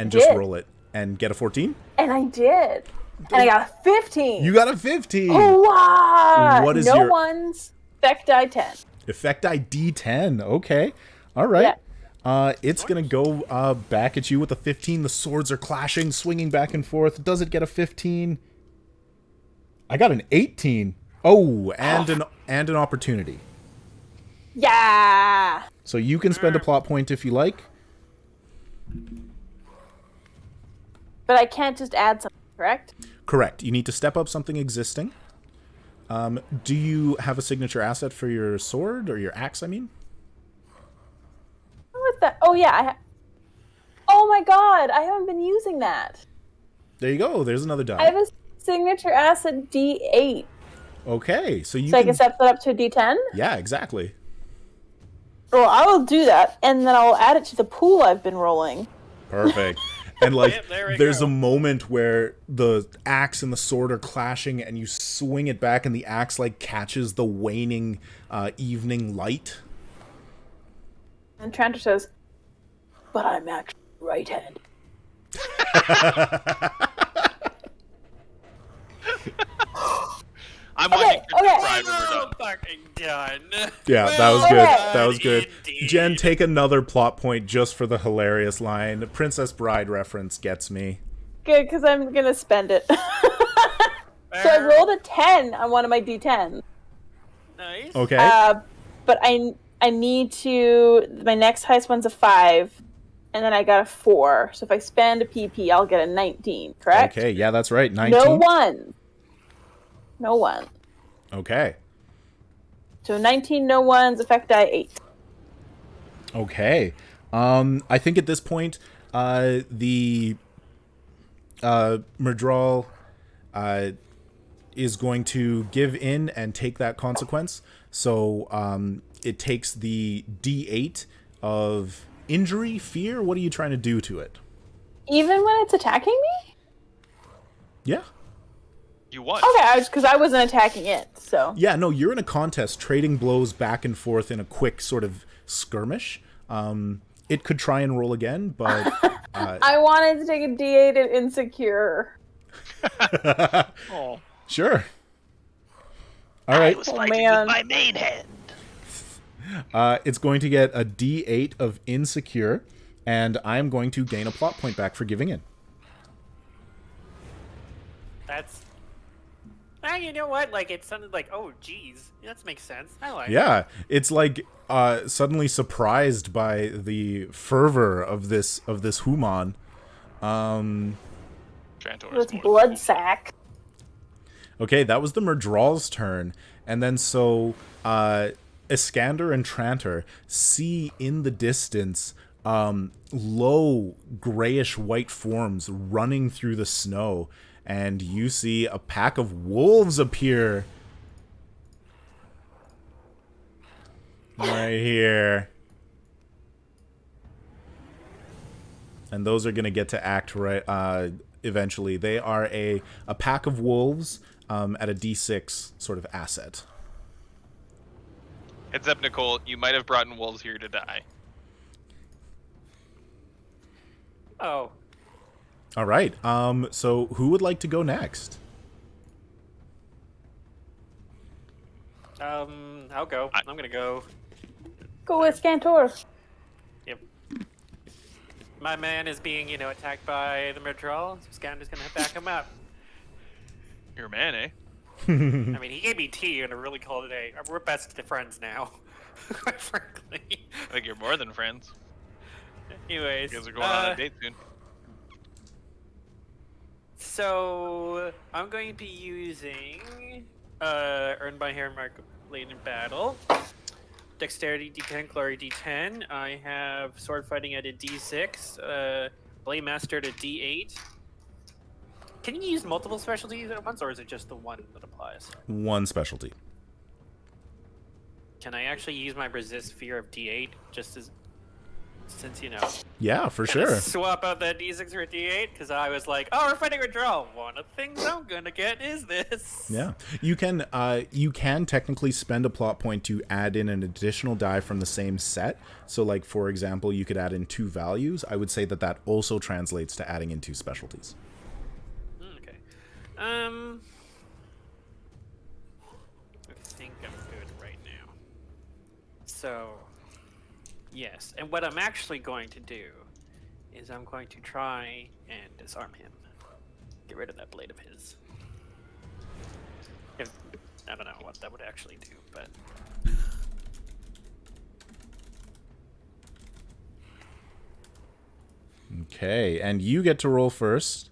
just did. roll it and get a 14? And I did. And I got a 15. You got a 15! Oh, wow. What is no your- ones. Effect die 10. Effect ID 10. Okay. All right. It's going to go back at you with a 15. The swords are clashing, swinging back and forth. Does it get a 15? I got an 18. Oh, and an opportunity. Yeah. So you can spend a plot point if you like. But I can't just add something, correct? Correct. You need to step up something existing. Do you have a signature asset for your sword or your axe, I mean? What's that? Oh, yeah. Oh, my God. I haven't been using that. There you go. There's another die. I have a signature asset D8. Okay, so you So I can step that up to a D10? Yeah, exactly. Well, I will do that, and then I'll add it to the pool I've been rolling. Perfect. And like, Yep, there we there's go. a moment where the axe and the sword are clashing, and you swing it back, and the axe like catches the waning evening light. And Tranter says, but I'm actually right-handed. I'm watching Princess okay. Bride when we're done. Oh, fucking done. Yeah, that was good. Okay. That was good. Indeed. Jen, take another plot point just for the hilarious line. Princess Bride reference gets me. Good, because I'm going to spend it. So I rolled a 10 on one of my D10s. Nice. Okay. But I need to... My next highest one's a 5, and then I got a 4. So if I spend a PP, I'll get a 19, correct? Okay, yeah, that's right. 19. No one. No one. Okay. So 19 no ones, effect die 8. Okay. I think at this point, the Merdral is going to give in and take that consequence. So it takes the D8 of injury, fear. What are you trying to do to it? Even when it's attacking me? Yeah. You won. Okay, because I wasn't attacking it, so... Yeah, no, you're in a contest, trading blows back and forth in a quick sort of skirmish. It could try and roll again, but... I wanted to take a D8 at Insecure. Oh. Sure. All right. Oh, man. my main hand. It's going to get a D8 of Insecure, and I'm going to gain a plot point back for giving in. That's... you know what? Like, it sounded like, oh, geez. That makes sense. I like it. Yeah, it's like suddenly surprised by the fervor of this human. It's blood sack. Okay, that was the Merdral's turn, and then so Iskander and Tranter see in the distance low grayish white forms running through the snow, and you see a pack of wolves appear right here. And those are going to get to act right eventually. They are a pack of wolves at a D6 sort of asset. Heads up, Nicole. You might have brought in wolves here to die. Oh. All right. So who would like to go next? I'll go. I'm gonna go. Go with Scantor. Yep. My man is being, attacked by the Merdral, so Scantor's gonna back him up. You're a man, eh? I mean, he gave me tea and I really called it a... We're best friends now, quite frankly. I think you're more than friends. Anyways. You guys are going on a date soon. So, I'm going to be using Earn by Hair late in battle. Dexterity D10, Glory D10. I have sword fighting at a D6. Blade Master at a D8. Can you use multiple specialties at once, or is it just the one that applies? One specialty. Can I actually use my resist fear of D8 just as, since Yeah, for Can I sure. swap out that D6 for a D8? Because I was like, oh, we're fighting withdrawal. One of the things I'm gonna get is this. Yeah, you can technically spend a plot point to add in an additional die from the same set. So, like for example, you could add in 2 values. I would say that also translates to adding in 2 specialties. Okay. I think I'm good right now. So, yes. And what I'm actually going to do is I'm going to try and disarm him. Get rid of that blade of his. I don't know what that would actually do, but... Okay, and you get to roll first.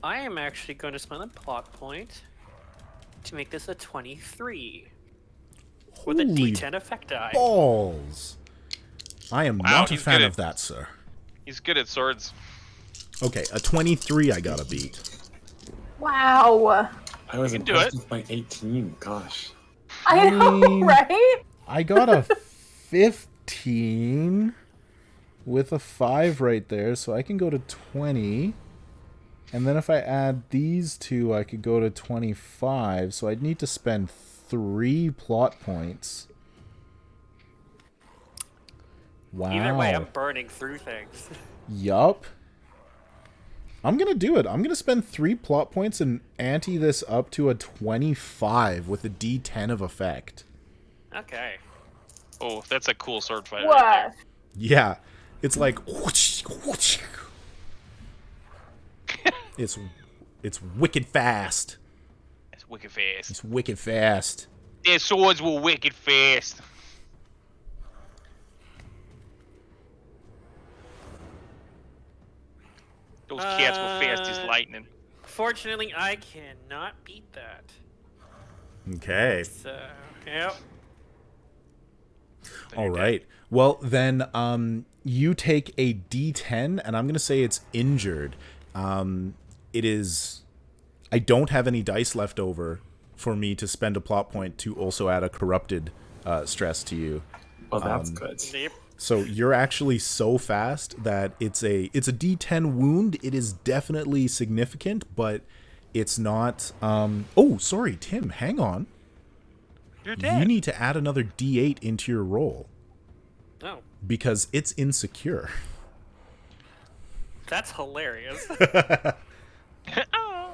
I am actually going to spend a plot point to make this a 23 with a Holy D10 effect die. balls! I am Wow, not a he's fan good of that, sir. He's good at swords. Okay, a 23 I gotta beat. Wow. I was can do impressed it. with my 18. Gosh. I know, right? I got a 15 with a 5 right there, so I can go to 20. And then if I add these two, I could go to 25, so I'd need to spend 3 plot points. Wow. Either way, I'm burning through things. Yup. I'm gonna do it. I'm gonna spend 3 plot points and ante this up to a 25 with a D10 of effect. Okay. Oh, that's a cool sword fight. What? Right Yeah. It's like whoosh, whoosh. It's wicked fast. there. It's wicked fast. It's wicked fast. Their swords were wicked fast. Those cats were fast as lightning. Fortunately, I cannot beat that. Okay. So, yep. All right. Well, then you take a D10 and I'm going to say it's injured. It is I don't have any dice left over for me to spend a plot point to also add a corrupted stress to you. Well, that's good. Yep. So you're actually so fast that it's a D10 wound. It is definitely significant, but it's not. Oh, sorry, Tim. Hang on. You're dead. You need to add another D8 into your roll Oh, because it's insecure. that's hilarious. Oh.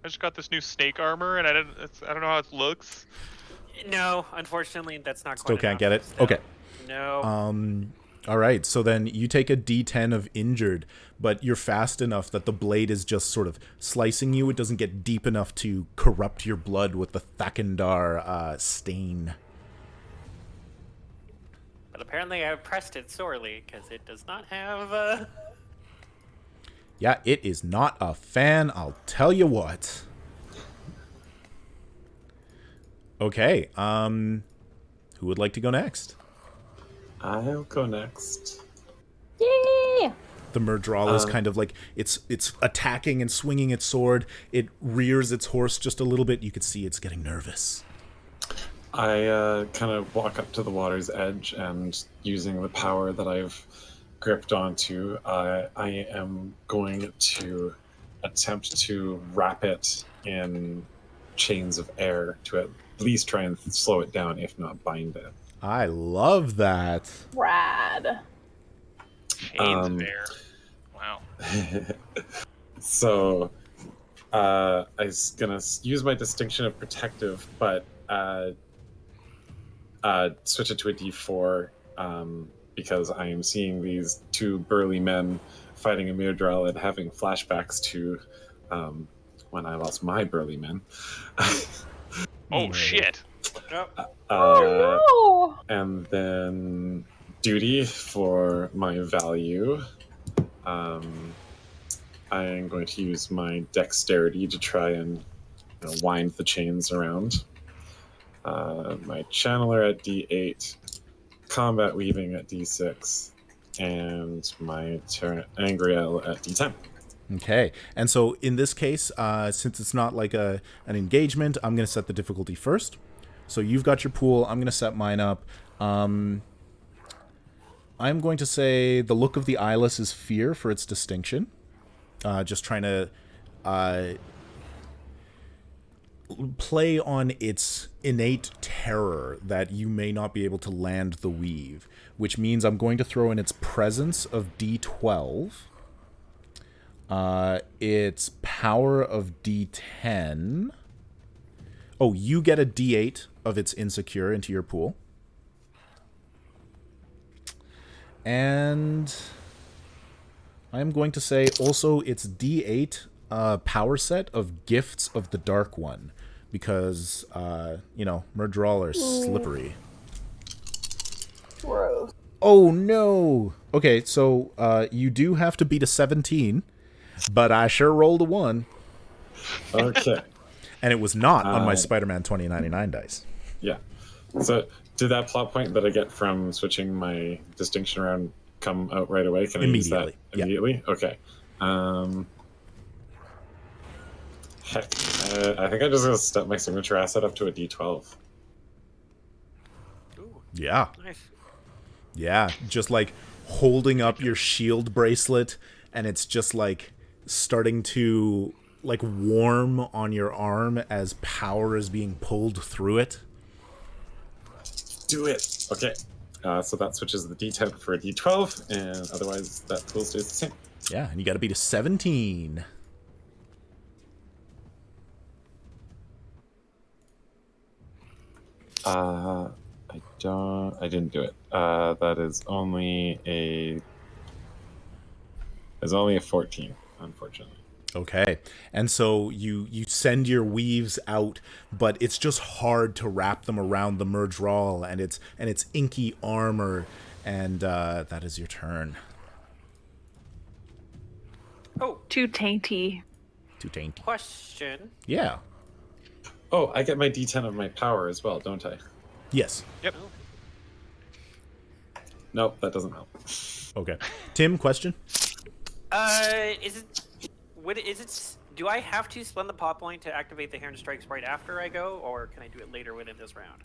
I just got this new snake armor, and I don't know how it looks. No, unfortunately, that's not Still quite can't enough. get it? Still. Okay. No. All right, so then you take a D10 of injured, but you're fast enough that the blade is just sort of slicing you. It doesn't get deep enough to corrupt your blood with the Thakandar stain. But apparently I pressed it sorely, because it does not have, Yeah, it is not a fan, I'll tell you what. Okay, who would like to go next? I'll go next. Yeah. The Murdral is kind of like it's attacking and swinging its sword. It rears its horse just a little bit. You could see it's getting nervous. I kind of walk up to the water's edge and using the power that I've gripped onto, I am going to attempt to wrap it in chains of air to at least try and slow it down, if not bind it. I love that. Rad. Chains of air. Wow. So, I was gonna use my distinction of protective, but switch it to a D4 because I am seeing these 2 burly men fighting a Myrdral and having flashbacks to when I lost my burly men. Oh shit. Oh no! And then duty for my value. I am going to use my dexterity to try and wind the chains around. My channeler at D8, combat weaving at D6, and my Angriel at D10. Okay, and so in this case, since it's not like an engagement, I'm going to set the difficulty first. So you've got your pool, I'm going to set mine up. I'm going to say the look of the eyeless is fear for its distinction. Just trying to play on its innate terror that you may not be able to land the weave, which means I'm going to throw in its presence of D12, its power of D10. Oh, you get a D8 of its insecure into your pool. And I'm going to say also its D8 power set of Gifts of the Dark One, because, Murdral are slippery. Gross. Oh, no! Okay, so you do have to beat a 17, but I sure rolled a 1. Okay. And it was not on my Spider-Man 2099 dice. Yeah. So did that plot point that I get from switching my distinction around come out right away? Can I use that immediately? Yeah. Okay. Heck, I think I'm just going to step my signature asset up to a D12. Ooh, Yeah. nice. Yeah, just like holding up your shield bracelet, and it's just like starting to like warm on your arm as power is being pulled through it. Do it. Okay. So that switches the D10 for a D12, and otherwise that pool stays the same. Yeah, and you got to beat a 17. I didn't do it. That is only a 14, unfortunately. Okay, and so you send your weaves out, but it's just hard to wrap them around the Murdral and its inky armor, and that is your turn. Oh, Too tainty. Too tainty. question. Yeah. Oh, I get my D10 of my power as well, don't I? Yes. Yep. Nope, that doesn't help. Okay. Tim, question? Do I have to spend the pop point to activate the Heron Strikes right after I go, or can I do it later within this round?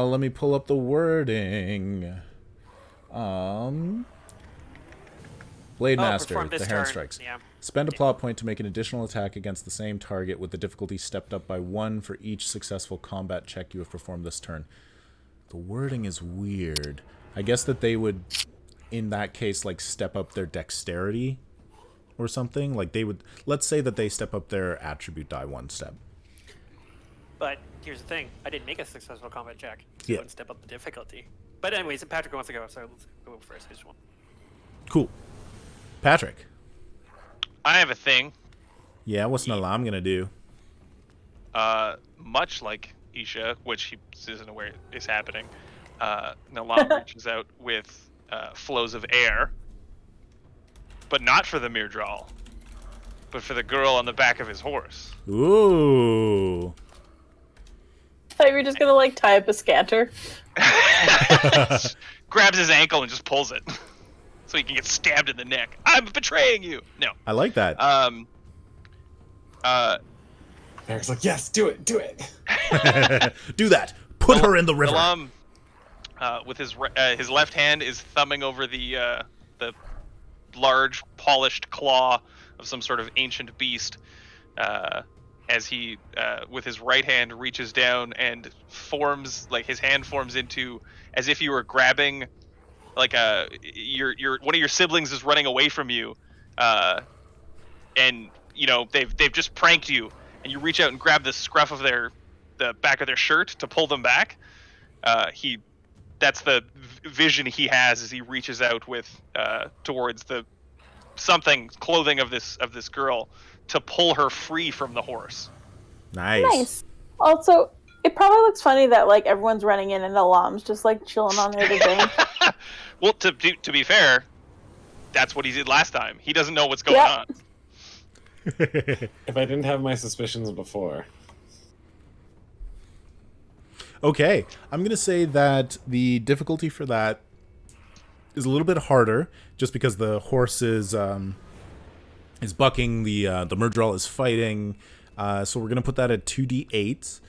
Let me pull up the wording. Blade Master, perform the this Heron turn. Strikes. Yeah. Spend a plot point to make an additional attack against the same target with the difficulty stepped up by 1 for each successful combat check you have performed this turn. The wording is weird. I guess that they would, in that case, like step up their dexterity or something. Like they would, let's say that they step up their attribute die 1 step. But here's the thing: I didn't make a successful combat check, so Yeah. I wouldn't step up the difficulty. But anyways, Patrick wants to go, so let's go first. I just want. Cool. Patrick. I have a thing. Yeah, what's Nalam gonna do? Much like Isha, which he isn't aware is happening, Nalam reaches out with flows of air, but not for the Myrdral, but for the girl on the back of his horse. Ooh. I thought you were just gonna like tie up a scanter. Grabs his ankle and just pulls it, so he can get stabbed in the neck. I'm betraying you. No. I like that. Eric's like, yes, do it. Do that. Put her in the river. Nalam, with his left hand, is thumbing over the large polished claw of some sort of ancient beast, as he with his right hand reaches down and forms, like his hand forms into, as if you were grabbing, like your one of your siblings is running away from you, and they've just pranked you, and you reach out and grab the scruff of the back of their shirt to pull them back. That's the vision he has as he reaches out with towards the clothing of this girl to pull her free from the horse. Nice. Nice. Also, It probably looks funny that like everyone's running in and Alam's just like chilling on the other bank. Well, to be fair, that's what he did last time. He doesn't know what's going on. If I didn't have my suspicions before. Okay, I'm going to say that the difficulty for that is a little bit harder, just because the horse is bucking, the Murdral is fighting, so we're going to put that at 2d8.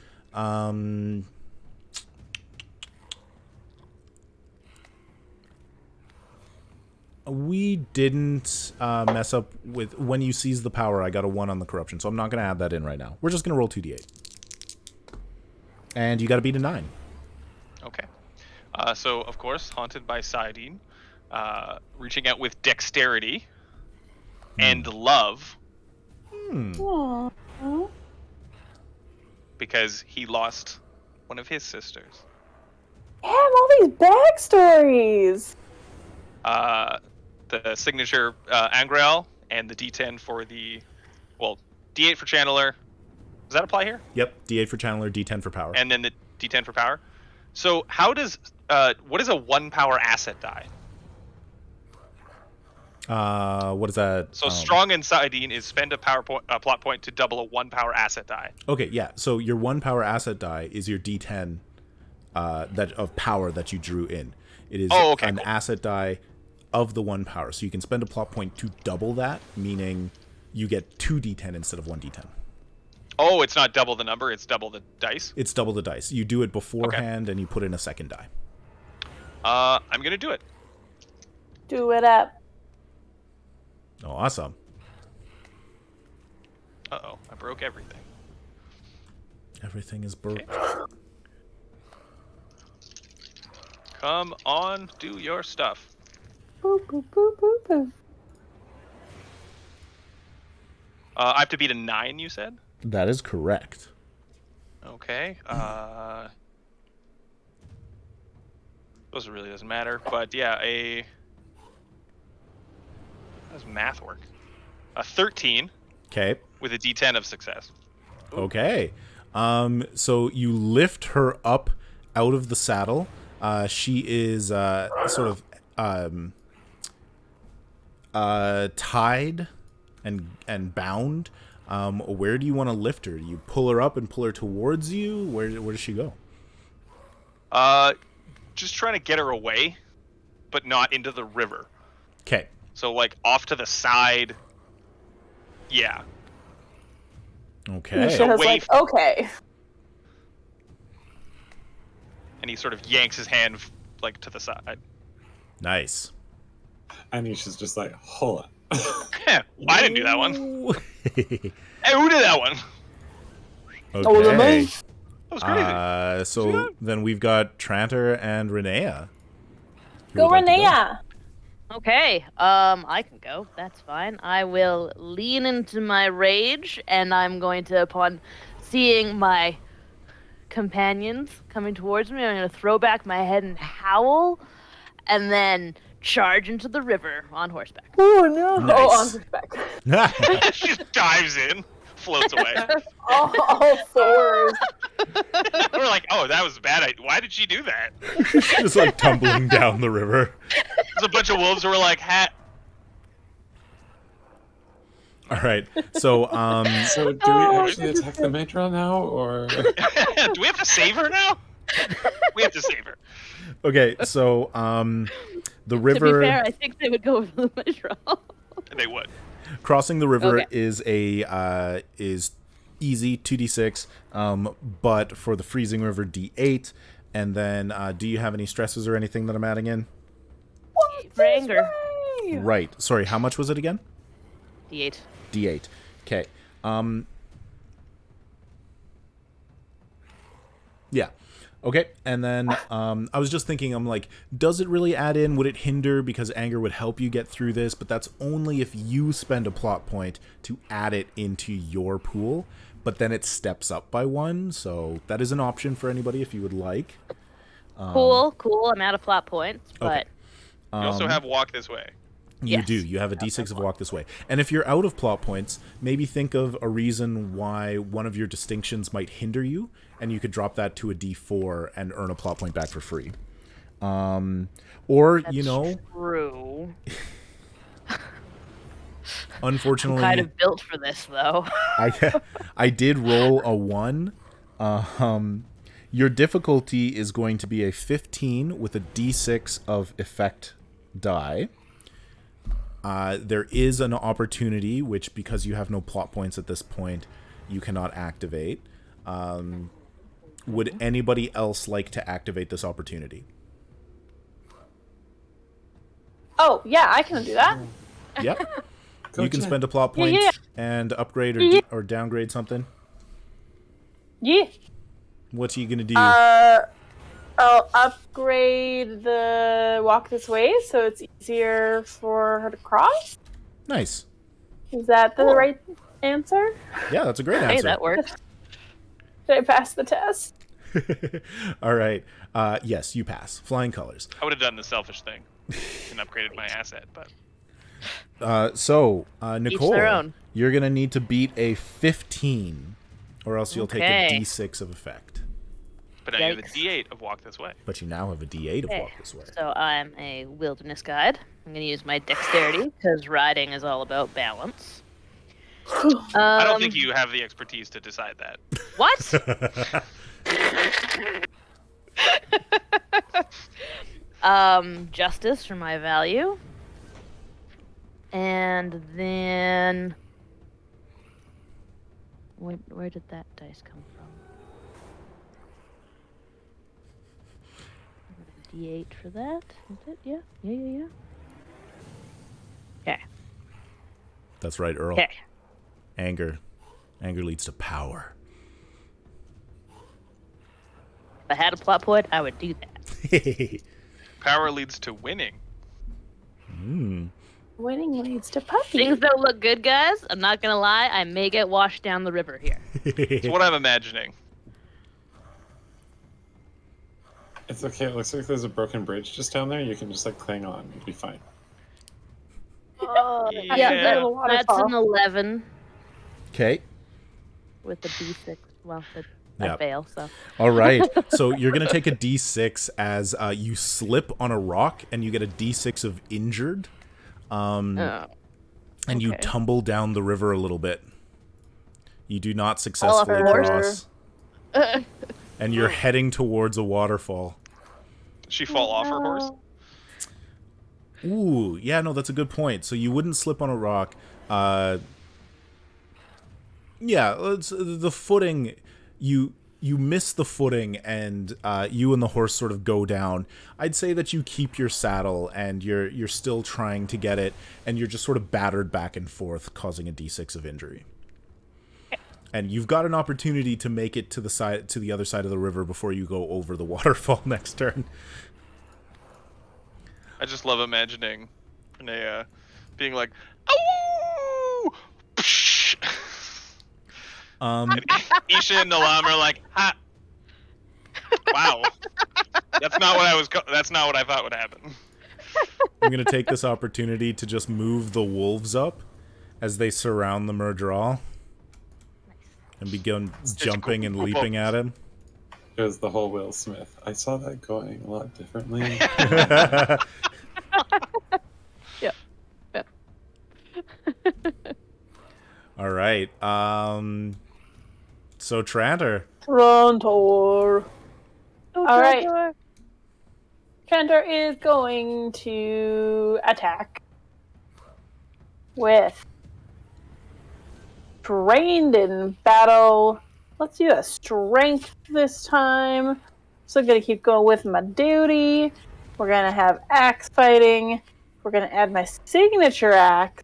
We didn't mess up with when you seize the power. I got a 1 on the corruption, so I'm not going to add that in right now. We're just going to roll 2d8. And you got to beat a 9. Okay. So, of course, haunted by Saidin, reaching out with dexterity and love. Aww. Because he lost one of his sisters. Damn, all these backstories! The signature Angreal and the D10 for the... Well, D8 for Channeler. Does that apply here? Yep, D8 for Channeler, D10 for power. And then the D10 for power. So how does... what is a 1 power asset die? What is that? So strong and Saidin is spend a plot point to double a 1 power asset die. Okay, yeah. So your 1 power asset die is your D10 that of power that you drew in. It is an asset die of the 1 power. So you can spend a plot point to double that, meaning you get 2 D10 instead of 1 D10. Oh, it's not double the number, it's double the dice? It's double the dice. You do it beforehand and you put in a second die. I'm going to do it. Do it up. Oh, awesome. Uh-oh, I broke everything. Everything is broke. Okay. Come on, do your stuff. Boop, boop, boop, boop, boop. I have to beat a 9, you said? That is correct. Okay. Those really doesn't matter, but yeah, how does math work? A 13. Okay. With a D10 of success. Okay. So you lift her up out of the saddle. She is sort of tied and bound. Where do you want to lift her? Do you pull her up and pull her towards you? Where does she go? Just trying to get her away, but not into the river. Okay. So like off to the side. Yeah. Okay. Nisha's like, okay. And he sort of yanks his hand like to the side. Nice. Anisha's just like, hold on. I didn't do that one. Hey, who did that one? Okay. That was crazy. So then we've got Tranter and Renea. Go, Renea! Okay, I can go. That's fine. I will lean into my rage, and I'm going to, upon seeing my companions coming towards me, I'm going to throw back my head and howl, and then charge into the river on horseback. Oh, no. Nice. Oh, on horseback. She just dives in, floats away. All fours. We're like, oh, that was bad. Why did she do that? Just like tumbling down the river. There's a bunch of wolves who were like, hat. All right. So, So do we actually attack the Matron now, or? Do we have to save her now? We have to save her. okay. So, the river. To be fair, I think they would go for the metro. They would. Crossing the river is easy 2d6, but for the freezing river D8. And then, do you have any stresses or anything that I'm adding in? For anger. Right. Sorry. How much was it again? D8. D8. Okay. Yeah. Okay. And then I was just thinking, I'm like, does it really add in? Would it hinder? Because anger would help you get through this, but that's only if you spend a plot point to add it into your pool. But then it steps up by 1, so that is an option for anybody if you would like. Cool. I'm out of plot points, but... You also have walk this way. You do. You have a d6 of walk this way. And if you're out of plot points, maybe think of a reason why one of your distinctions might hinder you, and you could drop that to a d4 and earn a plot point back for free. Or, That's true. Unfortunately, I'm kind of built for this, though. I did roll a 1. Your difficulty is going to be a 15 with a d6 of effect die. There is an opportunity, which, because you have no plot points at this point, you cannot activate. Would anybody else like to activate this opportunity? Oh, yeah, I can do that. Yep. You can spend a plot point and upgrade or downgrade something. Yeah. What are you going to do? I'll upgrade the walk this way so it's easier for her to cross. Nice. Is that the right answer? Yeah, that's a great answer. Hey, that works. Did I pass the test? All right. Yes, you pass. Flying colors. I would have done the selfish thing and upgraded my asset, but... Nicole, you're going to need to beat a 15, or else you'll take a d6 of effect. But now you have a d8 of walk this way. But you now have a d8 of walk this way. So I'm a wilderness guide. I'm going to use my dexterity, because riding is all about balance. I don't think you have the expertise to decide that. What? Justice for my value. And then... Where did that dice come from? D8 for that. Is it? Yeah. Okay. That's right, Earl. Okay. Anger leads to power. If I had a plot point, I would do that. Power leads to winning. Winning leads to puppy. Things don't look good, guys. I'm not gonna lie. I may get washed down the river here. That's what I'm imagining. It's okay. It looks like there's a broken bridge just down there. You can just cling on. You'll be fine. Yeah. That's an 11 Okay. with a D6. Well, I fail, so. All right. So you're going to take a d6 as you slip on a rock, and you get a d6 of injured. And you tumble down the river a little bit. You do not successfully cross. And you're heading towards a waterfall. Did she fall off her horse? Ooh, yeah, no, that's a good point. So you wouldn't slip on a rock. Yeah, it's the footing. You miss the footing, and you and the horse sort of go down. I'd say that you keep your saddle, and you're still trying to get it, and you're just sort of battered back and forth, causing a d6 of injury. And you've got an opportunity to make it to the other side of the river before you go over the waterfall next turn. I just love imagining Renee being like, "Ow!" And Isha and Nalam are like, "Ha! Wow, that's not what I thought would happen." I'm gonna take this opportunity to just move the wolves up as they surround the Murderal and begin jumping and leaping at him. It was the whole Will Smith. I saw that going a lot differently. Yeah. All right. So Tranter. All right. Tranter is going to attack with trained in battle. Let's do a strength this time. So I'm going to keep going with my duty. We're going to have axe fighting. We're going to add my signature axe,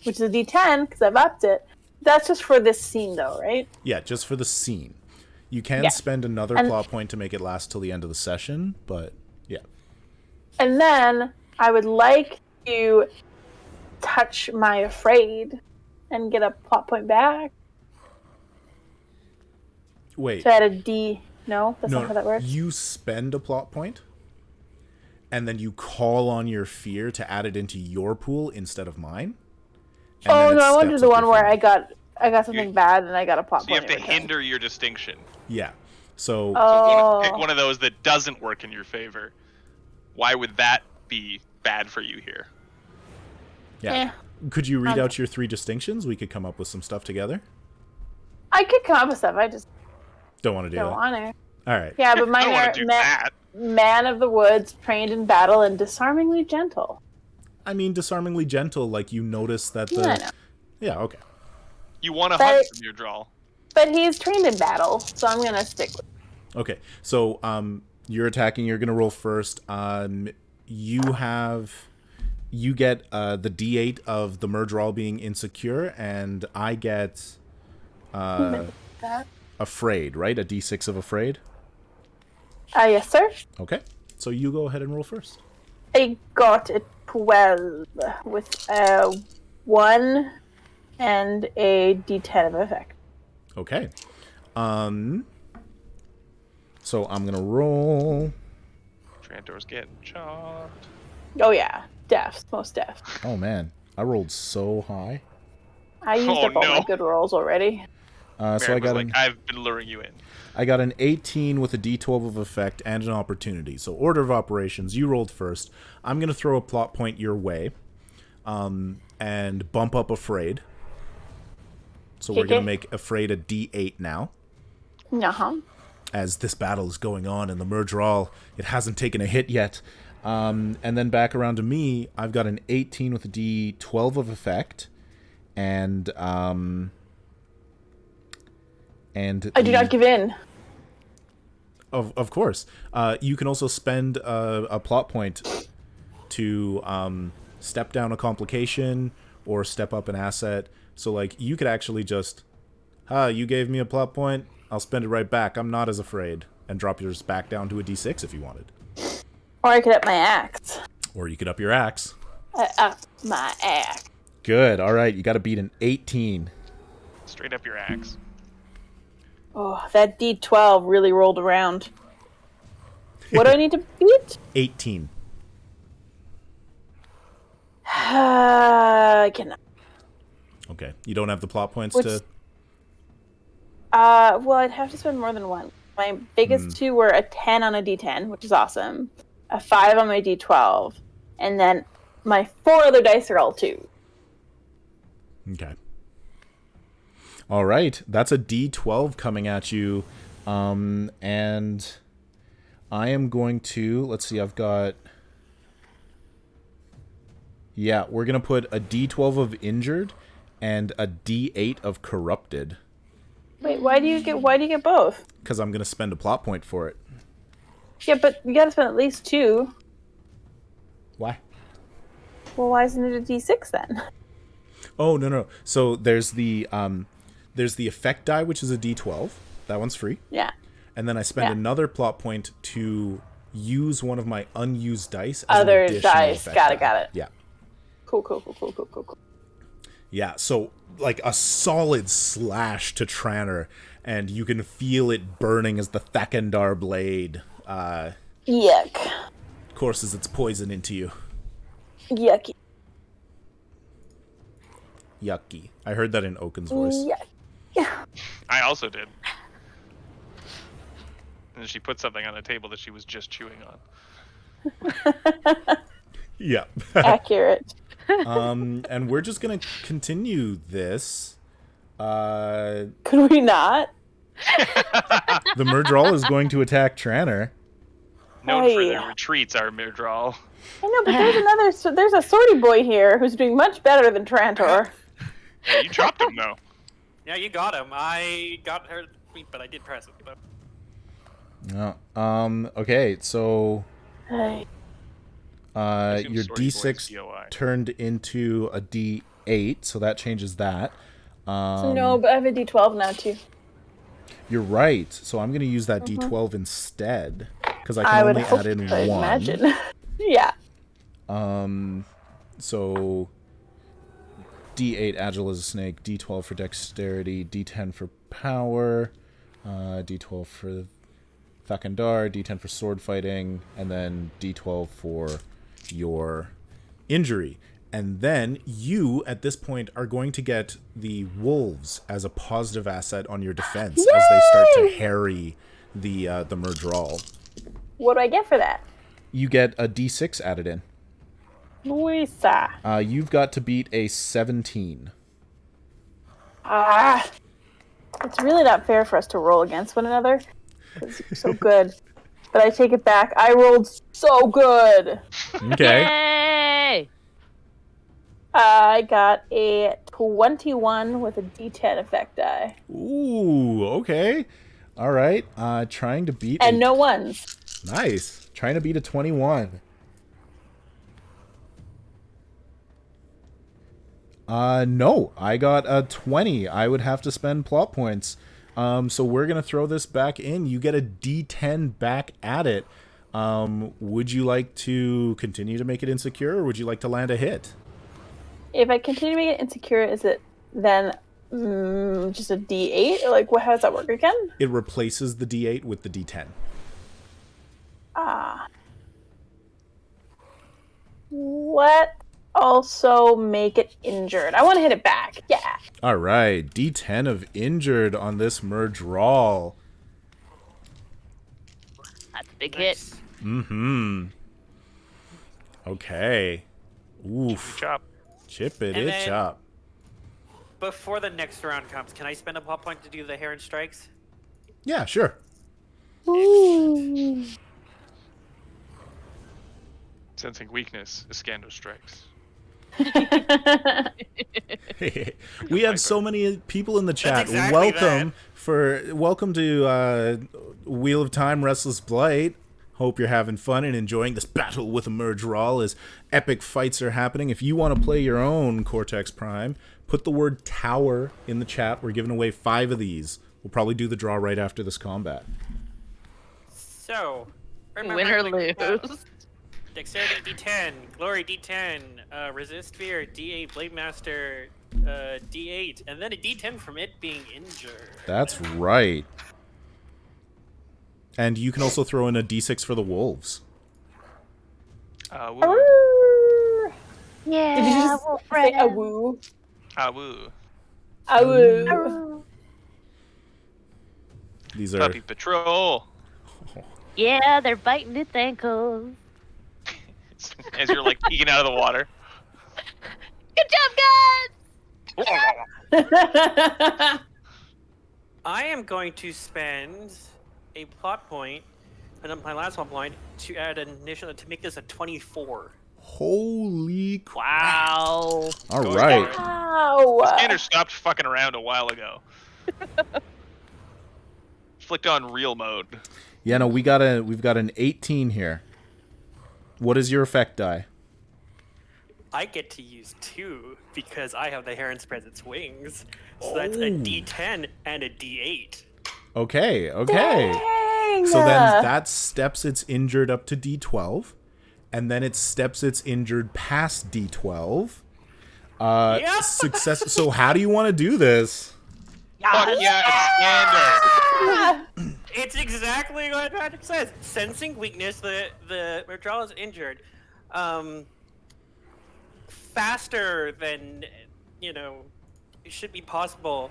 which is a d10 because I've upped it. That's just for this scene, though, right? Yeah, just for the scene. You can spend another plot point to make it last till the end of the session, but yeah. And then I would like to touch my afraid and get a plot point back. Wait. So I had a D. No, that's not how that works. You spend a plot point, and then you call on your fear to add it into your pool instead of mine. Oh no, I wanted the one where I got something bad and I got a plot point. So you have to return. hinder your distinction. Yeah. So, pick one of those that doesn't work in your favor. Why would that be bad for you here? Yeah. Could you read out your 3 distinctions? We could come up with some stuff together. I could come up with stuff. I just don't want to do don't want to. All right. Yeah, but mine are man of the woods, trained in battle, and disarmingly gentle. I mean, disarmingly gentle, like you notice that the... Yeah, I know. Yeah, okay. You want to hunt from your draw. But he's trained in battle, so I'm going to stick with it. Okay, so you're attacking, you're going to roll first. You get the D8 of the merge roll being insecure, and I get afraid, right? A D6 of afraid? Yes, sir. Okay, so you go ahead and roll first. I got a 12 with a 1 and a D10 of effect. Okay. So I'm going to roll. Trantor's getting chopped. Oh, yeah. Deaths. Most deaths. Oh, man. I rolled so high. I used up all my good rolls already. So I got I've been luring you in. I got an 18 with a D12 of effect and an opportunity. So order of operations, you rolled first. I'm going to throw a plot point your way and bump up afraid. So we're going to make afraid a D8 now. Uh-huh. As this battle is going on and the merge roll, it hasn't taken a hit yet. And then back around to me, I've got an 18 with a D12 of effect. And I do not give in. Of course. You can also spend a plot point to step down a complication or step up an asset. So, like, you could actually just, you gave me a plot point, I'll spend it right back. I'm not as afraid. And drop yours back down to a D6 if you wanted. Or I could up my axe. Or you could up your axe. I up my axe. Good. All right. You got to beat an 18. Straight up your axe. Oh, that D12 really rolled around. What do I need to beat? 18. I cannot. Okay. You don't have the plot points to... Well, I'd have to spend more than one. My biggest two were a 10 on a D10, which is awesome. A 5 on my D12. And then my 4 other dice are all 2. Okay. All right. That's a D12 coming at you. And I am going to... Let's see, I've got... Yeah, we're going to put a D12 of injured and a D8 of corrupted. Wait, why do you get both? Because I'm going to spend a plot point for it. Yeah, but you got to spend at least 2. Why? Well, why isn't it a D6 then? Oh, no. So there's the effect die, which is a D12. That one's free. Yeah. And then I spend another plot point to use one of my unused dice as other an additional dice. Got it. Yeah. Cool. Yeah, so like a solid slash to Trantor, and you can feel it burning as the Thakandar blade Yuck. courses its poison into you. Yucky. Yucky. I heard that in Oaken's voice. Yeah. I also did. And she put something on the table that she was just chewing on. Yeah. Accurate. And we're just gonna continue this. Could we not? The Murdral is going to attack Trantor. Known for their retreats, our Murdral. I know, but there's a sortie boy here who's doing much better than Trantor. Yeah, you dropped him though. Yeah, you got him. I got her, but I did press it. But... Okay, so Hey. your D6 turned into a D8, so that changes that. No, but I have a D12 now too. You're right. So I'm going to use that D12 instead because I can only add in one. Imagine. Yeah. So D8 agile as a snake, D12 for dexterity, D10 for power, D12 for Thakandar, D10 for sword fighting, and then D12 for your injury. And then you, at this point, are going to get the wolves as a positive asset on your defense as they start to harry the Murdral. What do I get for that? You get a D6 added in. Louisa. You've got to beat a 17. It's really not fair for us to roll against one another. Because you're so good. But I take it back. I rolled so good. Okay. Yay! I got a 21 with a D10 effect die. Ooh, okay. All right. Trying to beat... And no ones. Nice. Trying to beat a 21. No. I got a 20. I would have to spend plot points. So we're going to throw this back in. You get a D10 back at it. Would you like to continue to make it insecure, or would you like to land a hit? If I continue to make it insecure, is it then just a D8? Or like, how does that work again? It replaces the D8 with the D10. Let's also make it injured. I want to hit it back. Yeah. All right. D10 of injured on this Murdral. That's a big hit. Mm-hmm. Okay. Oof. Chop. Chip it, And it then- chop. Before the next round comes, can I spend a plot point to do the Heron Strikes? Yeah, sure. Ooh. Sensing weakness, Iskander strikes. We have so many people in the chat. exactly Welcome to Wheel of Time Restless Blight. Hope you're having fun and enjoying this battle with a Murdral as epic fights are happening. If you want to play your own Cortex Prime, put the word tower in the chat. We're giving away 5 of these. We'll probably do the draw right after this combat. So, Win or lose. Dexterity D10, Glory D10, Resist Fear D8, Blade Master D8, and then a D10 from it being injured. That's right. And you can also throw in a D6 for the wolves. Woo. Yeah. Did you just say a woo? Woo. A woo. These are... Puppy Patrol. Yeah, they're biting its ankles. As you're like peeking out of the water. Good job, guys! I am going to spend a plot point, and my last plot point, to add an initial to make this a 24. Holy crap. Wow. All Go right. for it. Wow. Iskander stopped fucking around a while ago. Flicked on real mode. Yeah, no, we've got an 18 here. What is your effect die? I get to use 2 because I have the Heron's Presence wings. So that's a D10 and a D8. Okay. Dang. So then that steps its injured up to D12, and then it steps its injured past D12. Yeah. Success. So how do you want to do this? Fuck yeah, Iskander. It's exactly what Patrick says. Sensing weakness, the Murdral is injured. Faster than, it should be possible.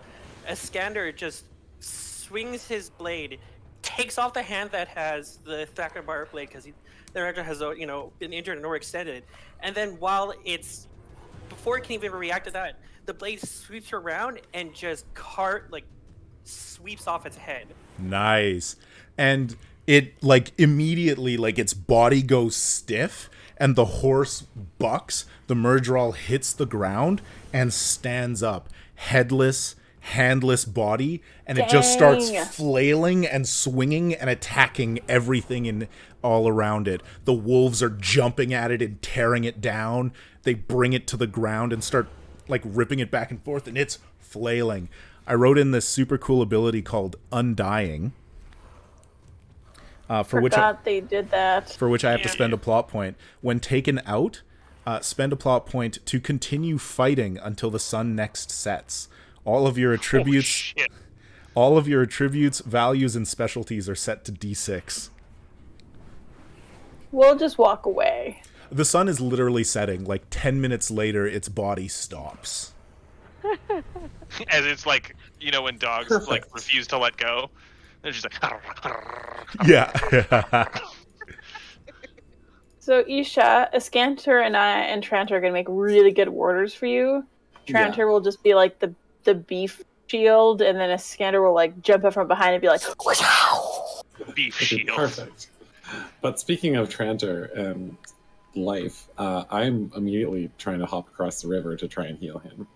Iskander just swings his blade, takes off the hand that has the Thacker Bar blade because the Murdral has, been injured and overextended. And then before it can even react to that, the blade sweeps around and just sweeps off its head. Nice. And it immediately its body goes stiff and the horse bucks. The Murdral hits the ground and stands up, headless, handless body, and it just starts flailing and swinging and attacking everything all around it. The wolves are jumping at it and tearing it down. They bring it to the ground and start ripping it back and forth, and it's flailing. I wrote in this super cool ability called Undying. For which they did that. For which I have to spend a plot point. When taken out, spend a plot point to continue fighting until the sun next sets. All of your attributes, All of your attributes, values, and specialties are set to D6. We'll just walk away. The sun is literally setting. Like 10 minutes later, its body stops. As it's like, you know, when dogs like refuse to let go, they're just like. Yeah. So Isha, Escanter and I and Tranter are gonna make really good warders for you. Tranter will just be like the beef shield, and then Escanter will like jump up from behind and be like, beef shield. Perfect. But speaking of Tranter and life, I'm immediately trying to hop across the river to try and heal him.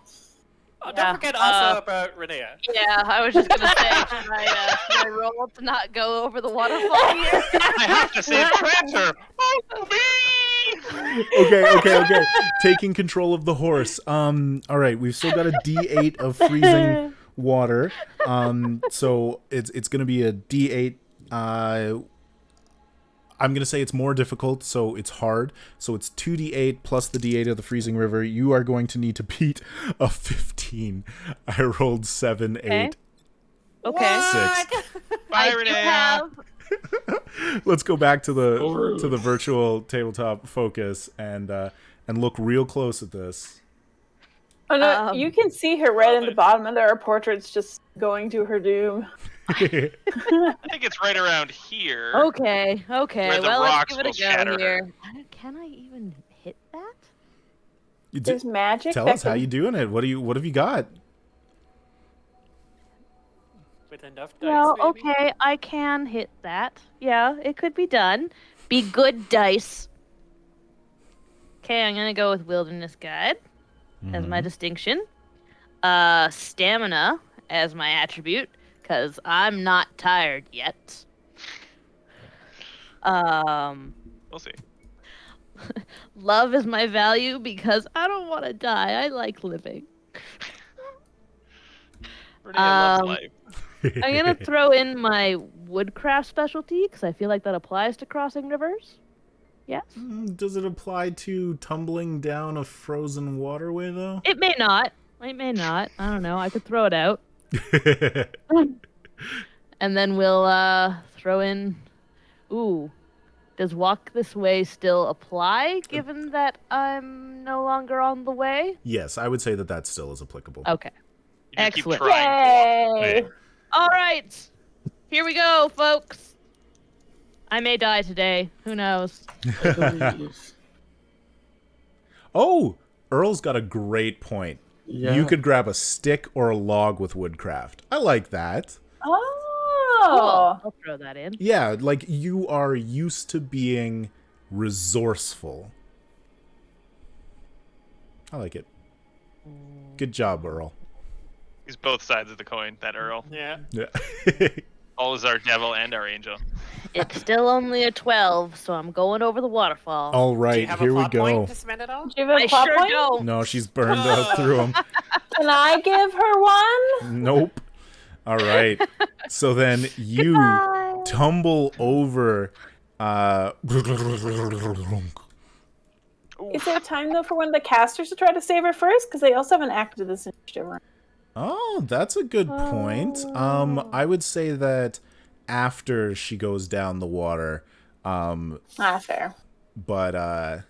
Oh, don't forget also about Renea. Yeah, I was just gonna say, can I roll to not go over the waterfall here? I have to save Tranter. Oh, me! Okay. Taking control of the horse. All right, we've still got a D8 of freezing water. So it's gonna be a D8. I'm going to say it's more difficult, so it's hard. So it's 2d8 plus the d8 of the freezing river. You are going to need to beat a 15. I rolled 7, 8. Okay. 6. Bye, Renea. Let's go back to the virtual tabletop focus and look real close at this. oh no, you can see her right in the bottom, and there are portraits just going to her doom. I think it's right around here. Okay. Where the Well, let's rocks give it a will shatter go her. here. Can I even hit that? There's magic. Tell that us how can- you doing it. What have you got? With enough dice, Well, maybe? okay, I can hit that. Yeah, it could be done. Be good dice. Okay, I'm gonna go with Wilderness Guide as my distinction. Stamina as my attribute, because I'm not tired yet. We'll see. Love is my value because I don't want to die. I like living. Renea loves Um, life. I'm gonna throw in my woodcraft specialty because I feel like that applies to crossing rivers. Yes. Does it apply to tumbling down a frozen waterway, though? It may not. It may not. I don't know. I could throw it out. And then we'll throw in. Ooh. Does walk this way still apply, given that I'm no longer on the way? Yes, I would say that still is applicable. Okay. You just keep Excellent. trying to walk Yay! away. All right. Here we go, folks. I may die today. Who knows? Oh, Earl's got a great point. Yeah. You could grab a stick or a log with woodcraft. I like that. Oh, I'll throw that in. Yeah, like you are used to being resourceful. I like it. Good job, Earl. He's both sides of the coin, that Earl. Yeah. Yeah. All is our devil and our angel. It's still only a 12, so I'm going over the waterfall. All Do you right, have here a we plot go. point to spend it on? do you have a I plot sure point? don't. No, she's burned us through them. Can I give her one? Nope. All right. So then you tumble over. Is there time though for one of the casters to try to save her first? Because they also haven't acted this initiative round. Oh, that's a good point. I would say that after she goes down the water, Fair. but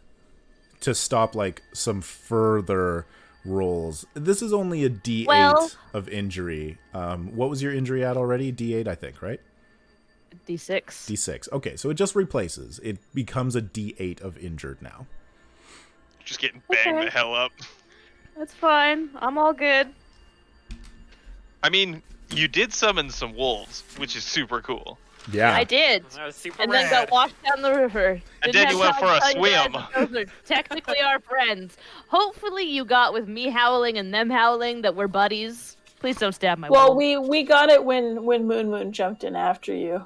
to stop like some further rolls. This is only a D8 Well- of injury. What was your injury at already? D8, I think, right? D6. D6. Okay, so it just replaces. It becomes a D8 of injured now. Just getting banged Okay. the hell up. That's fine. I'm all good. I mean, you did summon some wolves, which is super cool. Yeah. I did. That was super And rad. then got washed down the river. And Didn't then you have went time for to a tell you guys swim. that those are technically our friends. Hopefully you got with me howling and them howling that we're buddies. Please don't stab my Well, wolf. we got it when Moon jumped in after you.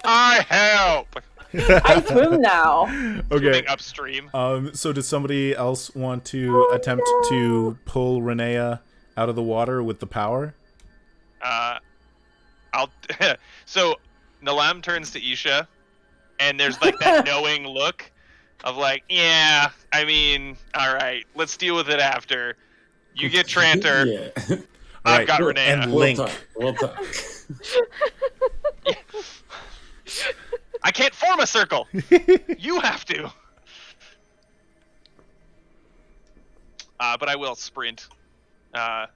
I help! I swim now. Okay. Swimming upstream. So does somebody else want to attempt to pull Renea out of the water with the power? I'll. So Nalam turns to Isha, and there's like that knowing look of like, yeah, I mean, all right, let's deal with it after. You get Tranter. Yeah. I've got Renea. And Link. We'll talk. I can't form a circle. You have to. But I will sprint. Are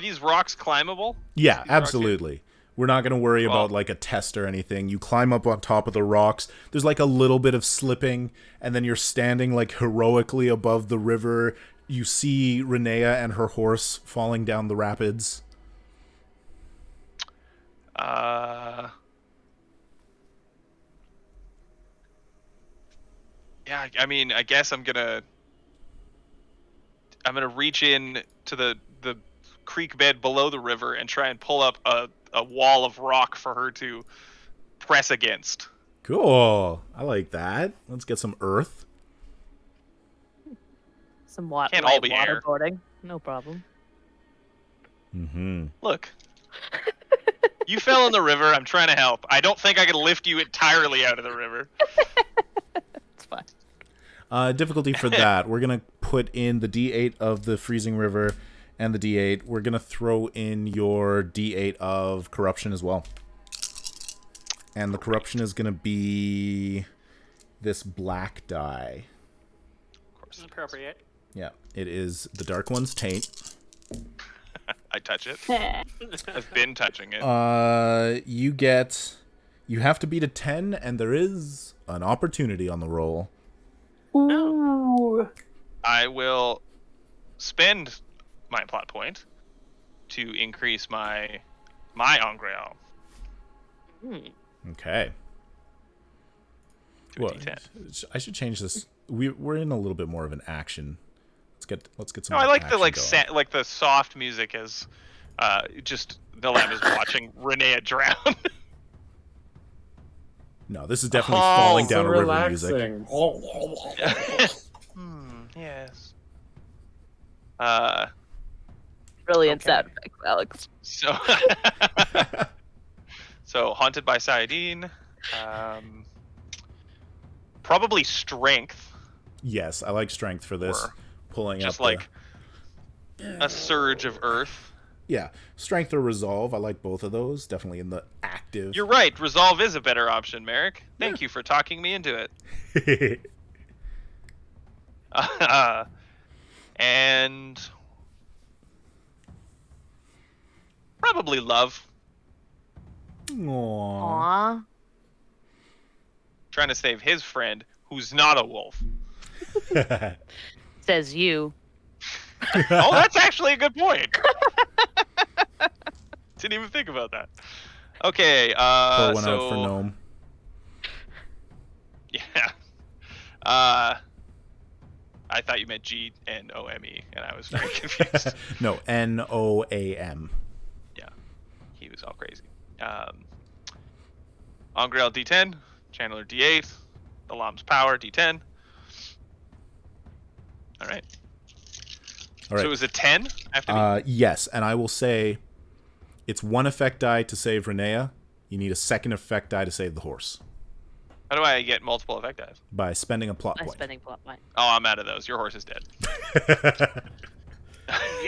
these rocks climbable? Yeah, absolutely. We're not going to worry about like a test or anything. You climb up on top of the rocks. There's like a little bit of slipping, and then you're standing like heroically above the river. You see Renea and her horse falling down the rapids. Yeah, I mean, I guess I'm gonna reach in to the creek bed below the river and try and pull up a wall of rock for her to press against. Cool. I like that. Let's get some earth. Some Can't all be air. waterboarding. No problem. Mm-hmm. Look. You fell in the river. I'm trying to help. I don't think I can lift you entirely out of the river. It's fine. Difficulty for that. We're going to put in the D8 of the freezing river and the D8. We're going to throw in your D8 of corruption as well. And the corruption is going to be this black die. Of course. Appropriate. Yeah, it is the dark one's taint. I touch it. I've been touching it. You have to beat a 10, and there is an opportunity on the roll. Ooh. I will spend my plot point to increase my Angreal. Okay. To a D10. I should change this. We're in a little bit more of an action. Let's get some. No, I like action the the soft music as just Nilam is watching Renea drown. No, this is definitely falling down a river relaxing. music. Yes. Brilliant Okay. sound effects, Alex. So haunted by Sayadine. Probably strength. Yes, I like strength for this. Or Pulling just up like a surge of earth. Yeah, strength or resolve. I like both of those. Definitely in the active. You're right. Resolve is a better option, Meric. Thank you for talking me into it. And probably love. Aww. Aww. Trying to save his friend, who's not a wolf. Says you. Oh, that's actually a good point. Didn't even think about that. Okay, Pour one so out for Gnome. yeah. I thought you meant Gnome, and I was very confused. No, Noam. Yeah, he was all crazy. Angreal D10, Chandler D8, Alam's Power D10. All right. All right. So it was a 10 after Yes, and I will say it's one effect die to save Renea. You need a second effect die to save the horse. How do I get multiple effect dice? By spending a plot By point. spending plot point. Oh, I'm out of those. Your horse is dead.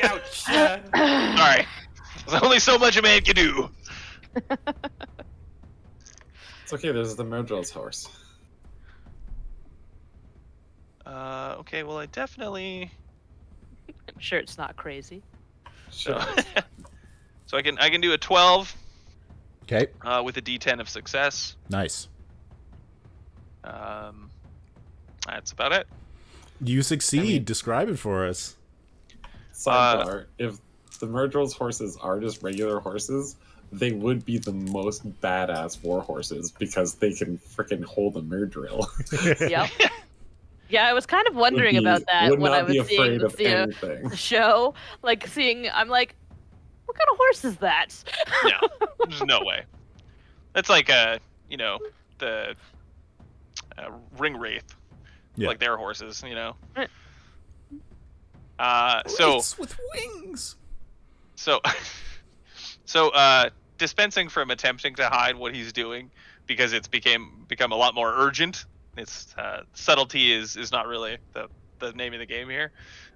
Ouch. Sorry. There's only so much a man can do. It's okay, there's the Merdrill's horse. Okay, well, I definitely... I'm sure it's not crazy. So, so I can do a 12 Okay, with a D10 of success. nice. That's about it. You succeed. Describe it for us. Sidebar, if the Merdrill's horses are just regular horses, they would be the most badass war horses because they can freaking hold a Merdrill. Yep. Yeah, I was kind of wondering about that when I was seeing the show. Like, I'm like, what kind of horse is that? No, there's no way. That's like the ring wraith, Yeah. like their horses, So Wraiths with wings. So dispensing from attempting to hide what he's doing because it's become a lot more urgent. It's subtlety is not really the the name of the game here.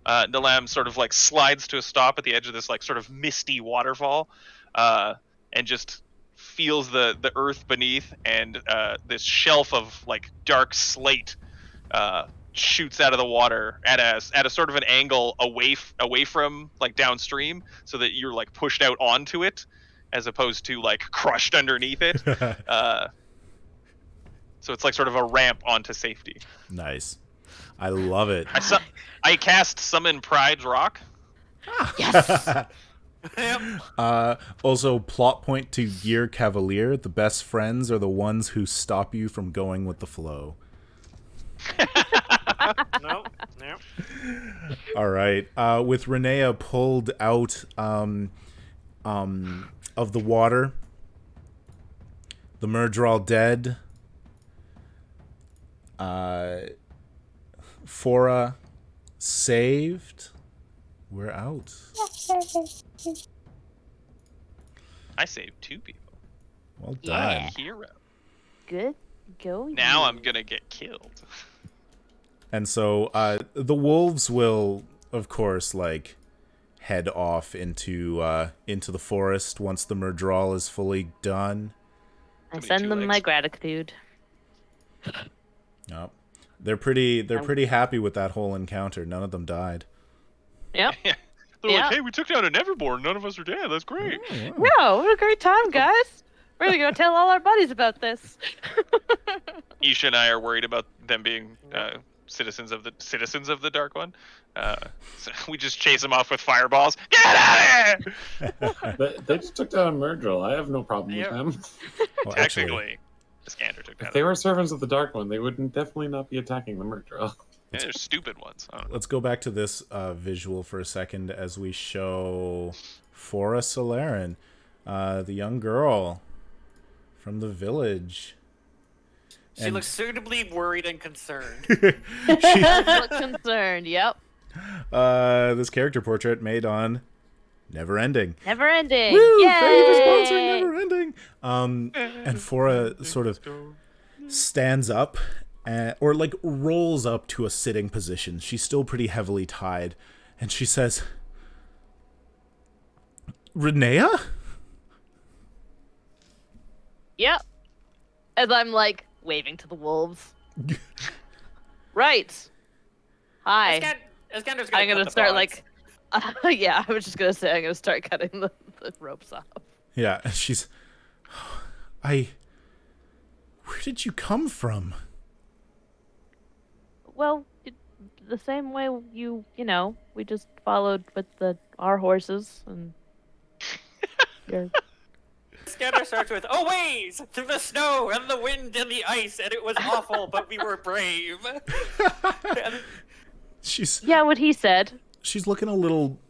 Nilam sort of like slides to a stop at the edge of this like sort of misty waterfall, and just feels the earth beneath, and this shelf of like dark slate shoots out of the water at a sort of an angle away from like downstream, so that you're like pushed out onto it as opposed to like crushed underneath it. So it's like sort of a ramp onto safety. Nice. I love it. I cast Summon Pride's Rock. Yes. Also, plot point to Gear Cavalier: the best friends are the ones who stop you from going with the flow. No. All right. With Renea pulled out of the water, the Murdral dead, Fora saved, we're out. I saved 2 people. Well done. Yeah. Hero. Good. Go. Now I'm gonna get killed. And so the wolves will, of course, like head off into the forest once the Murdral is fully done. I send them my gratitude. Yep. They're pretty happy with that whole encounter. None of them died. Yep. They're like, hey, we took down an Everborn. None of us are dead. That's great. Oh, wow. Wow, what a great time, guys. We're gonna go tell all our buddies about this. Isha and I are worried about them being citizens of the Dark One. So we just chase them off with fireballs. Get out of here! They just took down a Murdral. I have no problem with them. Well, Technically, the Scander took If that. they were servants of the Dark One, they would definitely not be attacking the Murdral. Yeah, they're stupid ones. Let's go back to this visual for a second as we show Fora Solaren, the young girl from the village. She looks suitably worried and concerned. She does look concerned. Yep. This character portrait made on Never Ending. Never ending. Woo! Yay! Thank you for sponsoring Never Ending. And Fora sort of stands up, or like rolls up to a sitting position. She's still pretty heavily tied, and she says, "Renea?" Yep. As I'm like waving to the wolves. Right. Hi. Iskander's I'm gonna cut the start bonds. like, yeah. I was just gonna say I'm gonna start cutting the ropes off. Yeah, and she's, where did you come from? Well, the same way you know, we just followed with our horses and. Iskander starts with, "Oh, ways through the snow and the wind and the ice, and it was awful, but we were brave." Yeah, what he said. She's looking a little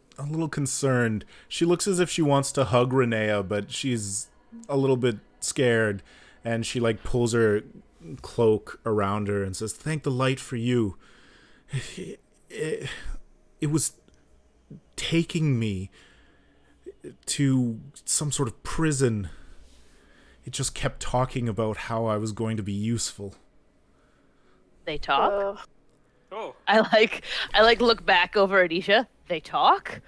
concerned. She looks as if she wants to hug Renea, but she's a little bit scared, and she like pulls her cloak around her and says, "Thank the light for you. It was taking me to some sort of prison. It just kept talking about how I was going to be useful." They talk. Oh. I look back over at Isha. They talk.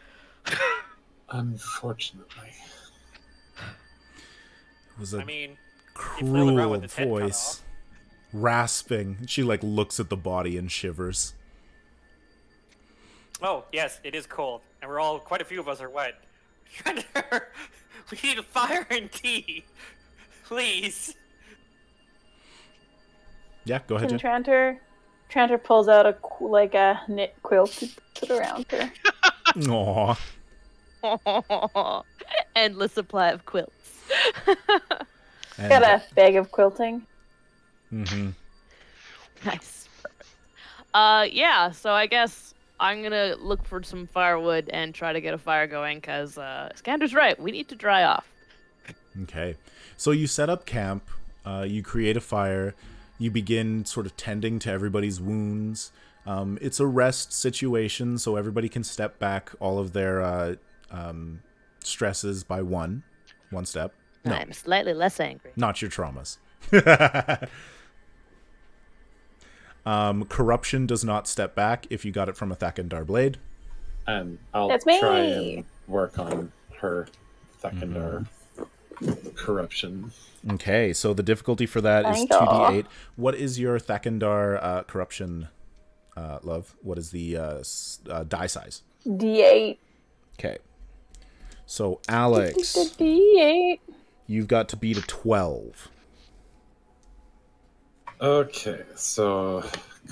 Unfortunately. It was a you flail around cruel with its head cut voice, rasping. She like looks at the body and shivers. Oh, yes, it is cold, and quite a few of us are wet. We need fire and tea, please. Yeah, go ahead, Jen. Tranter pulls out a knit quilt to put around her. Aww. Endless supply of quilts. And, Got a bag of quilting. Mm-hmm. Nice. Yeah. So I guess I'm gonna look for some firewood and try to get a fire going, because Iskander's right. We need to dry off. Okay. So you set up camp. You create a fire. You begin sort of tending to everybody's wounds. It's a rest situation, so everybody can step back all of their stresses by one step. No, I'm slightly less angry. not your traumas. Corruption does not step back if you got it from a Thakendar blade. And I'll That's me. try and work on her Thakendar corruption. Okay, so the difficulty for that is 2d8. What is your Thakendar corruption, love? What is the die size? D8. Okay. So, Alex, D8. you've got to beat a 12. Okay, so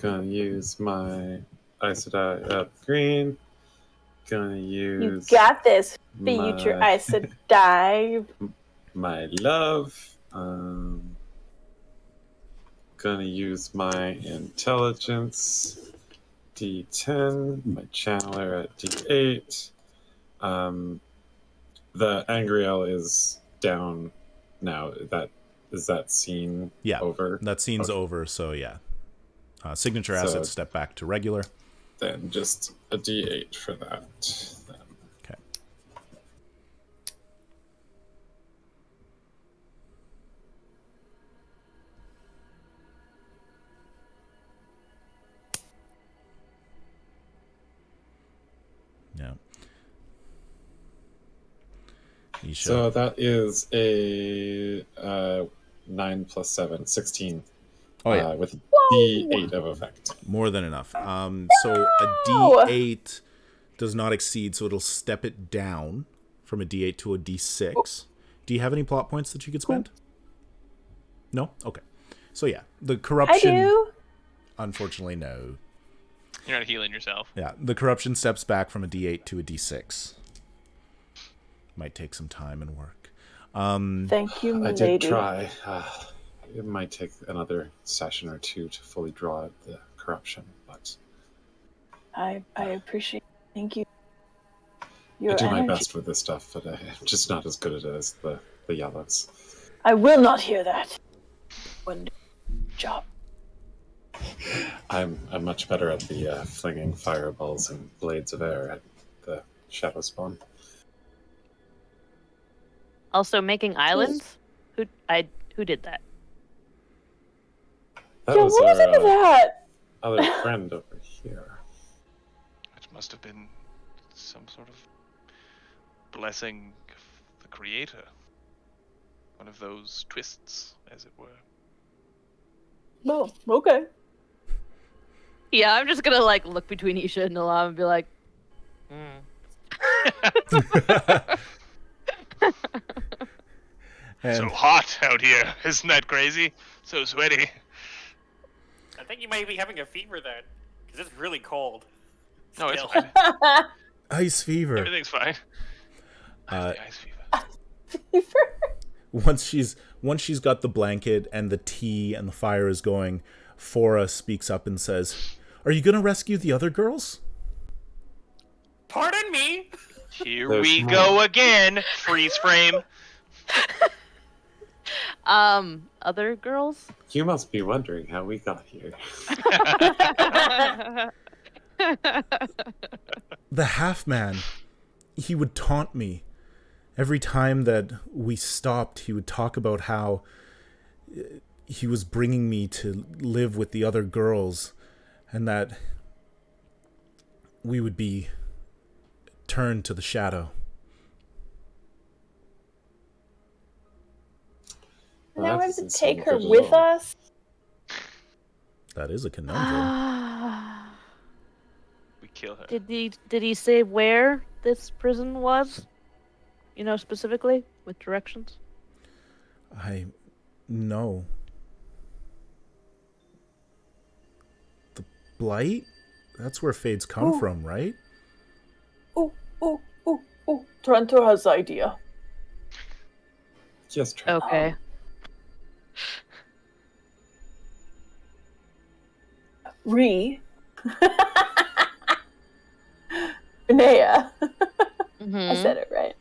gonna use my Aes Sedai up green. Gonna You use got this, future Aes Sedai. my love. Gonna use my intelligence D10, my channeler at D8. The Angriel is down now. Is that scene over? That scene's over, so yeah. Signature assets step back to regular. Then just a D8 for that. Then. Okay. Yeah. So that is a 9 plus 7, 16. Oh, yeah. With D8 of effect. More than enough. So a D8 does not exceed, so it'll step it down from a D8 to a D6. Do you have any plot points that you could spend? No? Okay. So yeah, the corruption... I do. Unfortunately, no. You're not healing yourself. Yeah, the corruption steps back from a D8 to a D6. Might take some time and work. Thank you, I milady. did try. It might take another session or two to fully draw out the corruption, but I appreciate it. Thank you. I do my best with this stuff, but I'm just not as good at it as the yellows. I will not hear that. Wonderful job. I'm much better at the flinging fireballs and blades of air at the shadow spawn. Also, making islands. Who did that? That Yeah, was what was our up with that? other friend over here. It must have been some sort of blessing of the creator. One of those twists, as it were. No, okay. Yeah, I'm just gonna like look between Isha and Nalam and be like, So hot out here, isn't that crazy? So sweaty. I think you might be having a fever then, because it's really cold. No, it's Still. fine. Ice fever. Everything's fine. Ice fever. Once she's got the blanket and the tea and the fire is going, Fora speaks up and says, "Are you gonna rescue the other girls?" Pardon me. Here we go again. Freeze frame. Other girls? You must be wondering how we got here. The half-man, he would taunt me. Every time that we stopped, he would talk about how he was bringing me to live with the other girls and that we would be turned to the shadow. Now we have to take her with us? That is a conundrum. We kill her. Did he say where this prison was? You know, specifically with directions? No. The Blight? That's where fades come from, right? Oh. Trento has the idea. Just try. Okay. Renea. Mm-hmm. I said it right.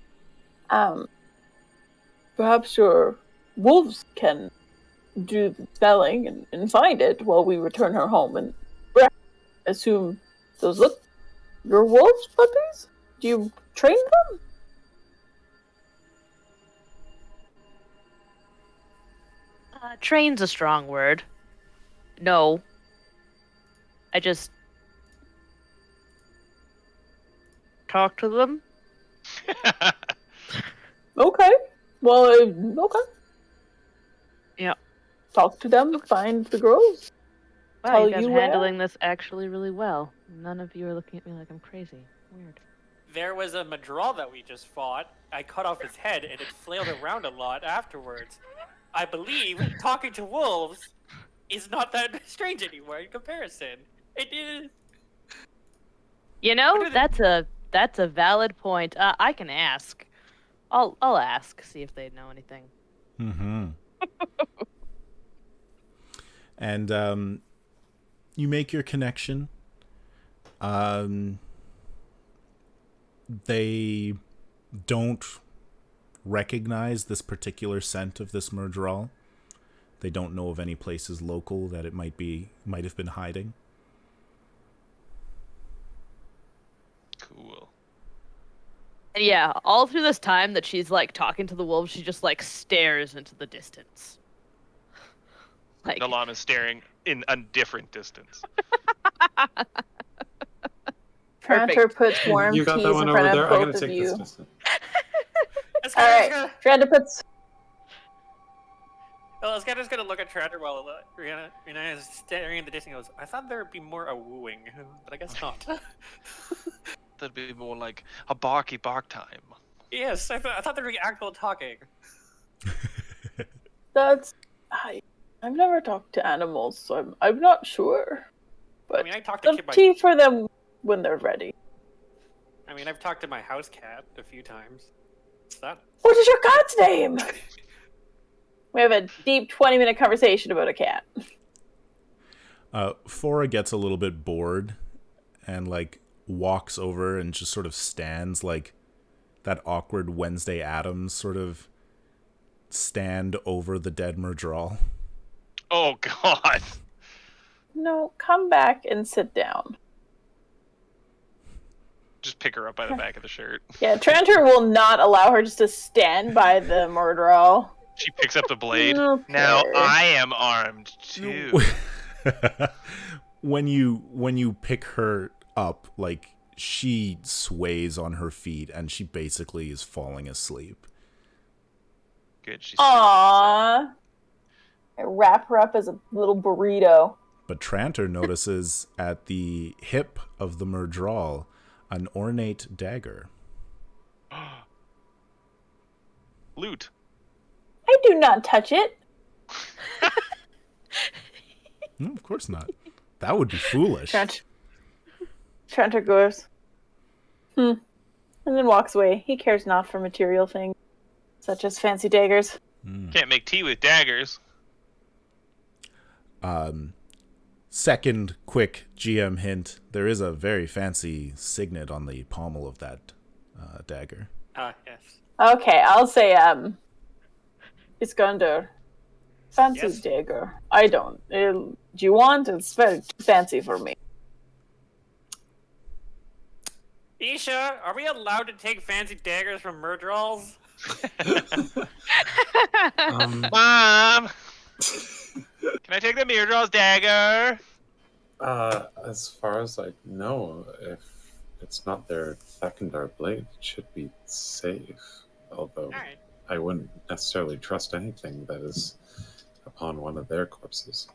Perhaps your wolves can do the spelling and find it while we return her home and assume those look your wolves puppies? Do you train them? Train's a strong word. No. I just talk to them. Okay. Well, okay. Yeah. Talk to them, find the girls. Wow, Tell you guys you are where? handling this actually really well. None of you are looking at me like I'm crazy. Weird. There was a Madral that we just fought. I cut off his head, and it flailed around a lot afterwards. I believe talking to wolves is not that strange anymore in comparison. It is. You know, What are that's a valid point. I can ask. I'll ask, see if they know anything. Mm-hmm. And you make your connection. They don't recognize this particular scent of this murderal. They don't know of any places local that it might have been hiding. Cool. And yeah, all through this time that she's like talking to the wolves, she just like stares into the distance. Like The llama's staring in a different distance. Tranter puts warm You got teas that in one front over of there. I both gotta of take this you. distance. This All guy's right. Tranter puts. Well, this guy just gonna look at Tranter while Rihanna is staring in the distance and goes, I thought there would be more a wooing, but I guess not. That'd be more like a barky bark time. Yes, I thought there would be actual talking. That's. I've never talked to animals, so I'm not sure. But I mean, I talked to the tea for them when they're ready. I mean, I've talked to my house cat a few times. What's that? What is your cat's name? We have a deep 20-minute conversation about a cat. Fora gets a little bit bored and like walks over and just sort of stands like that awkward Wednesday Addams sort of stand over the dead Murdral. Oh God! No, come back and sit down. Just pick her up by the back of the shirt. Yeah, Tranter will not allow her just to stand by the murderer. She picks up the blade. Okay. Now I am armed too. When you pick her up, like she sways on her feet and she basically is falling asleep. Good. She's Aww. I wrap her up as a little burrito. But Tranter notices at the hip of the Murdral an ornate dagger. Loot. I do not touch it. No, of course not. That would be foolish. Tranter goes, and then walks away. He cares not for material things, such as fancy daggers. Can't make tea with daggers. Second quick GM hint. There is a very fancy signet on the pommel of that dagger. Yes. Okay, I'll say, Iskander. Fancy Yes? dagger. I don't. Do you want? It's very fancy for me. Isha, are we allowed to take fancy daggers from murderals? Mom! Can I take the Murdrol's dagger? As far as I know, if it's not their Thekindar blade, it should be safe. Although Alright. I wouldn't necessarily trust anything that is upon one of their corpses.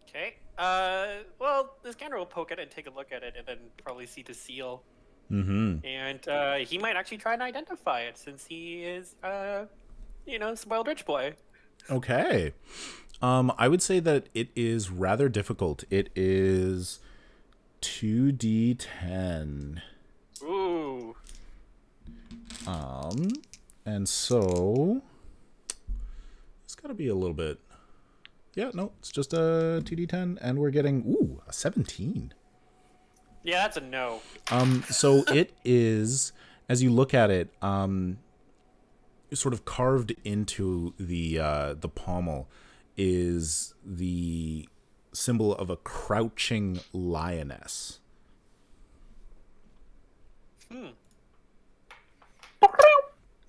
Okay. Well, this scanner will poke it and take a look at it and then probably see the seal. Mm-hmm. And he might actually try and identify it since he is, spoiled rich boy. Okay. I would say that it is rather difficult. It is 2d10. Ooh. And so it's got to be a little bit. Yeah, no, it's just a 2d10 and we're getting a 17. Yeah, that's a no. So it is, as you look at it, sort of carved into the pommel is the symbol of a crouching lioness.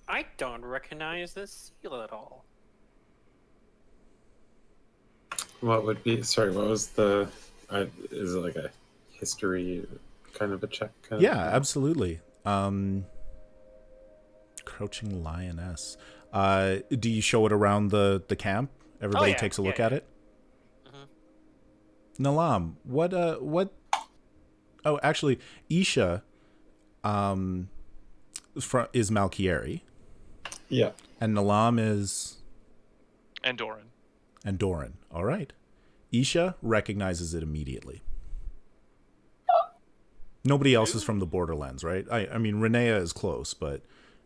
I don't recognize this seal at all. What would be? Sorry, what was the Is it like a history kind of a check? Yeah, absolutely. Crouching Lioness. Do you show it around the camp? Everybody takes a look at it? Mm-hmm. Nalam, what oh, actually, Isha is Malkieri. Yeah. And Nalam is... And Doran. And Doran. All right. Isha recognizes it immediately. Nobody else is from the Borderlands, right? I mean, Renea is close, but...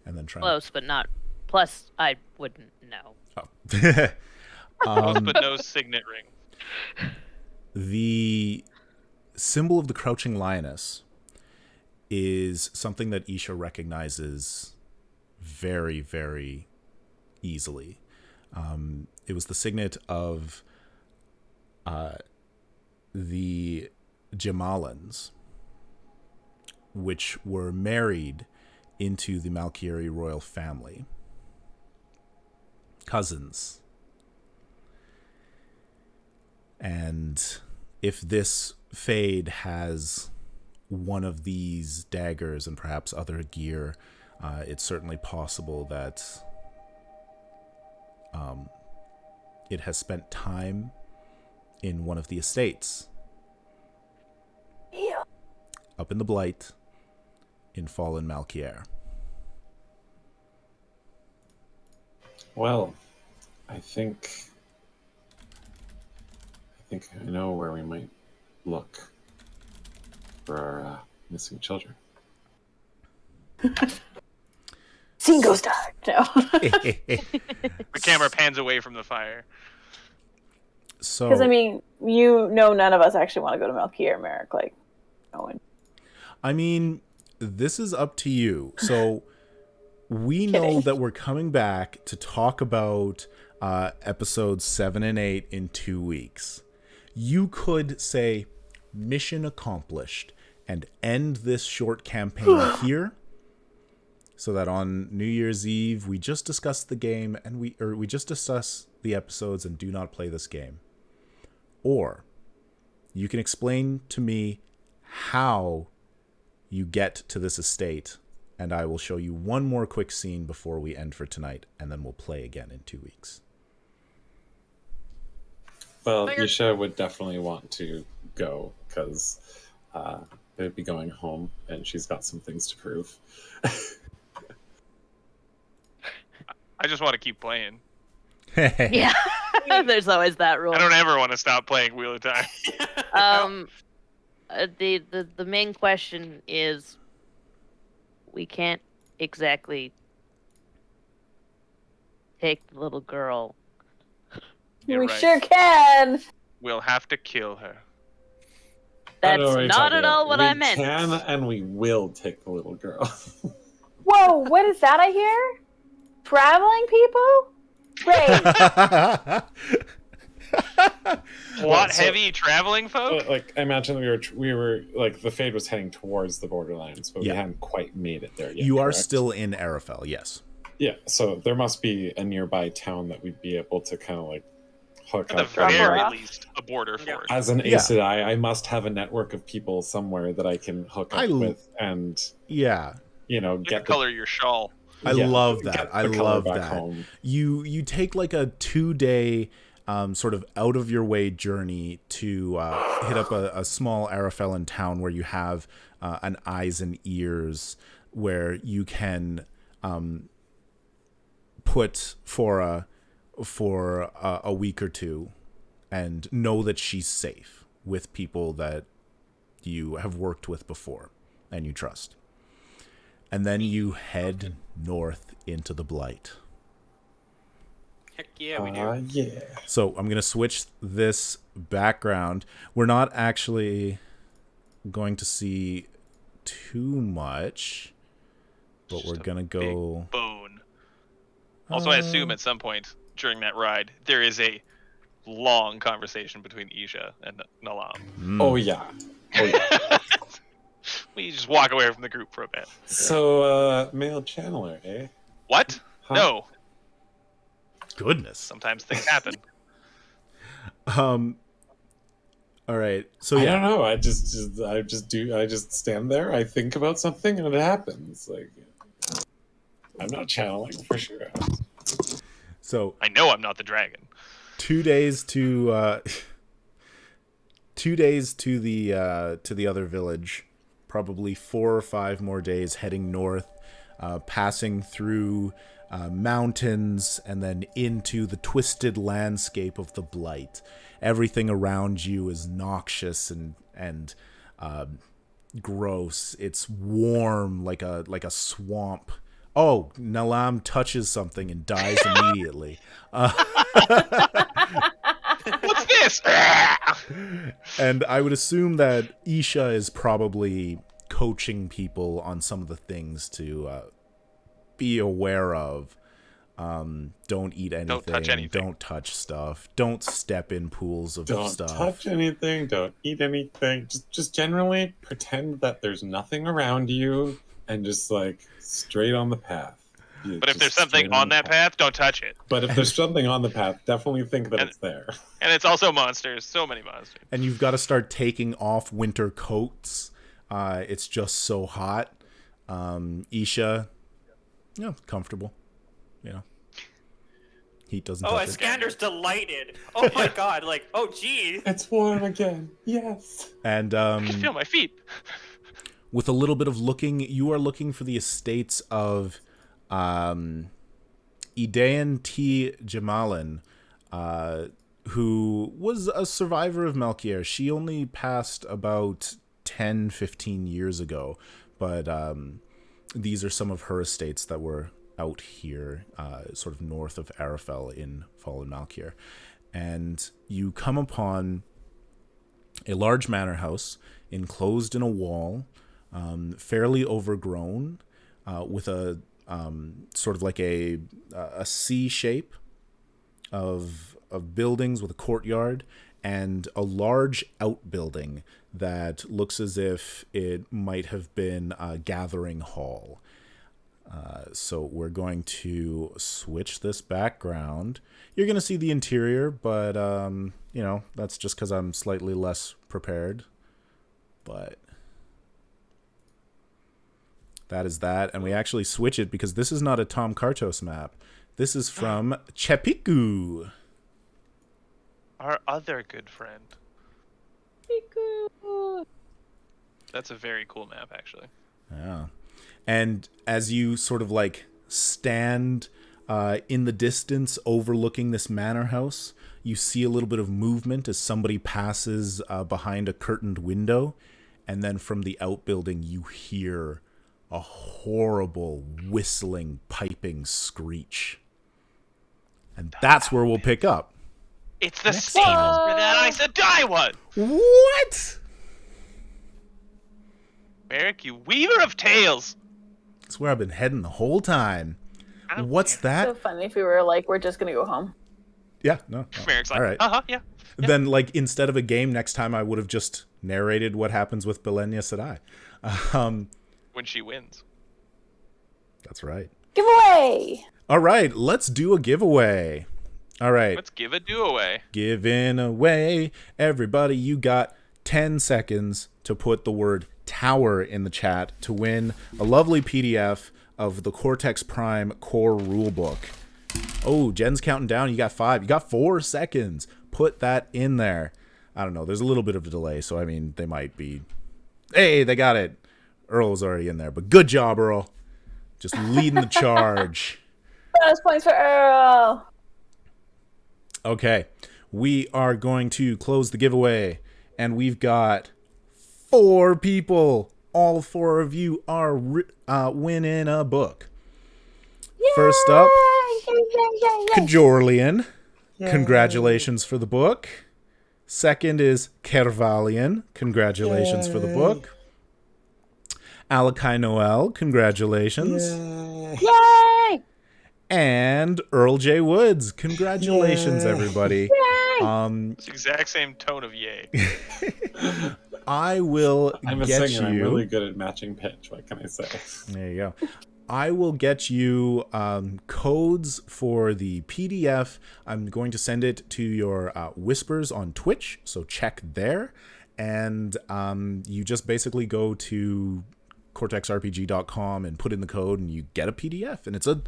And then close, but not... Plus, I wouldn't know. Oh. Close, but no signet ring. The symbol of the Crouching Lioness is something that Isha recognizes very, very easily. It was the signet of the Jamalans, which were married into the Malkieri royal family. Cousins. And if this Fade has one of these daggers and perhaps other gear, it's certainly possible that it has spent time in one of the estates. Yeah. Up in the Blight, in fallen Malkier. Well, I think I know where we might look for our missing children. Scene goes dark. No. The camera pans away from the fire. So, Because I mean, none of us actually want to go to Malkier, Meric. Like, no one. I mean, this is up to you. So we know that we're coming back to talk about episodes 7 and 8 in 2 weeks. You could say mission accomplished and end this short campaign here, so that on New Year's Eve we just discuss the game and we just discuss the episodes and do not play this game. Or you can explain to me how you get to this estate, and I will show you one more quick scene before we end for tonight, and then we'll play again in 2 weeks. Well, Isha would definitely want to go, because they'd be going home, and she's got some things to prove. I just want to keep playing. Yeah, there's always that rule. I don't ever want to stop playing Wheel of Time. The main question is, we can't exactly take the little girl. You're we right. sure can. We'll have to kill her. That's not at all what I meant. We can and we will take the little girl. Whoa, what is that I hear? Traveling people? Great. Plot-heavy traveling folk? Like, I imagine we were like, the Fade was heading towards the Borderlands, but we hadn't quite made it there yet. You are correct? still in Arafel, yes. Yeah, so there must be a nearby town that we'd be able to kind of like hook At up. the very least, a border force. As an Aes Sedai, I must have a network of people somewhere that I can hook up with and get color your shawl. I love that. I love that. Home. You take like a 2-day sort of out of your way journey to hit up a small Arafellan town where you have an eyes and ears where you can put for a week or two and know that she's safe with people that you have worked with before and you trust. And then you head north into the Blight. Heck yeah, we do. Yeah. So I'm going to switch this background. We're not actually going to see too much, but Just we're going to go... bone. Also, I assume at some point during that ride, there is a long conversation between Isha and Nalam. Oh, yeah. We just walk away from the group for a bit. So, male channeler, eh? What? Huh? No. Goodness. Sometimes things happen. All right. So I don't know. I just stand there. I think about something, and it happens. Like, I'm not channeling for sure. So I know I'm not the dragon. 2 days to 2 days to the other village. Probably 4 or 5 more days heading north, passing through mountains and then into the twisted landscape of the Blight. Everything around you is noxious and gross. It's warm like a swamp. Oh, Nalam touches something and dies immediately. What's this? And I would assume that Isha is probably coaching people on some of the things to be aware of. Don't eat anything. Don't touch anything. Don't touch stuff. Don't step in pools of stuff. Don't touch anything. Don't eat anything. Just generally pretend that there's nothing around you and just like straight on the path. But if there's something on that path, don't touch it. But if there's something on the path, definitely think that it's there. And it's also monsters. So many monsters. And you've got to start taking off winter coats. It's just so hot. Isha, comfortable. Heat doesn't touch it. Iskander's delighted. Oh my god, like, oh gee. It's warm again. Yes. And I can feel my feet. with a little bit of looking, you are looking for the estates of Idaean T. Jamalin, who was a survivor of Melchior. She only passed about 10, 15 years ago, but these are some of her estates that were out here, sort of north of Arafel in Fallen Malkier. And you come upon a large manor house enclosed in a wall, fairly overgrown, with a sort of like a C shape of buildings with a courtyard and a large outbuilding that looks as if it might have been a gathering hall. So we're going to switch this background. You're going to see the interior, but, that's just because I'm slightly less prepared. But that is that. And we actually switch it because this is not a Tom Kartos map. This is from Chepiku. Our other good friend. Piku. That's a very cool map, actually. Yeah. And as you sort of like stand in the distance overlooking this manor house, you see a little bit of movement as somebody passes behind a curtained window. And then from the outbuilding, you hear a horrible whistling, piping screech. And that's where we'll pick up. It's the same as where that I said die one! What? Meric, you weaver of tales! That's where I've been heading the whole time. What's that? So funny if we were like, we're just gonna go home. Yeah, no. Meric's like, all right. Yeah. Then, like, instead of a game, next time I would have just narrated what happens with Belenia Sedai. When she wins. That's right. Giveaway! All right, let's do a giveaway. All right. Let's give a do-away. Giving away. Everybody, you got 10 seconds to put the word tower in the chat to win a lovely PDF of the Cortex Prime core rulebook. Oh, Jen's counting down. You got 5. You got 4 seconds. Put that in there. I don't know. There's a little bit of a delay, so I mean, they might be... Hey, they got it. Earl was already in there, but good job, Earl. Just leading the charge. Bonus points for Earl! Okay, we are going to close the giveaway, and we've got 4 people. All 4 of you are winning a book. Yay! First up, Yay. Kajorlian. Congratulations for the book. Second is Kervalian. Congratulations for the book. Alakai Noel. Congratulations. Yay! And Earl J. Woods. Congratulations, everybody. It's the exact same tone of yay. I will I'm a get singer. you. I'm really good at matching pitch. What can I say? There you go. I will get you codes for the PDF. I'm going to send it to your Whispers on Twitch, so check there. And you just basically go to CortexRPG.com and put in the code, and you get a PDF. And it's a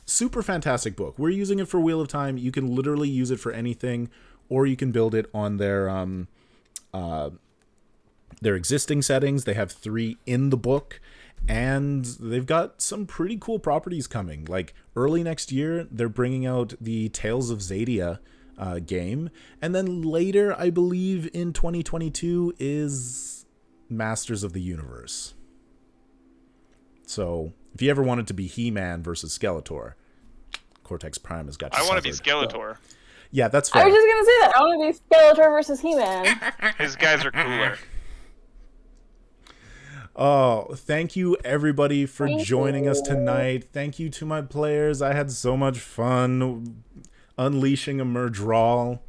super fantastic book. We're using it for Wheel of Time. You can literally use it for anything, or you can build it on their existing settings. They have 3 in the book. And they've got some pretty cool properties coming. Like early next year, they're bringing out the Tales of Xadia game. And then later, I believe in 2022, is Masters of the Universe. So if you ever wanted to be He-Man versus Skeletor, Cortex Prime has got you I want to be covered. Skeletor. Yeah, that's fair. I was just going to say that. I want to be Skeletor versus He-Man. His guys are cooler. Oh, thank you everybody for joining us tonight. Thank you to my players. I had so much fun unleashing a Murdral.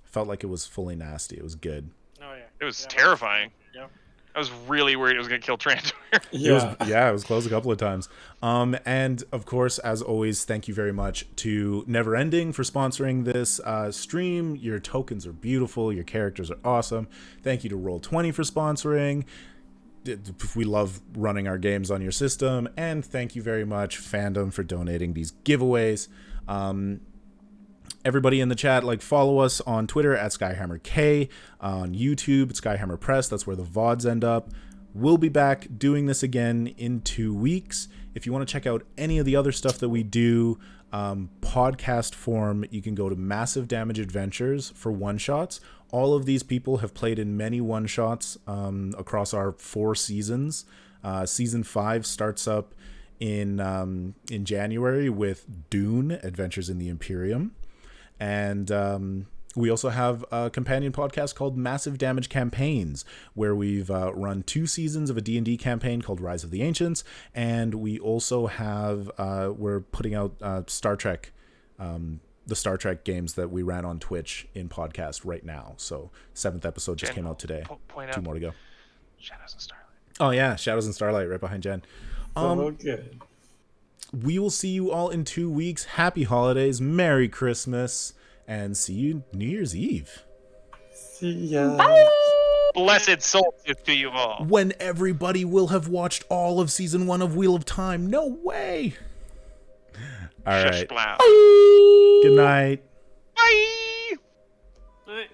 Felt like it was fully nasty. It was good. Oh yeah. It was terrifying. Yeah. I was really worried it was going to kill Trantor. It was close a couple of times. And of course, as always, thank you very much to Neverending for sponsoring this stream. Your tokens are beautiful. Your characters are awesome. Thank you to Roll20 for sponsoring. We love running our games on your system. And thank you very much, Fandom, for donating these giveaways. Everybody in the chat, follow us on Twitter at SkyhammerK, on YouTube at Skyhammer Press. That's where the VODs end up. We'll be back doing this again in 2 weeks. If you want to check out any of the other stuff that we do, podcast form, you can go to Massive Damage Adventures for one-shots. All of these people have played in many one-shots across our 4 seasons. Season 5 starts up in January with Dune, Adventures in the Imperium. And we also have a companion podcast called Massive Damage Campaigns, where we've run 2 seasons of a D&D campaign called Rise of the Ancients. And we also have, we're putting out Star Trek, the Star Trek games that we ran on Twitch in podcast right now. So 7th episode just came out today. 2 more to go. Shadows and Starlight. Oh yeah, Shadows and Starlight right behind Jen. So good. We will see you all in 2 weeks. Happy holidays, Merry Christmas, and see you New Year's Eve. See ya. Bye! Blessed solstice to you all. When everybody will have watched all of season 1 of Wheel of Time. No way. All right. Shush, blow. Bye! Good night. Bye. All right.